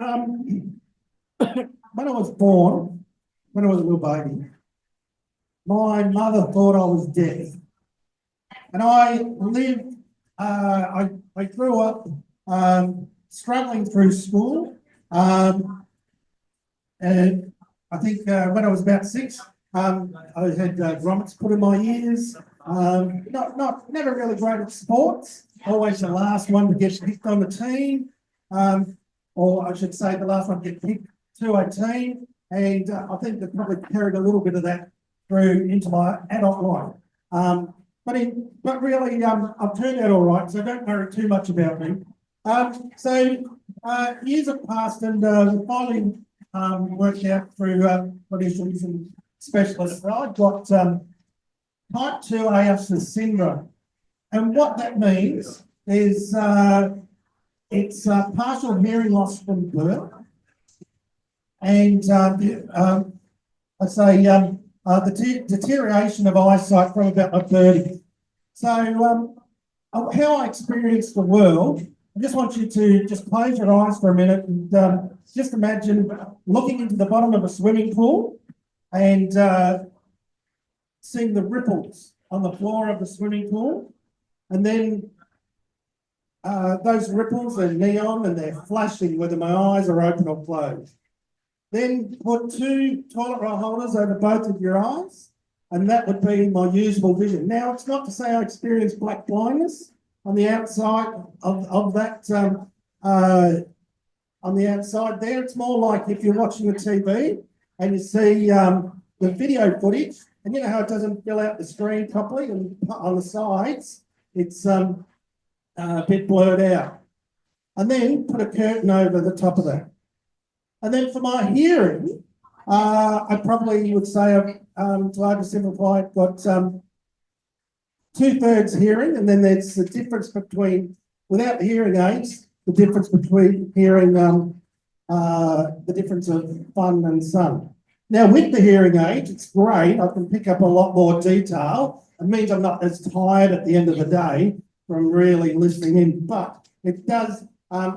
when I was born, when I was a little baby, my mother thought I was deaf. And I lived, I grew up struggling through school. And I think when I was about 6, I had grommets put in my ears. Never really great at sports. Always the last one to get picked on the team. Or I should say the last one to get picked to a team. And I think that probably carried a little bit of that through into my adult life. But really, I've turned out all right, so don't worry too much about me. Years have passed and finally worked out through clinicians and specialists. I've got type 2 AFSA syndrome. And what that means is it's partial hearing loss from birth. And I say the deterioration of eyesight from about my 30s. So how I experience the world, I just want you to just close your eyes for a minute and just imagine looking into the bottom of a swimming pool and seeing the ripples on the floor of the swimming pool. And then those ripples are neon and they're flashing whether my eyes are open or closed. Then put 2 toilet roll holders over both of your eyes, and that would be my usable vision. Now, it's not to say I experience black blindness on the outside of that, on the outside there. It's more like if you're watching the TV and you see the video footage, and you know how it doesn't fill out the screen properly, and on the sides, it's a bit blurred out. And then put a curtain over the top of that. And then for my hearing, I probably would say, to oversimplify it, got 2/3 hearing, and then there's the difference between, without the hearing aids, the difference between hearing, the difference of fun and sun. Now with the hearing aids, it's great. I can pick up a lot more detail. It means I'm not as tired at the end of the day from really listening in, but it does.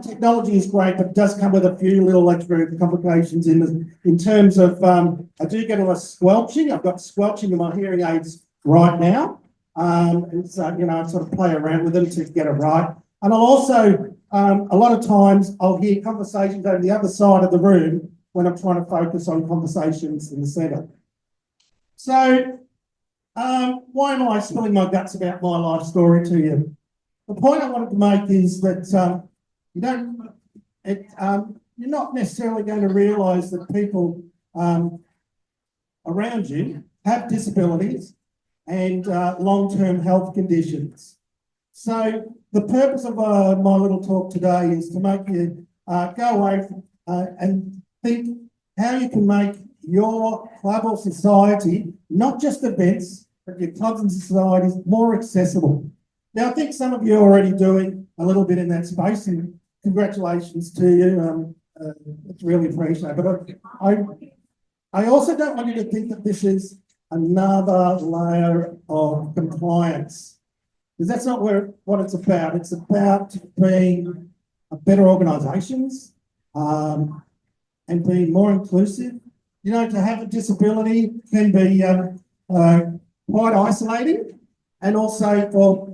Technology is great, but it does come with a few little extra complications in terms of, I do get a lot of squelching. I've got squelching in my hearing aids right now. And so, I sort of play around with them to get it right. And I'll also, a lot of times I'll hear conversations over the other side of the room when I'm trying to focus on conversations in the centre. So, why am I spilling my guts about my life story to you? The point I wanted to make is that you're not necessarily going to realise that people around you have disabilities and long-term health conditions. So the purpose of my little talk today is to make you go away and think how you can make your club or society, not just events, but your clubs and societies more accessible. Now, I think some of you are already doing a little bit in that space, and congratulations to you. It's really appreciated. But I also don't want you to think that this is another layer of compliance, because that's not what it's about. It's about being better organisations and being more inclusive. To have a disability can be quite isolating, and also for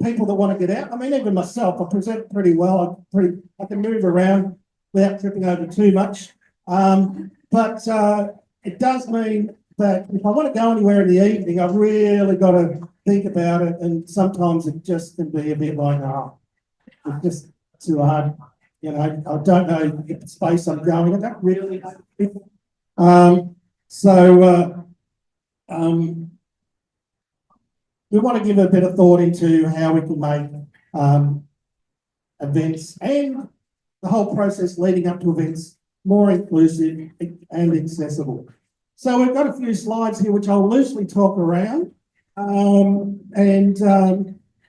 people that want to get out. I mean, even myself, I present pretty well. I can move around without tripping over too much. But it does mean that if I want to go anywhere in the evening, I've really got to think about it, and sometimes it just can be a bit like, it's just too hard. You know, I don't know the space I'm going. I don't really know people. We want to give a bit of thought into how we can make events and the whole process leading up to events more inclusive and accessible. So we've got a few slides here which I'll loosely talk around.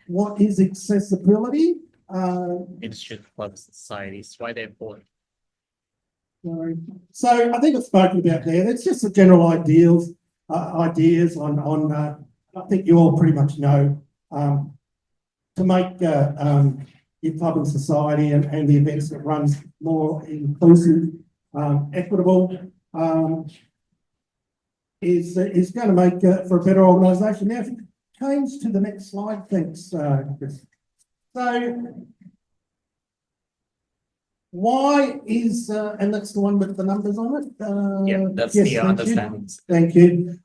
What is accessibility? Institute for Societies, why they're important. So I think I've spoken about there. It's just the general ideas on I think you all pretty much know to make your club and society and the events that runs more inclusive, equitable, is going to make for a better organisation. Now, if you change to the next slide, thanks, Chris. So, why is and that's the one with the numbers on it? Yeah, that's yes, the understanding. Thank you.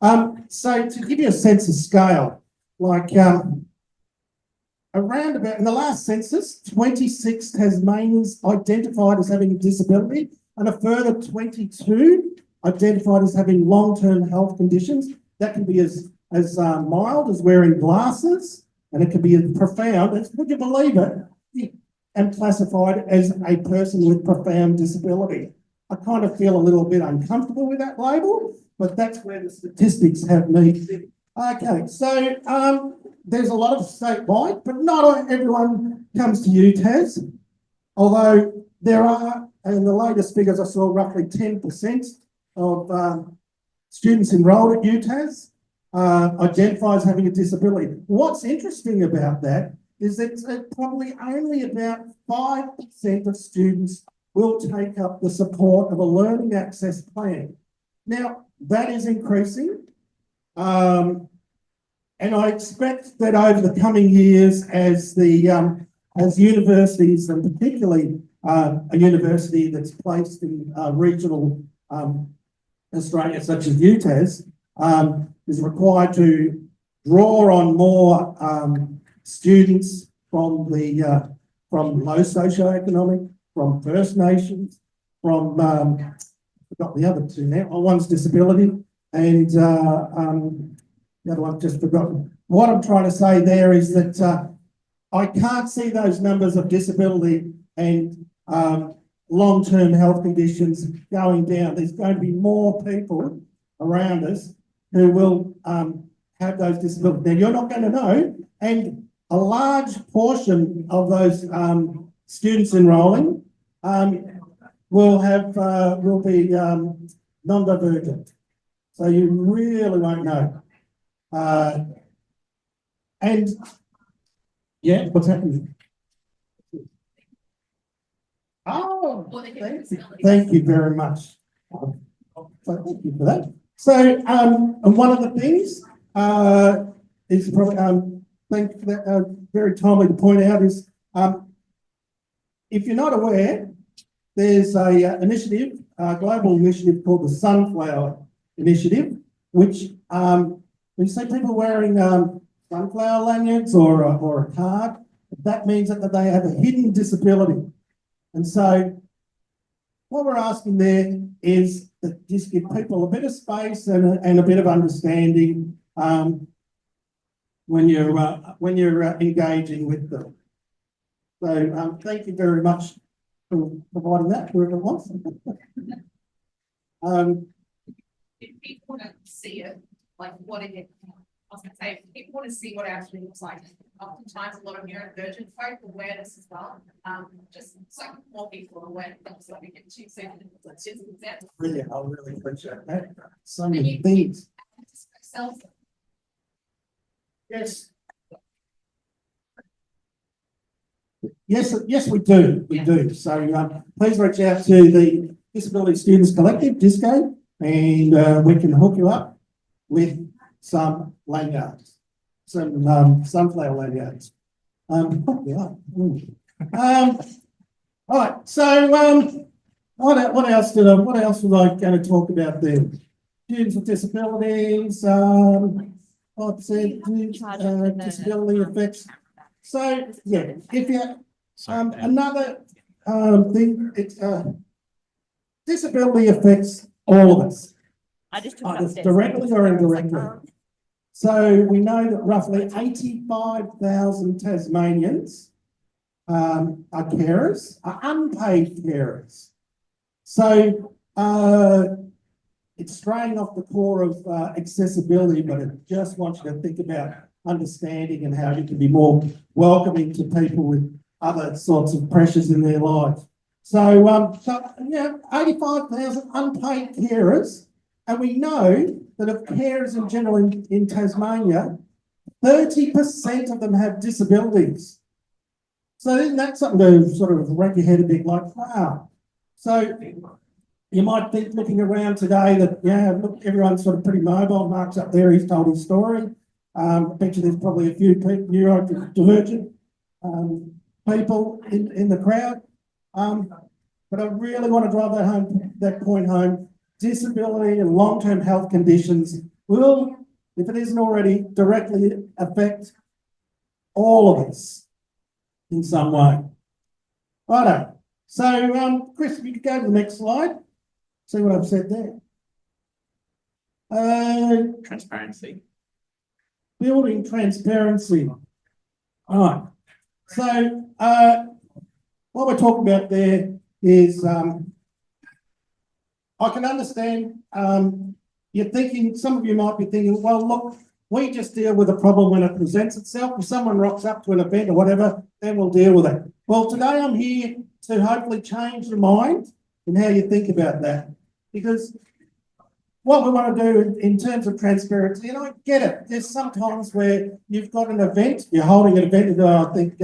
So to give you a sense of scale, like around about in the last census, 26 Tasmanians identified as having a disability, and a further 22 identified as having long-term health conditions. That can be as mild as wearing glasses, and it can be as profound as, would you believe it, and classified as a person with profound disability. I kind of feel a little bit uncomfortable with that label, but that's where the statistics have me. Okay, so there's a lot of statewide, but not everyone comes to UTAS, although there are, in the latest figures I saw, roughly 10% of students enrolled at UTAS identify as having a disability. What's interesting about that is that probably only about 5% of students will take up the support of a learning access plan. Now, that is increasing. And I expect that over the coming years, as universities, and particularly a university that's placed in regional Australia, such as UTAS, is required to draw on more students from low socioeconomic, from First Nations, from I forgot the other two now. One's disability, and the other one I've just forgotten. What I'm trying to say there is that I can't see those numbers of disability and long-term health conditions going down. There's going to be more people around us who will have those disabilities. Now, you're not going to know, and a large portion of those students enrolling will be non-divergent. So you really won't know. And yeah, what's happening? Oh, thank you very much. So thank you for that. So, and one of the things is probably thank you for that, very timely to point out is if you're not aware, there's a initiative, a global initiative called the Sunflower Initiative, which when you see people wearing sunflower lanyards or a card, that means that they have a hidden disability. And so what we're asking there is that just give people a bit of space and a bit of understanding when you're engaging with them. So thank you very much for providing that, whoever it was. If people want to see it, like what it is, I was going to say, if people want to see what it actually looks like, oftentimes a lot of neurodivergent folk awareness as well. Just so more people are aware that so we get 2 seconds. Let's just example. Really, I really appreciate that. So many things. Yes. Yes, we do. We do. So please reach out to the Disability Students Collective, DISCO, and we can hook you up with some lanyards, some sunflower lanyards. All right. So what else was I going to talk about there? Students with disabilities. disability effects. So, yeah, if you, another, thing, it's, disability affects all of us, I just took it either upstairs. directly or indirectly. So we know that roughly 85,000 Tasmanians are carers, are unpaid carers. So it's straying off the core of accessibility, but I just want you to think about understanding and how you can be more welcoming to people with other sorts of pressures in their lives. So, yeah, 85,000 unpaid carers, and we know that of carers in general in Tasmania, 30% of them have disabilities. So isn't that something to sort of wreck your head a bit like, wow. So you might think looking around today that, yeah, look, everyone's sort of pretty mobile. Mark's up there, he's told his story. I bet you there's probably a few neurodivergent people in the crowd. But I really want to drive that point home. Disability and long-term health conditions will, if it isn't already, directly affect all of us in some way. Righto. So, Chris, if you could go to the next slide. See what I've said there. Transparency. Building transparency. All right. So, what we're talking about there is, I can understand, you're thinking, some of you might be thinking, well, look, we just deal with a problem when it presents itself. If someone rocks up to an event or whatever, then we'll deal with it. Well, today I'm here to hopefully change your mind in how you think about that. Because what we want to do in terms of transparency, and I get it, there's sometimes where you've got an event, you're holding an event, I think,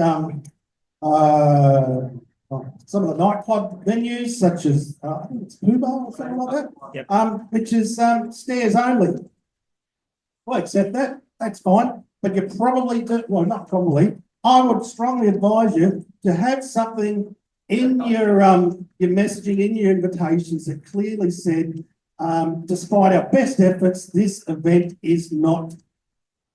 some of the nightclub venues, such as I think it's Uber or something like that, Yep. which is stairs only. Well, accept that, that's fine, but you probably do, well, not probably, I would strongly advise you to have something in your messaging, in your invitations that clearly said, despite our best efforts, this event is not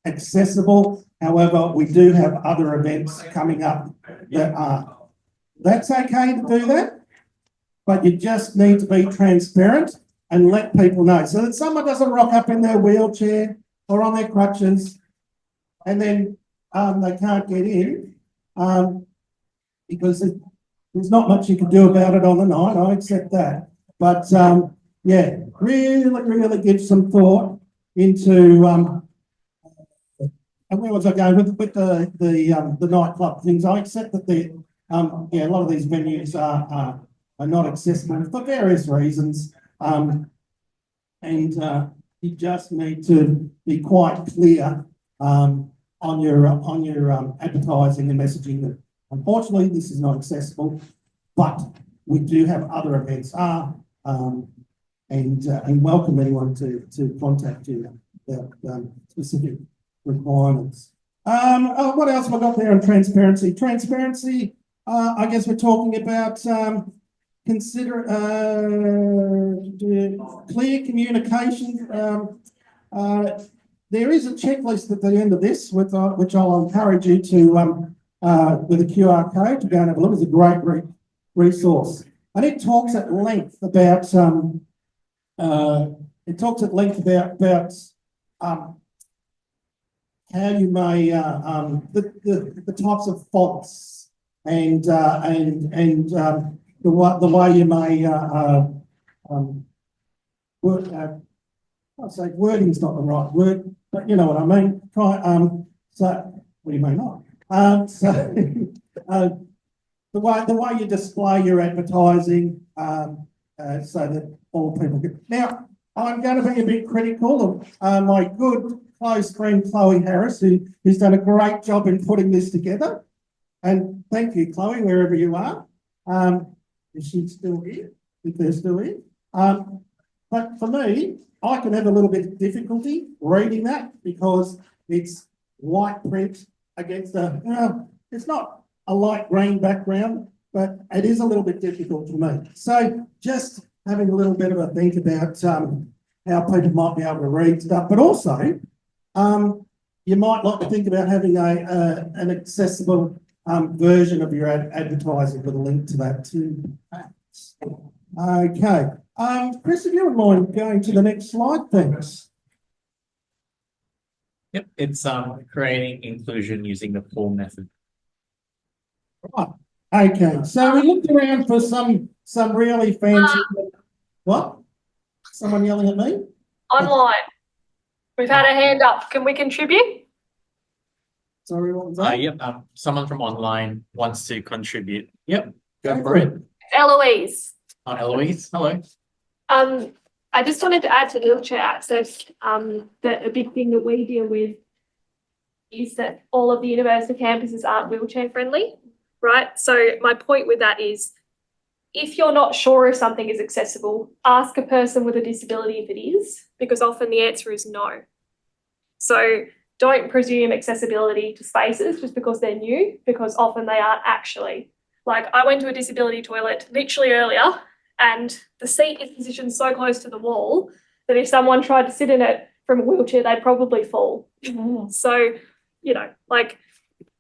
accessible. However, we do have other events coming up that are. That's okay to do that, but you just need to be transparent and let people know. So that someone doesn't rock up in their wheelchair or on their crutches and then they can't get in because there's not much you can do about it on the night. I accept that. But yeah, really give some thought into and where was I going with the nightclub things? I accept that yeah, a lot of these venues are not accessible for various reasons. And you just need to be quite clear on your advertising and messaging that unfortunately this is not accessible, but we do have other events and welcome anyone to contact you about specific requirements. What else have I got there on transparency? Transparency, I guess we're talking about clear communication. There is a checklist at the end of this, which I'll encourage you to, with a QR code, to go and have a look. It's a great resource, and it talks at length about how you may the types of fonts and the way you may I'd say wording's not the right word, but you know what I mean. So well, you may not. The way you display your advertising, so that all people get. Now, I'm going to be a bit critical of my good close friend Chloe Harris, who's done a great job in putting this together. And thank you, Chloe, wherever you are. Is she still here? If they're still here. But for me, I can have a little bit of difficulty reading that because it's white print against it's not a light green background, but it is a little bit difficult for me. So just having a little bit of a think about how people might be able to read stuff, but also you might like to think about having an accessible version of your advertising with a link to that too. Okay, Chris, if you wouldn't mind going to the next slide, thanks. Yep, it's creating inclusion using the pull method. Right. Okay, so we looked around for some really fancy. What? Someone yelling at me? Online. We've had a hand up. Can we contribute? Sorry, what was that? Yep, someone from online wants to contribute. Yep, go for it. Eloise. Eloise, hello. I just wanted to add to wheelchair access, that a big thing that we deal with is that all of the university campuses aren't wheelchair friendly, right? So my point with that is, if you're not sure if something is accessible, ask a person with a disability if it is, because often the answer is no. So don't presume accessibility to spaces just because they're new, because often they aren't actually. Like, I went to a disability toilet literally earlier, and the seat is positioned so close to the wall that if someone tried to sit in it from a wheelchair, they'd probably fall. So, you know, like,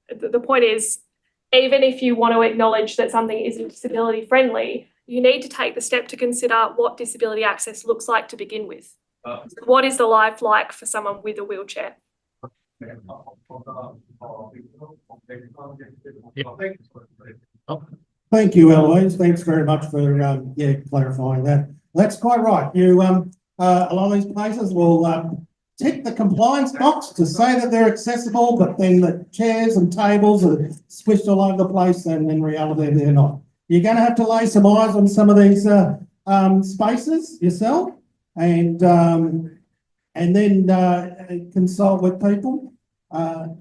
the point is, even if you want to acknowledge that something isn't disability friendly, you need to take the step to consider what disability access looks like to begin with. What is the life like for someone with a wheelchair? Thank you, Eloise. Thanks very much for clarifying that. That's quite right. You a lot of these places will tick the compliance box to say that they're accessible, but then the chairs and tables are squished all over the place, and in reality they're not. You're going to have to lay some eyes on some of these spaces yourself, and then consult with people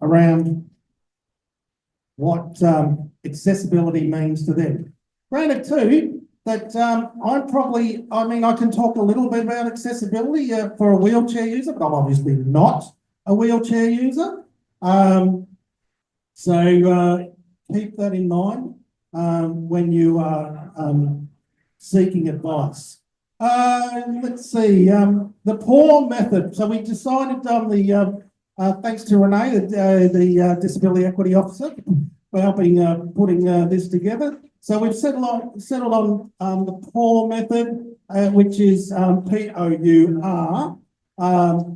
around what accessibility means to them. Granted too, that I can talk a little bit about accessibility for a wheelchair user, but I'm obviously not a wheelchair user. So keep that in mind when you are seeking advice. Let's see, the PAW method. So we decided on the, thanks to Renee, the Disability Equity Officer, for helping putting this together. So we've settled on the PAW method, which is POUR.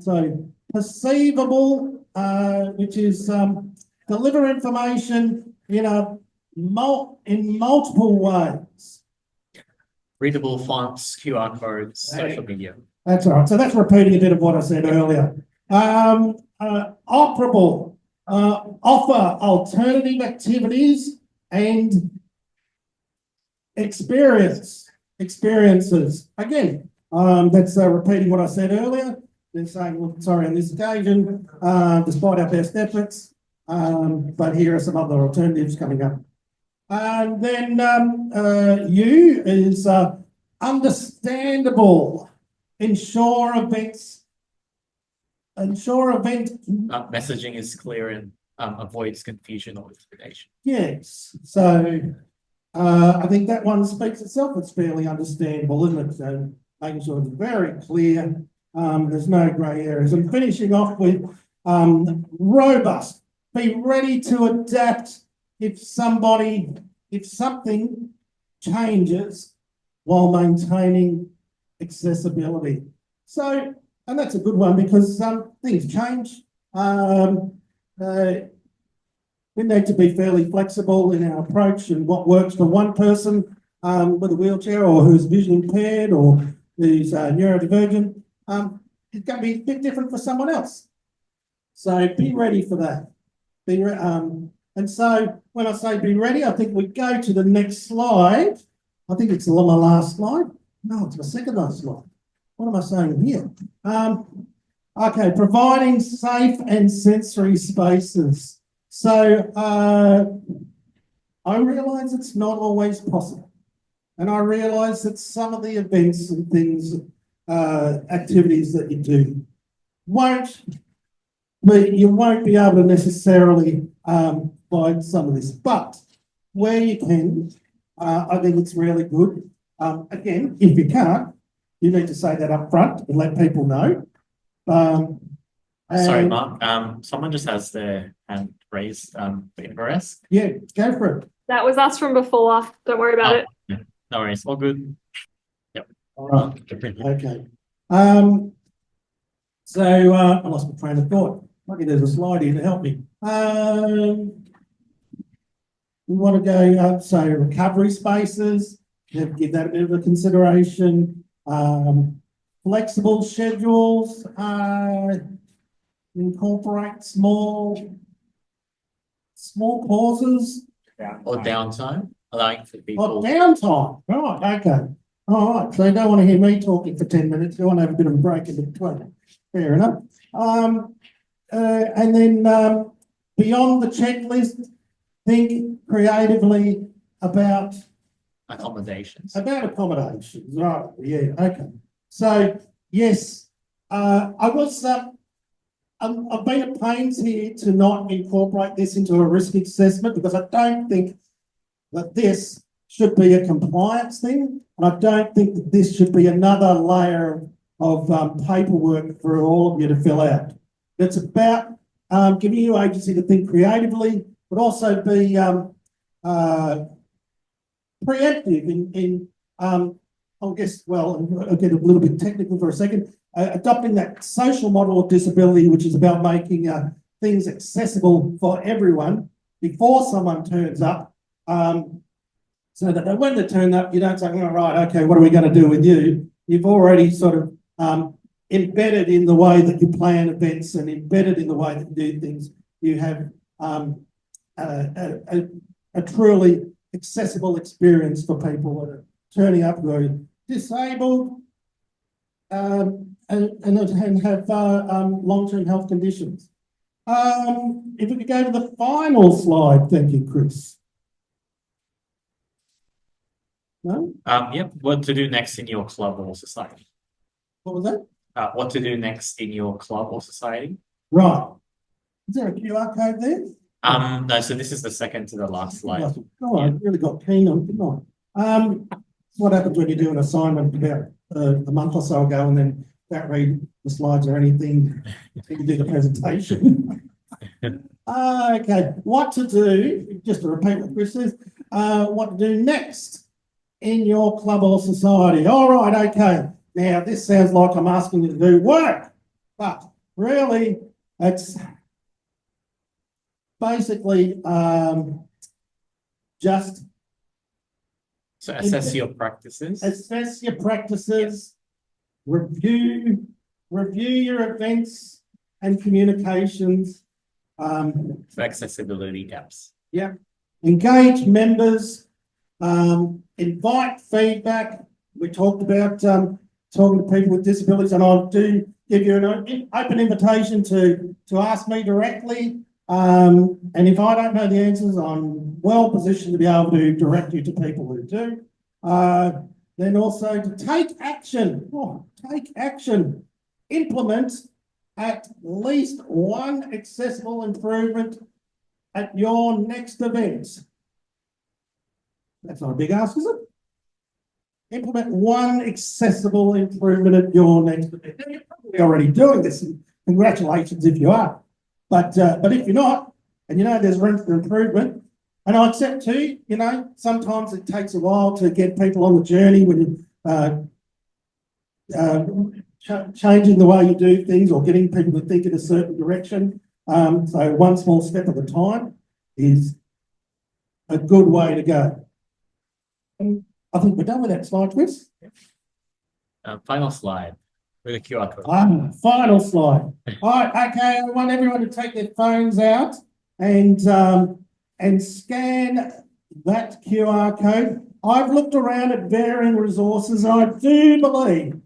So perceivable, which is deliver information in multiple ways. Readable fonts, QR codes, social media. That's all right. So that's repeating a bit of what I said earlier. Operable, offer alternative activities and experiences. Again, that's repeating what I said earlier. They're saying, well, sorry, on this occasion, despite our best efforts, but here are some other alternatives coming up. And then U is understandable. Ensure event. Messaging is clear and avoids confusion or intimidation. Yes. So I think that one speaks itself. It's fairly understandable, isn't it? So making sure it's very clear. There's no grey areas. And finishing off with robust. Be ready to adapt if something changes while maintaining accessibility. So, and that's a good one because things change. We need to be fairly flexible in our approach and what works for one person with a wheelchair or who's vision impaired or who's neurodivergent. It's going to be a bit different for someone else. So be ready for that. And so when I say be ready, I think we go to the next slide. I think it's my last slide. No, it's my second last slide. What am I saying here? Okay, providing safe and sensory spaces. So I realise it's not always possible. And I realise that some of the events and things, activities that you do you won't be able to necessarily find some of this. But where you can, I think it's really good. Again, if you can't, you need to say that up front and let people know. Sorry, And- Mark, someone just has their hand raised, for Inveresk. Yeah, go for it. That was us from before. Don't worry about it. Yeah, no worries, all good. All right, okay. So, I lost my train of thought. Lucky there's a slide here to help me. We want to go, so recovery spaces, give that a bit of a consideration. Flexible schedules, incorporate small pauses. Or downtime, allowing for Oh, people. downtime, right, okay. All right, so you don't want to hear me talking for 10 minutes, you want to have a bit of a break in between. Fair enough. And then, beyond the checklist, think creatively about Accommodations. accommodations, right, yeah, okay. So, yes, I've been at pains here to not incorporate this into a risk assessment because I don't think that this should be a compliance thing. And I don't think that this should be another layer of paperwork for all of you to fill out. It's about giving you agency to think creatively, but also be preemptive in I guess, well, I'll get a little bit technical for a second, adopting that social model of disability, which is about making things accessible for everyone before someone turns up, so that when they turn up, you don't say, oh, right, okay, what are we going to do with you? You've already sort of embedded in the way that you plan events and embedded in the way that you do things. You have a truly accessible experience for people that are turning up who are disabled and have long-term health conditions. If we could go to the final slide, thank you, Chris. No? Yep, what to do next in your club or society? What was that? What to do next in your club or society? Right. Is there a QR code there? No, so this is the second to the last slide. Oh, I really got keen on, didn't I? What happens when you do an assignment about a month or so ago and then don't read the slides or anything, you do the presentation? Okay, what to do, just to repeat what Chris says, what to do next in your club or society. All right, okay. Now, this sounds like I'm asking you to do work, but really, it's basically just So assess your practices. assess your practices, review your events and communications. For accessibility gaps. Yeah, engage members, invite feedback. We talked about talking to people with disabilities, and I do give you an open invitation to ask me directly. And if I don't know the answers, I'm well positioned to be able to direct you to people who do. Then also to take action. Take action. Implement at least one accessible improvement at your next event. That's not a big ask, is it? Implement one accessible improvement at your next event. Now, you're probably already doing this, and congratulations if you are. But if you're not, and you know there's room for improvement, and I accept too, you know, sometimes it takes a while to get people on the journey when changing the way you do things or getting people to think in a certain direction. So one small step at a time is a good way to go. And I think we're done with that slide, Chris. Final slide with a QR code. Final slide. All right, okay, I want everyone to take their phones out and scan that QR code. I've looked around at varying resources, and I do believe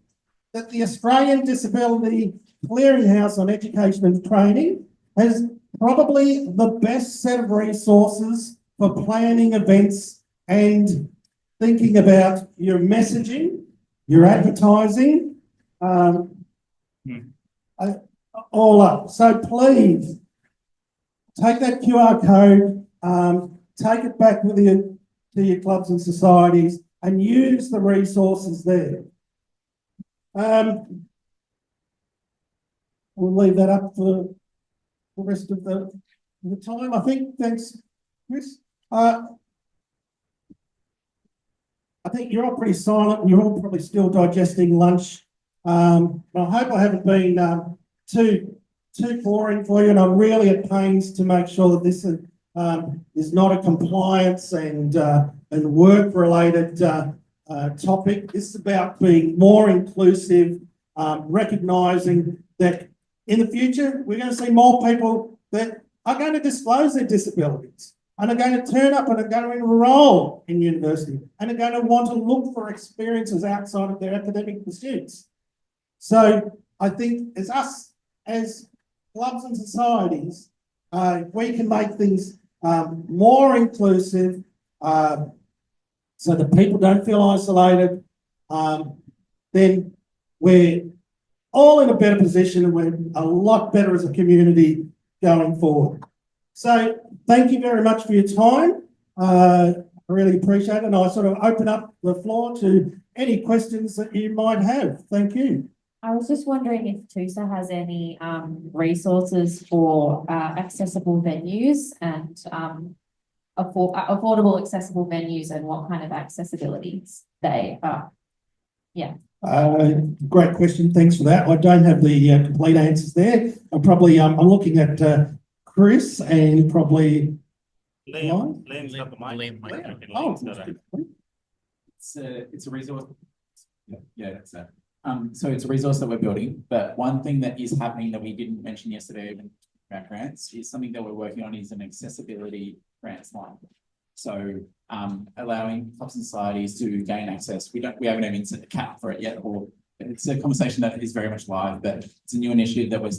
that the Australian Disability Clearinghouse on Education and Training has probably the best set of resources for planning events and thinking about your messaging, your advertising, all up. So please take that QR code, take it back with you to your clubs and societies and use the resources there. we'll leave that up for the rest of the time, I think. Thanks, Chris. I think you're all pretty silent and you're all probably still digesting lunch. I hope I haven't been too boring for you, and I'm really at pains to make sure that this is not a compliance and work-related topic. This is about being more inclusive, recognising that in the future we're going to see more people that are going to disclose their disabilities and are going to turn up and are going to enrol in university and are going to want to look for experiences outside of their academic pursuits. So I think as us, as clubs and societies, we can make things more inclusive so that people don't feel isolated, then we're all in a better position and we're a lot better as a community going forward. So thank you very much for your time. I really appreciate it. And I sort of open up the floor to any questions that you might have. Thank you. I was just wondering if TUSA has any resources for accessible venues and affordable accessible venues and what kind of accessibilities they are. Yeah. Great question. Thanks for that. I don't have the complete answers there. I'm looking at Chris and probably Liam. It's a resource. Yeah, that's it. So it's a resource that we're building, but one thing that is happening that we didn't mention yesterday even about grants is something that we're working on is an accessibility grants line. So allowing clubs and societies to gain access. We haven't even set the cap for it yet, or it's a conversation that is very much live, but it's a new initiative that we're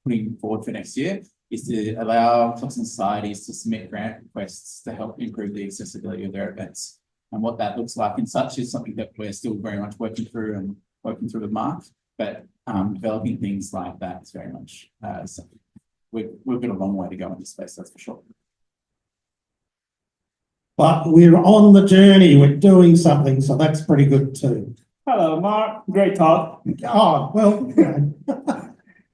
putting forward for next year, is to allow clubs and societies to submit grant requests to help improve the accessibility of their events. And what that looks like and such is something that we're still very much working through with Mark, but developing things like that is very much something. We've got a long way to go in this space, that's for sure. But we're on the journey, we're doing something, so that's pretty good too. Hello, Mark. Great talk. Oh, well,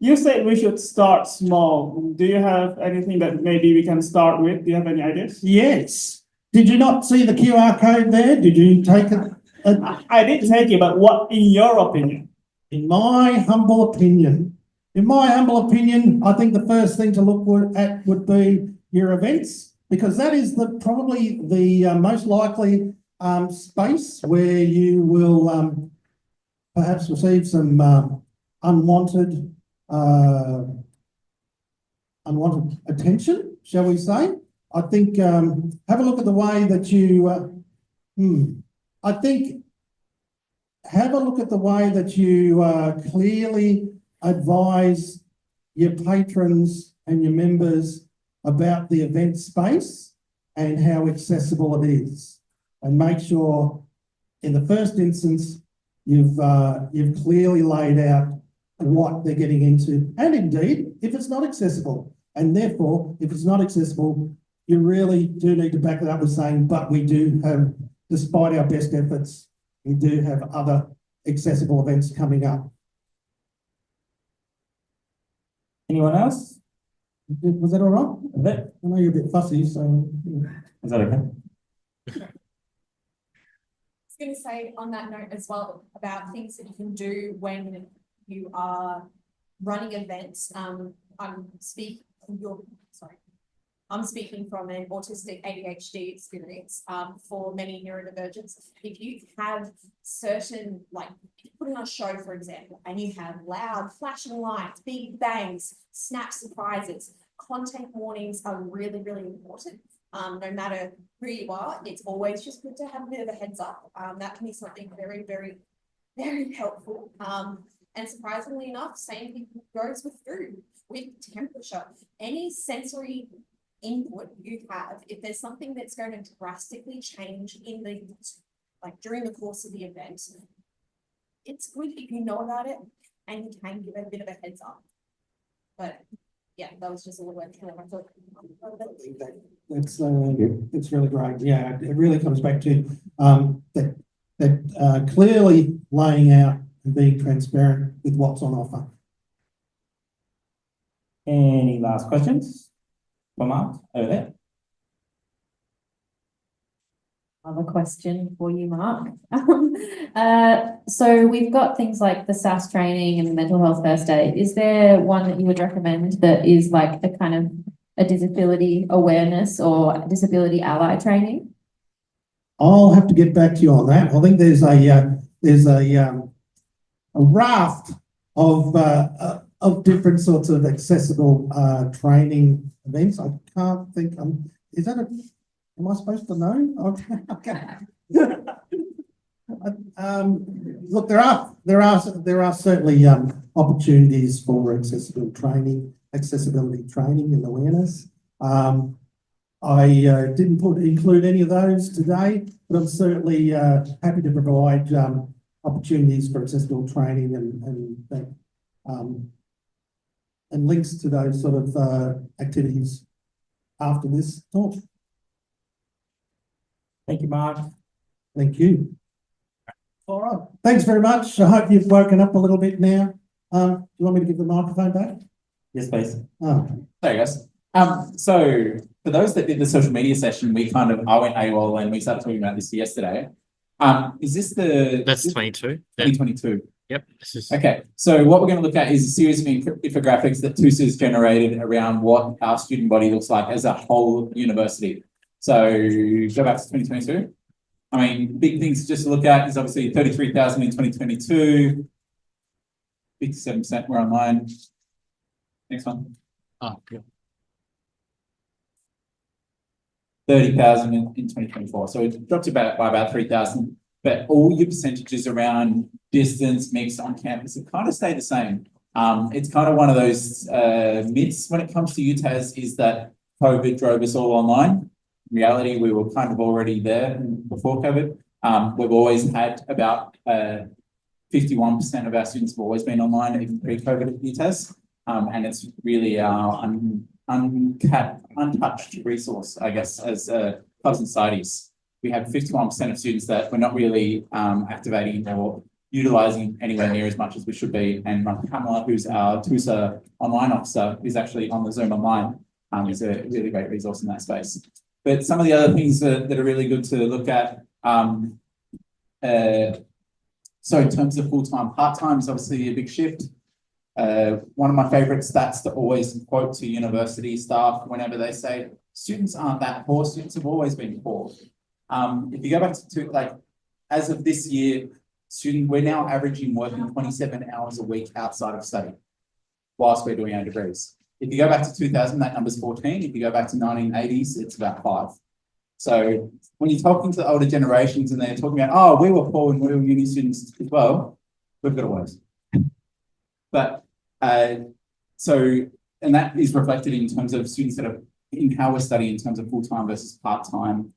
you said we should start small. Do you have anything that maybe we can start with? Do you have any ideas? Yes. Did you not see the QR code there? Did you take it? I did take it, but what, in your opinion? In my humble opinion, I think the first thing to look at would be your events, because that is probably the most likely space where you will perhaps receive some unwanted attention, shall we say. I think have a look at the way that you have a look at the way that you clearly advise your patrons and your members about the event space and how accessible it is, and make sure in the first instance you've clearly laid out what they're getting into, and indeed if it's not accessible, and therefore if it's not accessible you really do need to back it up with saying, but we do have, despite our best efforts, we do have other accessible events coming up. Anyone else? Was that all right? I know you're a bit fussy, so. Is that okay? I was going to say on that note as well about things that you can do when you are running events. I'm speaking from an autistic ADHD experience for many neurodivergents. If you have certain, like putting on a show, for example, and you have loud flashing lights, big bangs, snap surprises, content warnings are really, really important. No matter who you are, it's always just good to have a bit of a heads up. That can be something very, very, very helpful. And surprisingly enough, same thing goes with food, with temperature, any sensory input you have. If there's something that's going to drastically change during the course of the event, it's good if you know about it and you can give it a bit of a heads up. But yeah, that was just a little extra. I thought it's really great. Yeah, it really comes back to that clearly laying out and being transparent with what's on offer. Any last questions? For Mark, over there? Another question for you, Mark. So we've got things like the SAS training and the mental health first aid. Is there one that you would recommend that is like a kind of a disability awareness or disability ally training? I'll have to get back to you on that. I think there's a raft of different sorts of accessible training events. I can't think. Is that a? Am I supposed to know? Okay. Look, there are certainly opportunities for accessibility training and awareness. I didn't include any of those today, but I'm certainly happy to provide opportunities for accessible training and links to those sort of activities after this talk. Thank you, Mark. Thank you. All right. Thanks very much. I hope you've woken up a little bit now. Do you want me to give the microphone back? Yes, please. Oh. There you go. So for those that did the social media session, I went AWOL and we started talking about this yesterday. Is this That's 22. 2022? Yep. This is Okay, so what we're going to look at is a series of infographics that TUSA has generated around what our student body looks like as a whole university. So go back to 2022. I mean, big things just to look at is obviously 33,000 in 2022, 57% were online. Next one. oh, yeah. 30,000 in 2024. So it dropped by about 3,000, but all your percentages around distance, mixed on campus, have kind of stayed the same. It's kind of one of those myths when it comes to UTAS is that COVID drove us all online. In reality, we were kind of already there before COVID. We've always had about 51% of our students have always been online, even pre-COVID at UTAS. And it's really our untouched resource, I guess, as clubs and societies. We have 51% of students that we're not really activating or utilising anywhere near as much as we should be. And Pamela, who's our TUSA online officer, is actually on the Zoom online. Is a really great resource in that space. But some of the other things that are really good to look at, so in terms of full-time, part-time is obviously a big shift. One of my favorite stats to always quote to university staff whenever they say, students aren't that poor, students have always been poor. If you go back to like, as of this year, we're now averaging working 27 hours a week outside of study whilst we're doing our degrees. If you go back to 2000, that number's 14. If you go back to 1980s, it's about 5. So when you're talking to the older generations and they're talking about, oh, we were poor when we were uni students as well, we've got it worse. But and that is reflected in terms of students that are in how we're studying in terms of full-time versus part-time.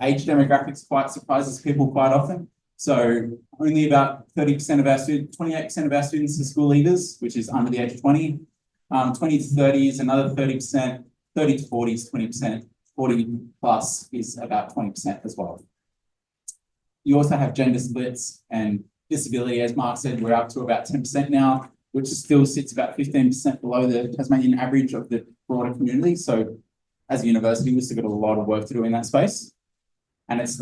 Age demographics quite surprises people quite often. So only about 30% of our students, 28% of our students are school leavers, which is under the age of 20. 20 to 30 is another 30%, 30 to 40 is 20%, 40 plus is about 20% as well. You also have gender splits and disability. As Mark said, we're up to about 10% now, which still sits about 15% below the Tasmanian average of the broader community. So as a university, we've still got a lot of work to do in that space. And it's still